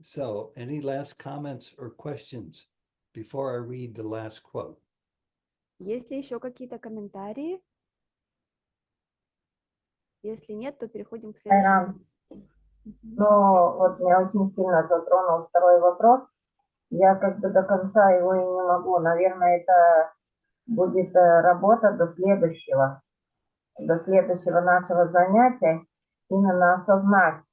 So, any last comments or questions before I read the last quote? Есть ли еще какие-то комментарии? Если нет, то переходим к следующему. Ну, вот меня очень сильно затронул второй вопрос. Я как бы до конца его и не могу. Наверное, это будет работа до следующего нашего занятия. Именно осознать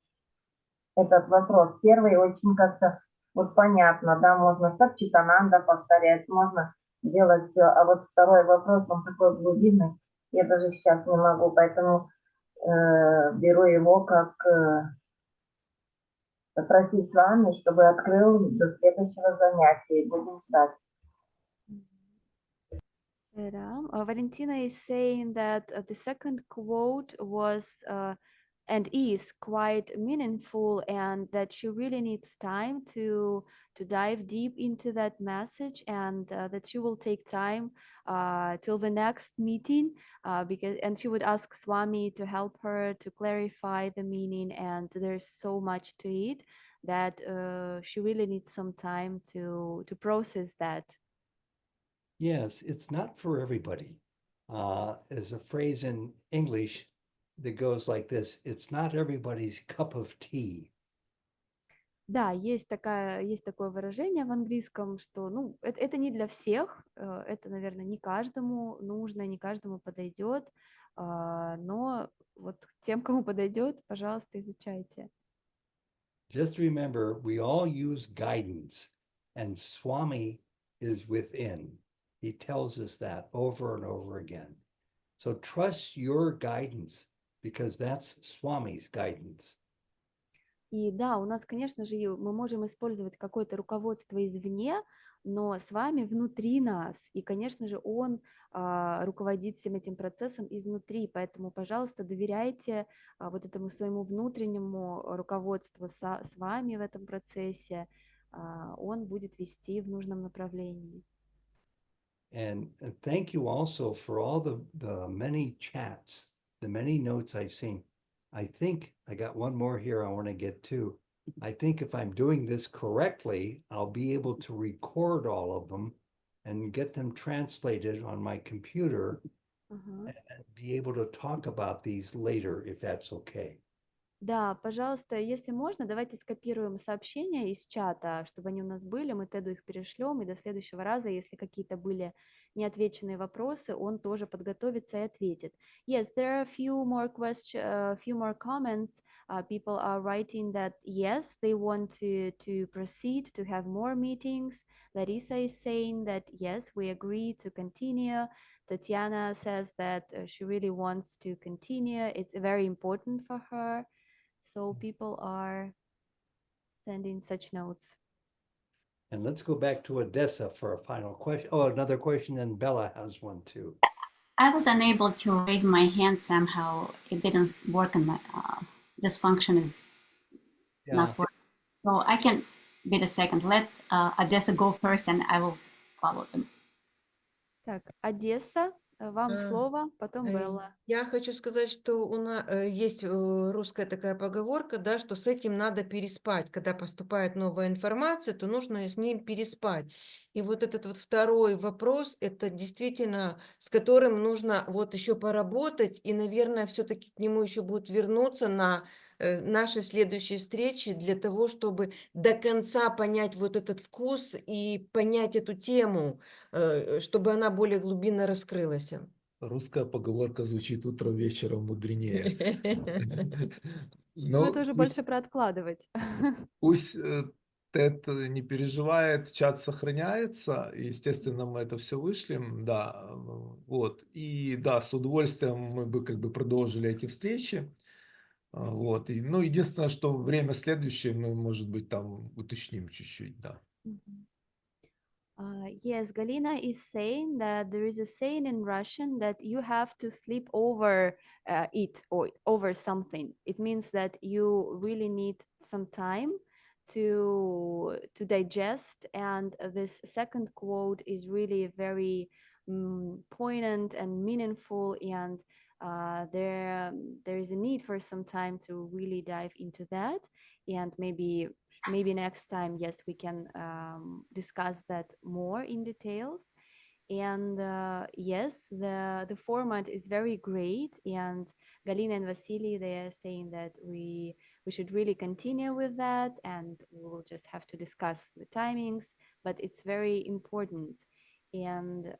этот вопрос. Первый очень как-то вот понятно, да, можно сапчит Ананда повторять, можно делать все. А вот второй вопрос, он такой глубинный, я даже сейчас не могу, поэтому беру его как попросить с вами, чтобы открыл до следующего занятия, и будем ждать. Valentina is saying that the second quote was and is quite meaningful, and that she really needs time to dive deep into that message, and that she will take time till the next meeting, and she would ask Swami to help her to clarify the meaning, and there's so much to it that she really needs some time to process that. Yes, it's not for everybody. There's a phrase in English that goes like this: it's not everybody's cup of tea. Да, есть такое выражение в английском, что ну, это не для всех, это, наверное, не каждому нужно, не каждому подойдет, но вот тем, кому подойдет, пожалуйста, изучайте. Just remember, we all use guidance, and Swami is within. He tells us that over and over again. So trust your guidance, because that's Swami's guidance. И да, у нас, конечно же, мы можем использовать какое-то руководство извне, но с вами внутри нас. И, конечно же, он руководит всем этим процессом изнутри. Поэтому, пожалуйста, доверяйте вот этому своему внутреннему руководству с вами в этом процессе. Он будет вести в нужном направлении. And thank you also for all the many chats, the many notes I've seen. I think I got one more here I want to get to. I think if I'm doing this correctly, I'll be able to record all of them and get them translated on my computer and be able to talk about these later, if that's okay. Да, пожалуйста, если можно, давайте скопируем сообщения из чата, чтобы они у нас были, мы Теду их перешлем, и до следующего раза, если какие-то были неотвеченные вопросы, он тоже подготовится и ответит. Yes, there are a few more questions, few more comments. People are writing that yes, they want to proceed, to have more meetings. Larissa is saying that yes, we agree to continue. Tatiana says that she really wants to continue. It's very important for her. So people are sending such notes. And let's go back to Odessa for a final question. Oh, another question, and Bella has one too. I was unable to raise my hand somehow. It didn't work on my, this function is not working. So I can be the second. Let Odessa go first and I will follow them. Так, Одесса, вам слово, потом Белла. Я хочу сказать, что у нас есть русская такая поговорка, да, что с этим надо переспать. Когда поступает новая информация, то нужно с ним переспать. И вот этот вот второй вопрос, это действительно, с которым нужно вот еще поработать, и, наверное, все-таки к нему еще будут вернуться на нашей следующей встрече для того, чтобы до конца понять вот этот вкус и понять эту тему, чтобы она более глубинно раскрылась. Русская поговорка звучит: утром вечером мудренее. Ну, это Но уже больше про откладывать. пусть Тед не переживает, чат сохраняется, и, естественно, мы это все вышлем, да, вот, и да, с удовольствием мы бы как бы продолжили эти встречи, вот, и, ну, единственное, что время следующее мы, может быть, там уточним чуть-чуть, да. Mhm. Yes, Galina is saying that there is a saying in Russian that you have to sleep over it or over something. It means that you really need some time to digest. And this second quote is really very poignant and meaningful. And there is a need for some time to really dive into that. And maybe next time, yes, we can discuss that more in details. And yes, the format is very great. And Galina and Vasily, they are saying that we should really continue with that, and we'll just have to discuss the timings. But it's very important. And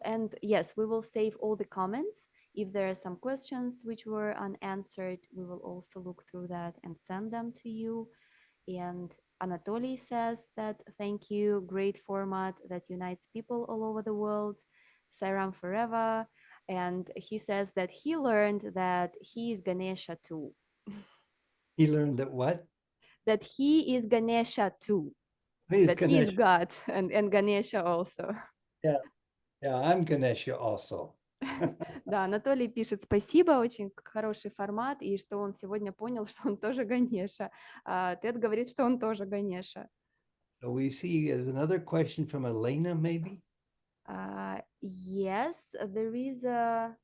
and yes, we will save all the comments. If there are some questions which were unanswered, we will also look through that and send them to you. And Anatoly says that thank you, great format that unites people all over the world, Sairam forever. And he says that he learned that he is Ganesha too. He learned that what? That he is Ganesha too. He is That he is Ganesha. God and Ganesha also. Yeah, I'm Ganesha also. Да, Анатолий пишет спасибо, очень хороший формат, и что он сегодня понял, что он тоже Ганеша. Тед говорит, что он тоже Ганеша. So we see another question from Elena, maybe? Yes, there is a...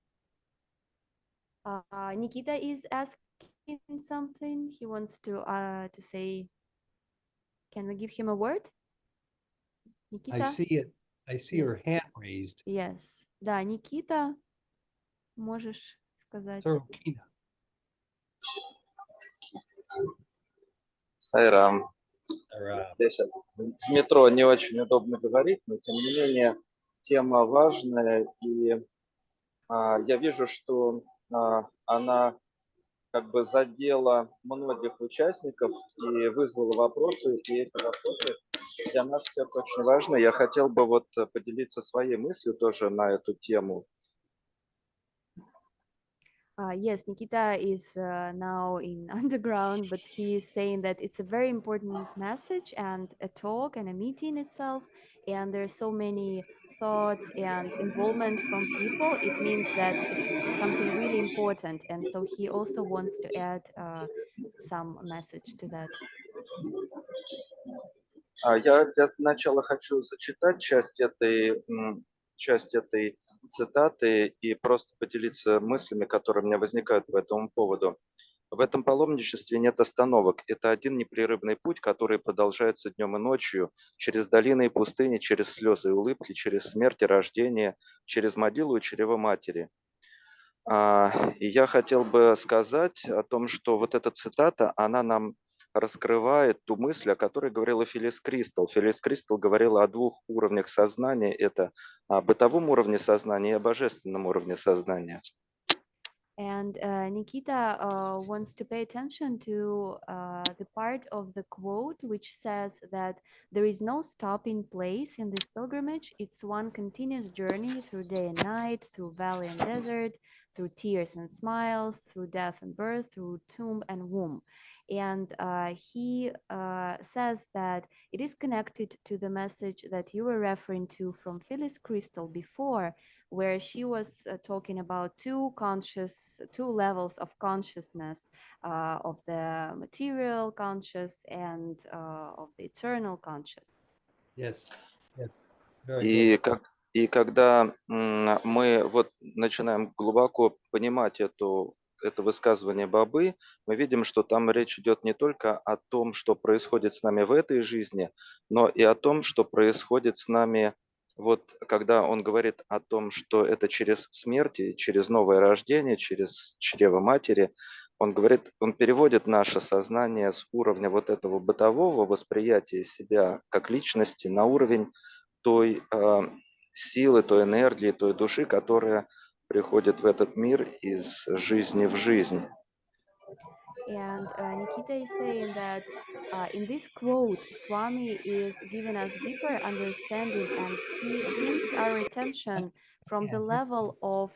Nikita is asking something. He wants to say, can we give him a word? Nikita? I see it. I see her hand raised. Yes. Да, Никита, можешь сказать. Sarukina. Сайрам. Я сейчас в метро не очень удобно говорить, но тем не менее тема важная, и я вижу, что она как бы задела многих участников и вызвала вопросы, и эти вопросы для нас всех очень важны. Я хотел бы вот поделиться своей мыслью тоже на эту тему. Yes, Nikita is now in underground, but he is saying that it's a very important message and a talk and a meeting itself. And there are so many thoughts and involvement from people. It means that it's something really important. And so he also wants to add some message to that. Я для начала хочу зачитать часть этой цитаты и просто поделиться мыслями, которые у меня возникают по этому поводу. В этом паломничестве нет остановок. Это один непрерывный путь, который продолжается днем и ночью, через долины и пустыни, через слезы и улыбки, через смерть и рождение, через могилу и чрево матери. И я хотел бы сказать о том, что вот эта цитата, она нам раскрывает ту мысль, о которой говорила Филлис Кристал. Филлис Кристал говорила о двух уровнях сознания. Это о бытовом уровне сознания и о божественном уровне сознания. And Nikita wants to pay attention to the part of the quote which says that there is no stopping place in this pilgrimage. It's one continuous journey through day and night, through valley and desert, through tears and smiles, through death and birth, through tomb and womb. And he says that it is connected to the message that you were referring to from Phyllis Crystal before, where she was talking about two levels of consciousness, of the material conscious and of the eternal conscious. Yes. Yes. Very good. И когда мы вот начинаем глубоко понимать это высказывание Бабы, мы видим, что там речь идет не только о том, что происходит с нами в этой жизни, но и о том, что происходит с нами, вот когда он говорит о том, что это через смерть, через новое рождение, через чрево матери, он говорит, он переводит наше сознание с уровня вот этого бытового восприятия себя как личности на уровень той силы, той энергии, той души, которая приходит в этот мир из жизни в жизнь. And Nikita is saying that in this quote, Swami is giving us deeper understanding, and he brings our attention from the level of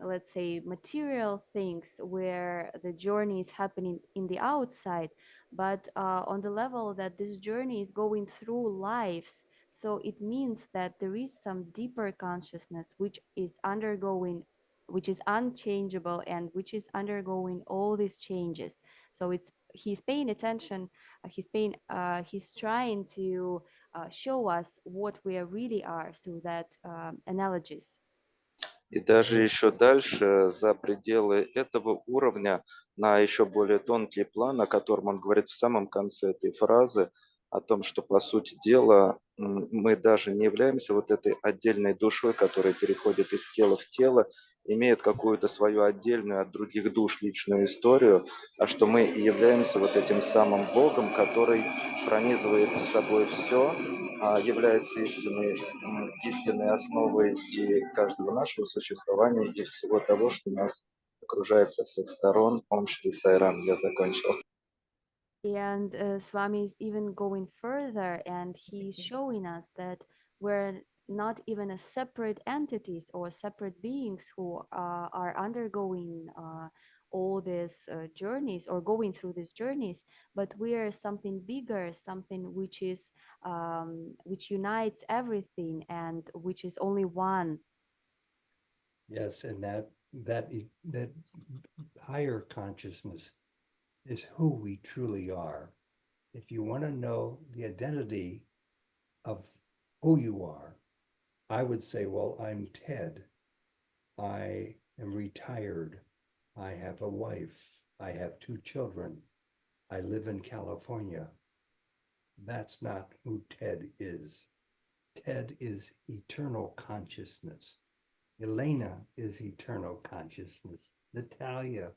let's say material things where the journey is happening in the outside, but on the level that this journey is going through lives. So it means that there is some deeper consciousness which is undergoing, which is unchangeable, and which is undergoing all these changes. So he's paying attention, he's trying to show us what we really are through that analogies. И даже еще дальше, за пределы этого уровня, на еще более тонкий план, о котором он говорит в самом конце этой фразы, о том, что, по сути дела, мы даже не являемся вот этой отдельной душой, которая переходит из тела в тело, имеет какую-то свою отдельную от других душ личную историю, а что мы являемся вот этим самым Богом, который пронизывает собой все, является истинной основой и каждого нашего существования, и всего того, что нас окружает со всех сторон. Ом Шри Сайрам, я закончил. And Swami is even going further, and he's showing us that we're not even a separate entities or separate beings who are undergoing all these journeys or going through these journeys, but we are something bigger, something which is which unites everything and which is only one. Yes, and that higher consciousness is who we truly are. If you want to know the identity of who you are, I would say, well, I'm Ted. I am retired. I have a wife. I have 2 children. I live in California. That's not who Ted is. Ted is eternal consciousness. Elena is eternal consciousness. Natalia,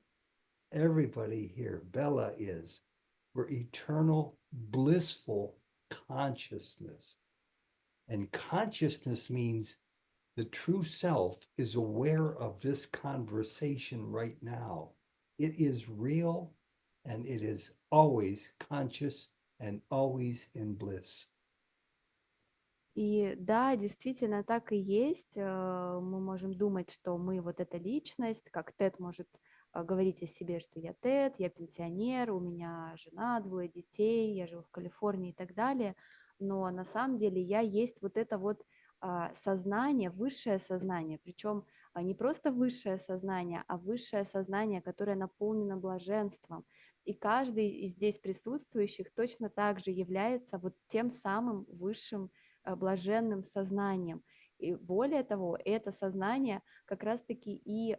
everybody here, Bella is. We're eternal, blissful consciousness. And consciousness means the true self is aware of this conversation right now. It is real, and it is always conscious and always in bliss. И да, действительно так и есть. Мы можем думать, что мы вот эта личность, как Тед может говорить о себе, что я Тед, я пенсионер, у меня жена, 2 детей, я живу в Калифорнии и так далее. Но на самом деле я есть вот это вот сознание, высшее сознание, причем не просто высшее сознание, а высшее сознание, которое наполнено блаженством. И каждый из здесь присутствующих точно так же является вот тем самым высшим блаженным сознанием. И более того, это сознание как раз-таки и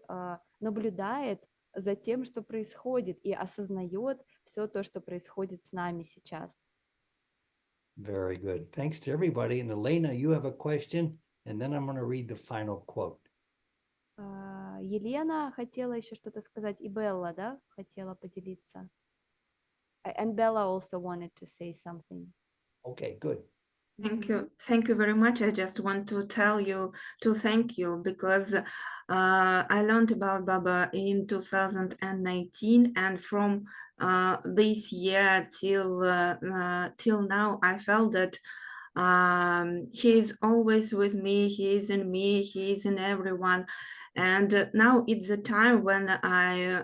наблюдает за тем, что происходит, и осознает все то, что происходит с нами сейчас. Very good. Thanks to everybody. And Elena, you have a question, and then I'm going to read the final quote. Елена хотела еще что-то сказать, и Белла, да, хотела поделиться. And Bella also wanted to say something. Okay, good. Thank you. Thank you very much. I just want to thank you because I learned about Baba in 2019, and from this year till now, I felt that he is always with me. He is in me. He is in everyone. And now it's the time when I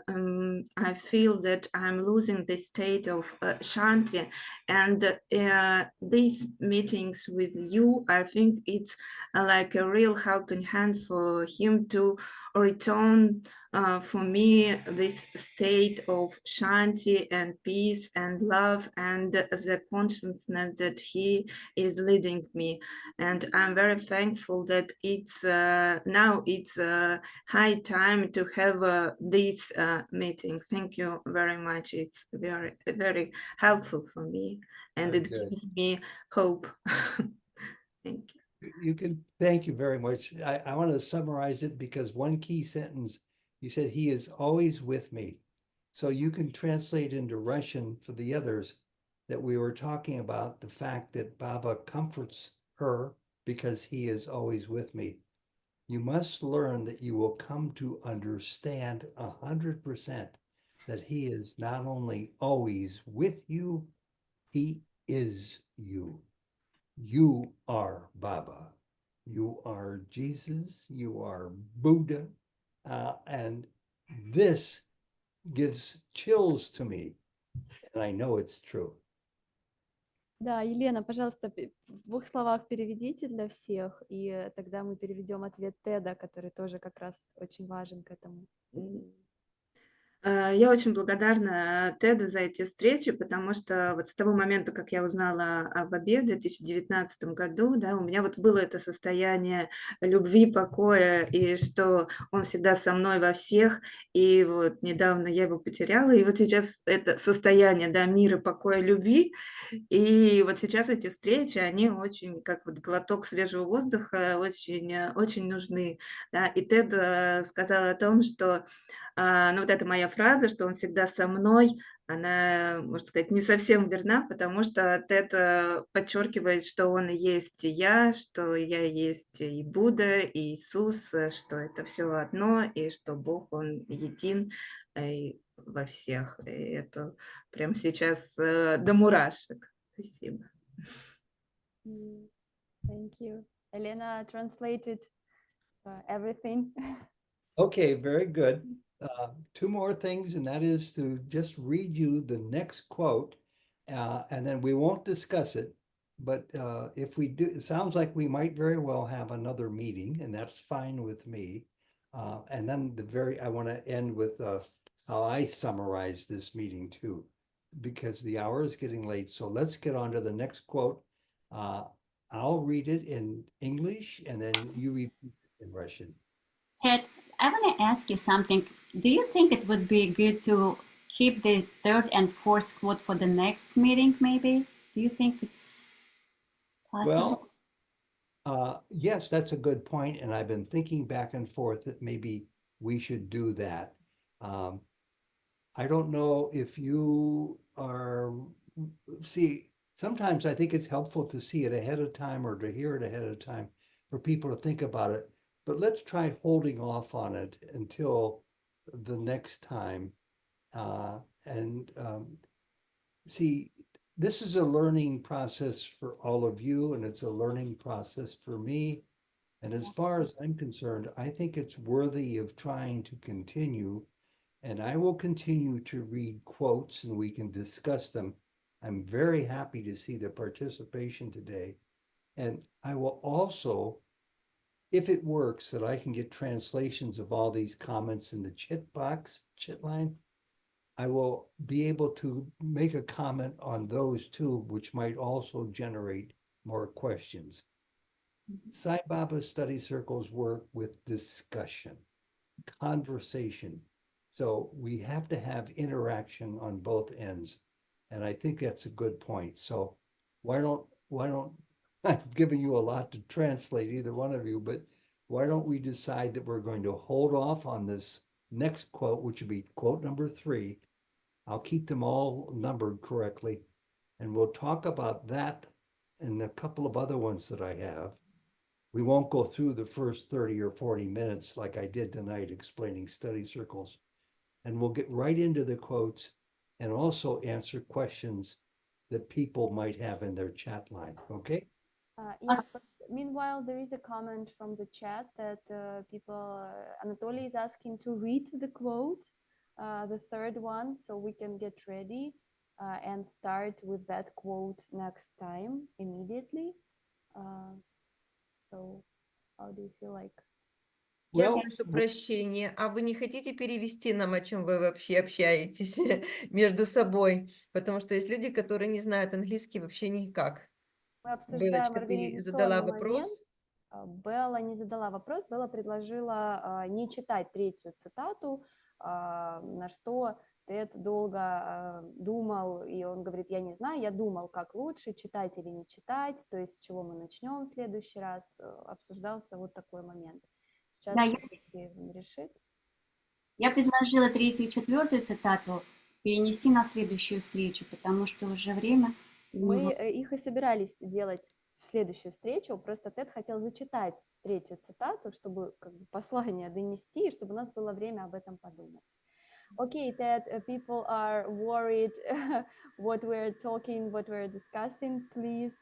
feel that I'm losing the state of Shanti. And these meetings with you, I think it's like a real helping hand for him to return for me this state of Shanti and peace and love and the consciousness that he is leading me. And I'm very thankful that it's now it's high time to have this meeting. Thank you very much. It's very, very helpful for me, and Very it good. gives me hope. Thank you. Thank you very much. I want to summarize it because one key sentence, you said he is always with me. So you can translate into Russian for the others that we were talking about the fact that Baba comforts her because he is always with me. You must learn that you will come to understand 100% that he is not only always with you, he is you. You are Baba. You are Jesus. You are Buddha. And this gives chills to me. And I know it's true. Да, Елена, пожалуйста, в двух словах переведите для всех, и тогда мы переведем ответ Теда, который тоже как раз очень важен к этому. Я очень благодарна Теду за эти встречи, потому что вот с того момента, как я узнала о Бабе в 2019 году, да, у меня вот было это состояние любви, покоя, и что он всегда со мной во всех, и вот недавно я его потеряла, и вот сейчас это состояние, да, мира, покоя, любви, и вот сейчас эти встречи, они очень, как вот глоток свежего воздуха, очень, очень нужны, да, и Тед сказал о том, что ну, вот эта моя фраза, что он всегда со мной, она, можно сказать, не совсем верна, потому что Тед подчеркивает, что он и есть и я, что я есть и Будда, и Иисус, что это все одно, и что Бог, Он един во всех. И это прямо сейчас до мурашек. Спасибо. Thank you. Elena translated everything. Okay, very good. Two more things, and that is to just read you the next quote, and then we won't discuss it. But if we do, it sounds like we might very well have another meeting, and that's fine with me. And then I want to end with how I summarize this meeting too, because the hour is getting late. So let's get on to the next quote. I'll read it in English, and then you repeat it in Russian. Ted, I want to ask you something. Do you think it would be good to keep the third and fourth quote for the next meeting, maybe? Do you think it's possible? Well, yes, that's a good point, and I've been thinking back and forth that maybe we should do that. I don't know if you are, sometimes I think it's helpful to see it ahead of time or to hear it ahead of time for people to think about it. But let's try holding off on it until the next time. This is a learning process for all of you, and it's a learning process for me. And as far as I'm concerned, I think it's worthy of trying to continue. And I will continue to read quotes and we can discuss them. I'm very happy to see the participation today. And I will also, if it works, that I can get translations of all these comments in the chit line, I will be able to make a comment on those too, which might also generate more questions. Sai Baba study circles work with discussion, conversation. So we have to have interaction on both ends. And I think that's a good point. So why don't, I've given you a lot to translate, either one of you, but why don't we decide that we're going to hold off on this next quote, which would be quote number 3. I'll keep them all numbered correctly. And we'll talk about that and a couple of other ones that I have. We won't go through the first 30 or 40 minutes like I did tonight explaining study circles. And we'll get right into the quotes and also answer questions that people might have in their chat line. Okay? Yes, but meanwhile, there is a comment from the chat that Anatoly is asking to read the quote, the third one, so we can get ready and start with that quote next time immediately. So how do you feel like? Я прошу прощения, а вы не хотите перевести нам, о чем вы вообще общаетесь между собой? Потому что есть люди, которые не знают английский вообще никак. Мы обсуждаем Белочка, ты задала организационный вопрос? момент. Белла не задала вопрос, Белла предложила не читать третью цитату, на что Тед долго думал, и он говорит, я не знаю, я думал, как лучше, читать или не читать, то есть с чего мы начнем в следующий раз, обсуждался вот такой момент. Сейчас Да, он решит. Я предложила 3-ю и 4-ю цитату перенести на следующую встречу, потому что уже время. Мы их и собирались делать в следующую встречу. Просто Тэд хотел зачитать третью цитату, чтобы как бы послание донести, и чтобы у нас было время об этом подумать. Okay, Ted, people are worried what we're talking, what we're discussing. Please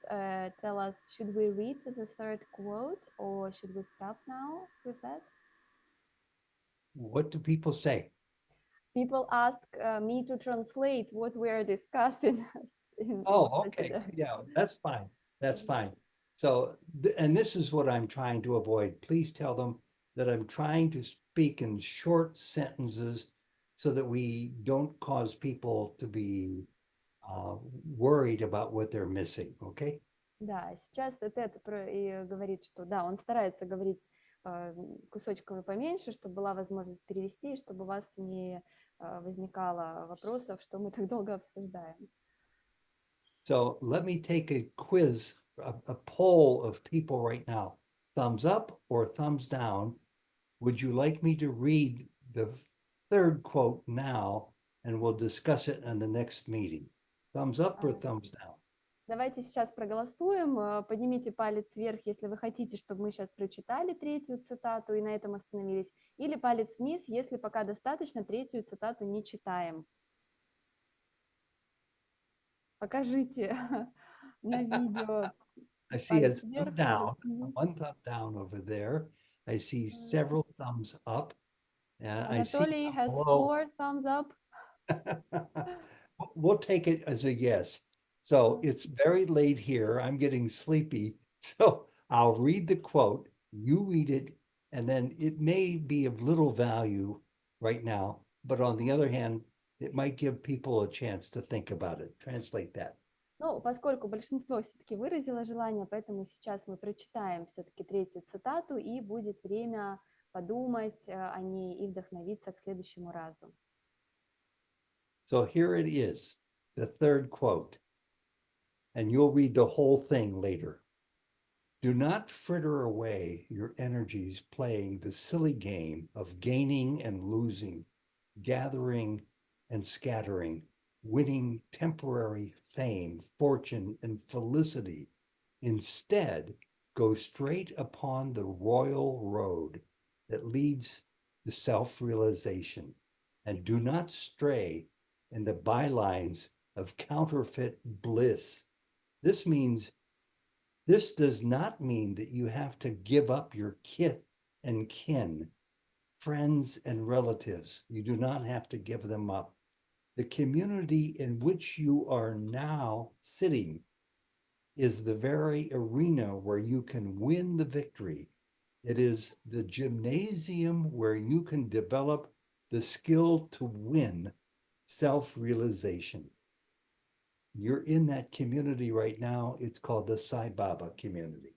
tell us, should we read the third quote or should we stop now with that? What do people say? People ask me to translate what we are discussing. Oh, okay. Yeah, that's fine. That's fine. So, and this is what I'm trying to avoid. Please tell them that I'm trying to speak in short sentences so that we don't cause people to be worried about what they're missing. Okay? Да, сейчас Тед и говорит, что да, он старается говорить кусочками поменьше, чтобы была возможность перевести, и чтобы у вас не возникало вопросов, что мы так долго обсуждаем. So let me take a quiz, a poll of people right now. Thumbs up or thumbs down? Would you like me to read the third quote now, and we'll discuss it in the next meeting? Thumbs up or thumbs down? Давайте сейчас проголосуем. Поднимите палец вверх, если вы хотите, чтобы мы сейчас прочитали третью цитату и на этом остановились. Или палец вниз, если пока достаточно, третью цитату не читаем. Покажите на видео. I see a Палец thumb вверх, down, палец вниз. one thumb down over there. I see several thumbs up. I see Anatoly has below. 4 thumbs up. We'll take it as a yes. So it's very late here. I'm getting sleepy. So I'll read the quote, you read it, and then it may be of little value right now, but on the other hand, it might give people a chance to think about it. Translate that. Ну, поскольку большинство все-таки выразило желание, поэтому сейчас мы прочитаем все-таки третью цитату, и будет время подумать о ней и вдохновиться к следующему разу. So here it is, the third quote, and you'll read the whole thing later. Do not fritter away your energies playing the silly game of gaining and losing, gathering and scattering, winning temporary fame, fortune, and felicity. Instead, go straight upon the royal road that leads to self-realization, and do not stray in the bylines of counterfeit bliss. This does not mean that you have to give up your kith and kin, friends and relatives. You do not have to give them up. The community in which you are now sitting is the very arena where you can win the victory. It is the gymnasium where you can develop the skill to win self-realization. You're in that community right now. It's called the Sai Baba community.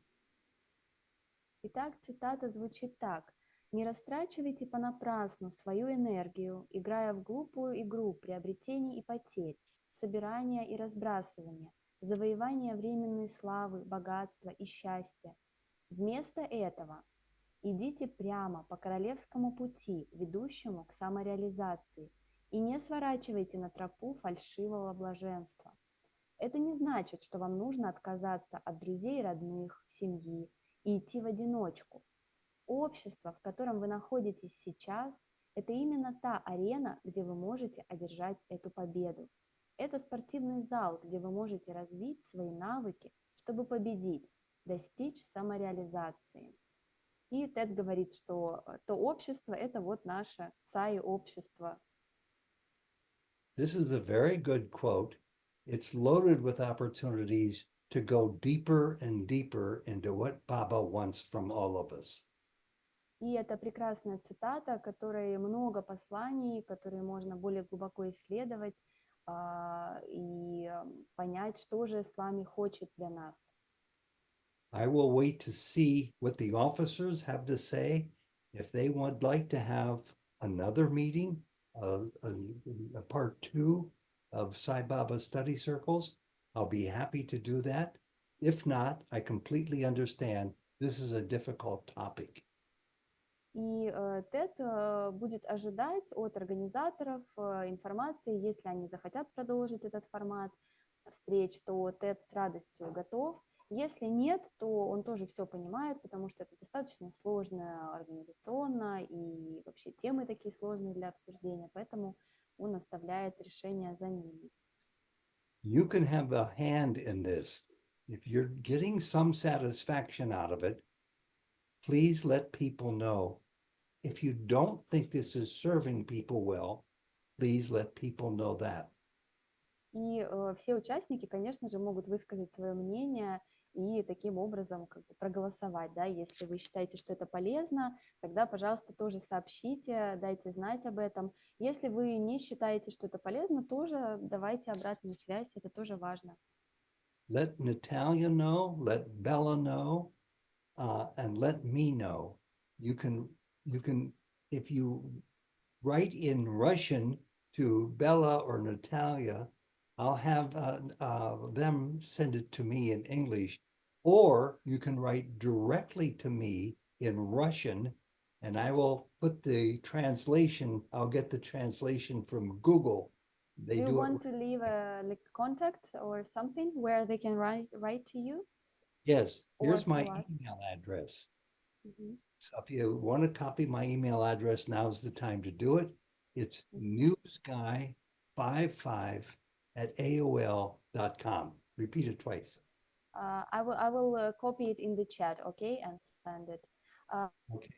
Итак, цитата звучит так. «Не растрачивайте понапрасну свою энергию, играя в глупую игру приобретений и потерь, собирания и разбрасывания, завоевания временной славы, богатства и счастья. Вместо этого идите прямо по королевскому пути, ведущему к самореализации, и не сворачивайте на тропу фальшивого блаженства. Это не значит, что вам нужно отказаться от друзей и родных, семьи и идти в одиночку. Общество, в котором вы находитесь сейчас, это именно та арена, где вы можете одержать эту победу. Это спортивный зал, где вы можете развить свои навыки, чтобы победить, достичь самореализации». И Тед говорит, что то общество – это вот наше Саи-общество. This is a very good quote. It's loaded with opportunities to go deeper and deeper into what Baba wants from all of us. И это прекрасная цитата, в которой много посланий, которые можно более глубоко исследовать и понять, что же с вами хочет для нас. I will wait to see what the officers have to say. If they would like to have another meeting, a part 2 of Sai Baba study circles, I'll be happy to do that. If not, I completely understand this is a difficult topic. И Тед будет ожидать от организаторов информации, если они захотят продолжить этот формат встреч, то Тед с радостью готов. Если нет, то он тоже все понимает, потому что это достаточно сложно организационно, и вообще темы такие сложные для обсуждения, поэтому он оставляет решение за ними. You can have a hand in this. If you're getting some satisfaction out of it, please let people know. If you don't think this is serving people well, please let people know that. И все участники, конечно же, могут высказать свое мнение и таким образом как бы проголосовать, да, если вы считаете, что это полезно, тогда, пожалуйста, тоже сообщите, дайте знать об этом. Если вы не считаете, что это полезно, тоже давайте обратную связь, это тоже важно. Let Natalia know, let Bella know, and let me know. You can, if you write in Russian to Bella or Natalia, I'll have them send it to me in English, or you can write directly to me in Russian, and I will put the translation. I'll get the translation from Google. They Do you do want it. to leave a like contact or something where they can write to you? Yes, or here's my through us? email address. Mhm. So if you want to copy my email address, now's the time to do it. It's newsguy55@aol.com. Repeat it twice. I will copy it in the chat, okay, and send it. Okay.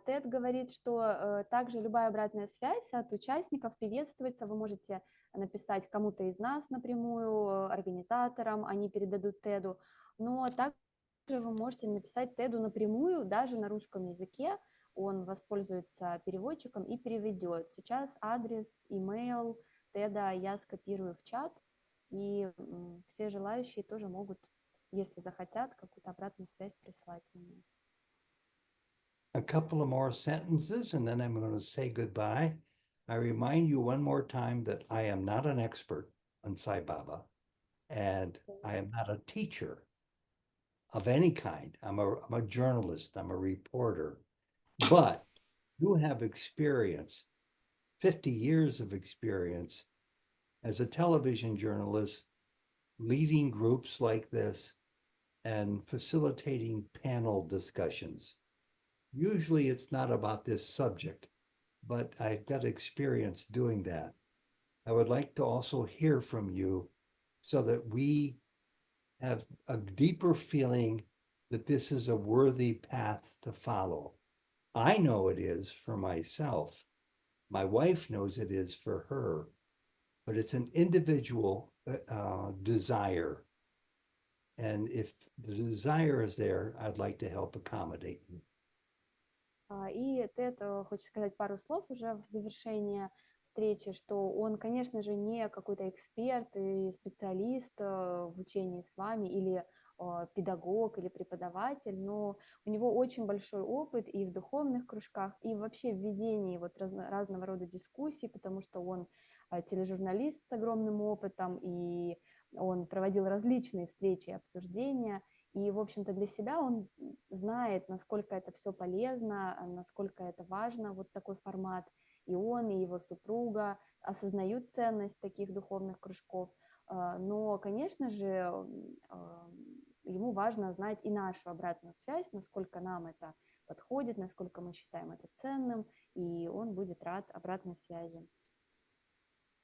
Тед говорит, что также любая обратная связь от участников приветствуется. Вы можете написать кому-то из нас напрямую, организаторам, они передадут Теду. Но также вы можете написать Теду напрямую, даже на русском языке. Он воспользуется переводчиком и переведет. Сейчас адрес, имейл Теда я скопирую в чат, и все желающие тоже могут, если захотят, какую-то обратную связь прислать ему. A couple of more sentences, and then I'm going to say goodbye. I remind you one more time that I am not an expert on Sai Baba, and I am not a teacher of any kind. I'm a journalist, I'm a reporter, but you have experience, 50 years of experience as a television journalist, leading groups like this and facilitating panel discussions. Usually it's not about this subject, but I've got experience doing that. I would like to also hear from you so that we have a deeper feeling that this is a worthy path to follow. I know it is for myself. My wife knows it is for her, but it's an individual desire. And if the desire is there, I'd like to help accommodate you. И Тед хочет сказать пару слов уже в завершение встречи, что он, конечно же, не какой-то эксперт и специалист в учении с вами или педагог или преподаватель, но у него очень большой опыт и в духовных кружках, и вообще в ведении вот разного рода дискуссий, потому что он тележурналист с огромным опытом, и он проводил различные встречи и обсуждения. И, в общем-то, для себя он знает, насколько это все полезно, насколько это важно, вот такой формат. И он, и его супруга осознают ценность таких духовных кружков. Но, конечно же, ему важно знать и нашу обратную связь, насколько нам это подходит, насколько мы считаем это ценным, и он будет рад обратной связи.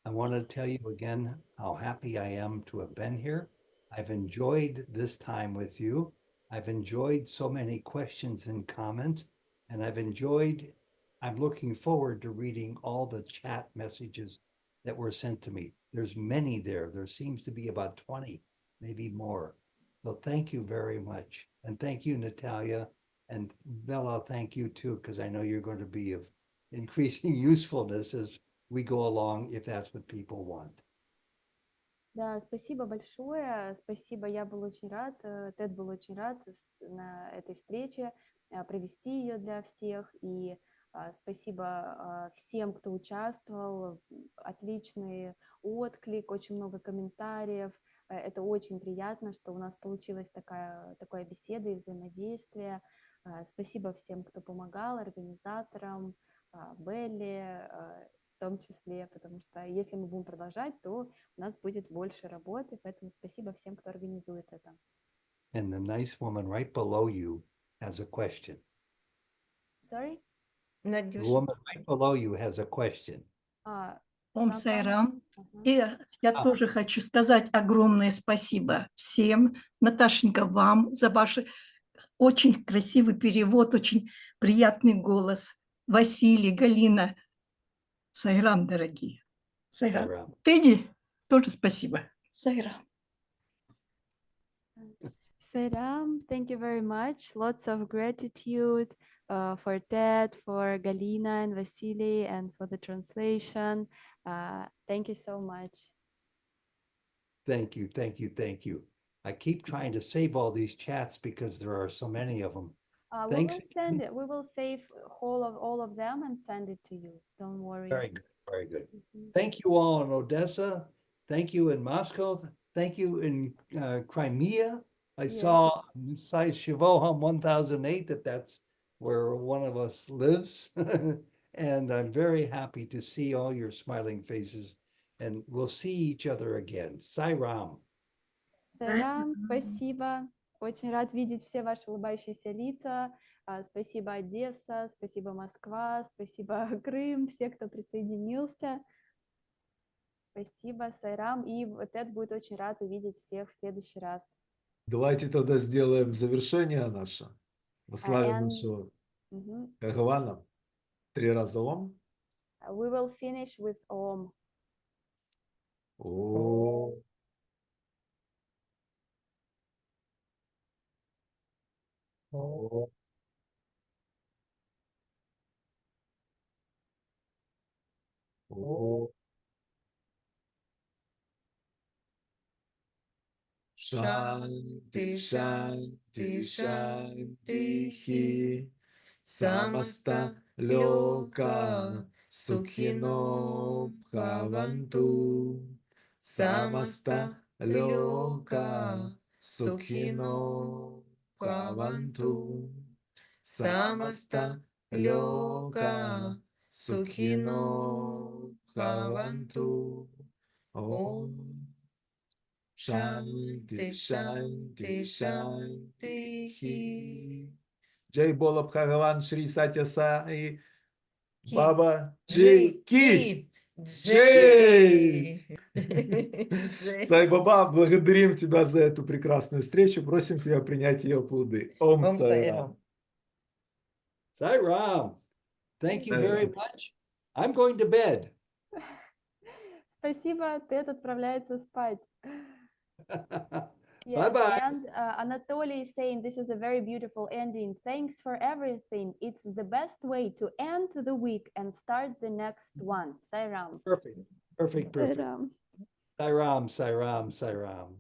I want to tell you again how happy I am to have been here. I've enjoyed this time with you. I've enjoyed so many questions and comments, and I'm looking forward to reading all the chat messages that were sent to me. There's many there. There seems to be about 20, maybe more. So thank you very much. And thank you, Natalia. And Bella, thank you too, because I know you're going to be of increasing usefulness as we go along, if that's what people want. Да, спасибо большое, спасибо, я был очень рад, Тед был очень рад на этой встрече провести ее для всех, и спасибо всем, кто участвовал, отличный отклик, очень много комментариев, это очень приятно, что у нас получилась такая беседа и взаимодействие, спасибо всем, кто помогал, организаторам, Белле, в том числе, потому что если мы будем продолжать, то у нас будет больше работы, поэтому спасибо всем, кто организует это. And the nice woman right below you has a question. Sorry? The Надюша. woman right below you has a question. Ом Шапам. Сайрам. Ага. И я тоже хочу сказать огромное спасибо всем. Наташенька, вам за ваш очень красивый перевод, очень приятный голос. Василий, Галина, Сайрам, дорогие. Сайрам. Сайрам. Тэдди, тоже спасибо. Сайрам. Сайрам, thank you very much. Lots of gratitude for Ted, for Galina and Vasily, and for the translation. Thank you so much. Thank you, thank you, thank you. I keep trying to save all these chats because there are so many of them. We Thanks. will send it. We will save all of them and send it to you. Don't worry. Very good, very good. Mhm. Thank you all in Odessa. Thank you in Moscow. Thank you in Crimea. I Yes. saw site Shivoham 1008 that's where one of us lives. And I'm very happy to see all your smiling faces. And we'll see each other again. Sairam. Сайрам, спасибо. Очень рад видеть все ваши улыбающиеся лица. Спасибо, Одесса, спасибо, Москва, спасибо, Крым, все, кто присоединился. Спасибо, Сайрам. И Тед будет очень рад увидеть всех в следующий раз. Давайте тогда сделаем завершение наше. Во славе And нашего mhm, Бхагавана. 3 раза Ом. we will finish with Om. О. О. О. Шанти, шанти, шанти, хи. Самаста лока сукхино бхаванту. Самаста лока сукхино бхаванту. Самаста лока сукхино бхаванту. Ом. Шанти, шанти, шанти, хи. Джай Бола Бхагаван Шри Сатья Саи Баба Джай Ки. Джай! Сай Баба, благодарим тебя за эту прекрасную встречу. Просим тебя принять ее плоды. Ом Ом Сайрам. Сайрам. Sairam. Thank you very much. I'm going to bed. Спасибо, Тед отправляется спать. Yes, Bye-bye. and Anatoly is saying this is a very beautiful ending. Thanks for everything. It's the best way to end the week and start the next one. Sairam. Perfect, perfect, perfect. Sairam. Sairam, Sairam, Sairam.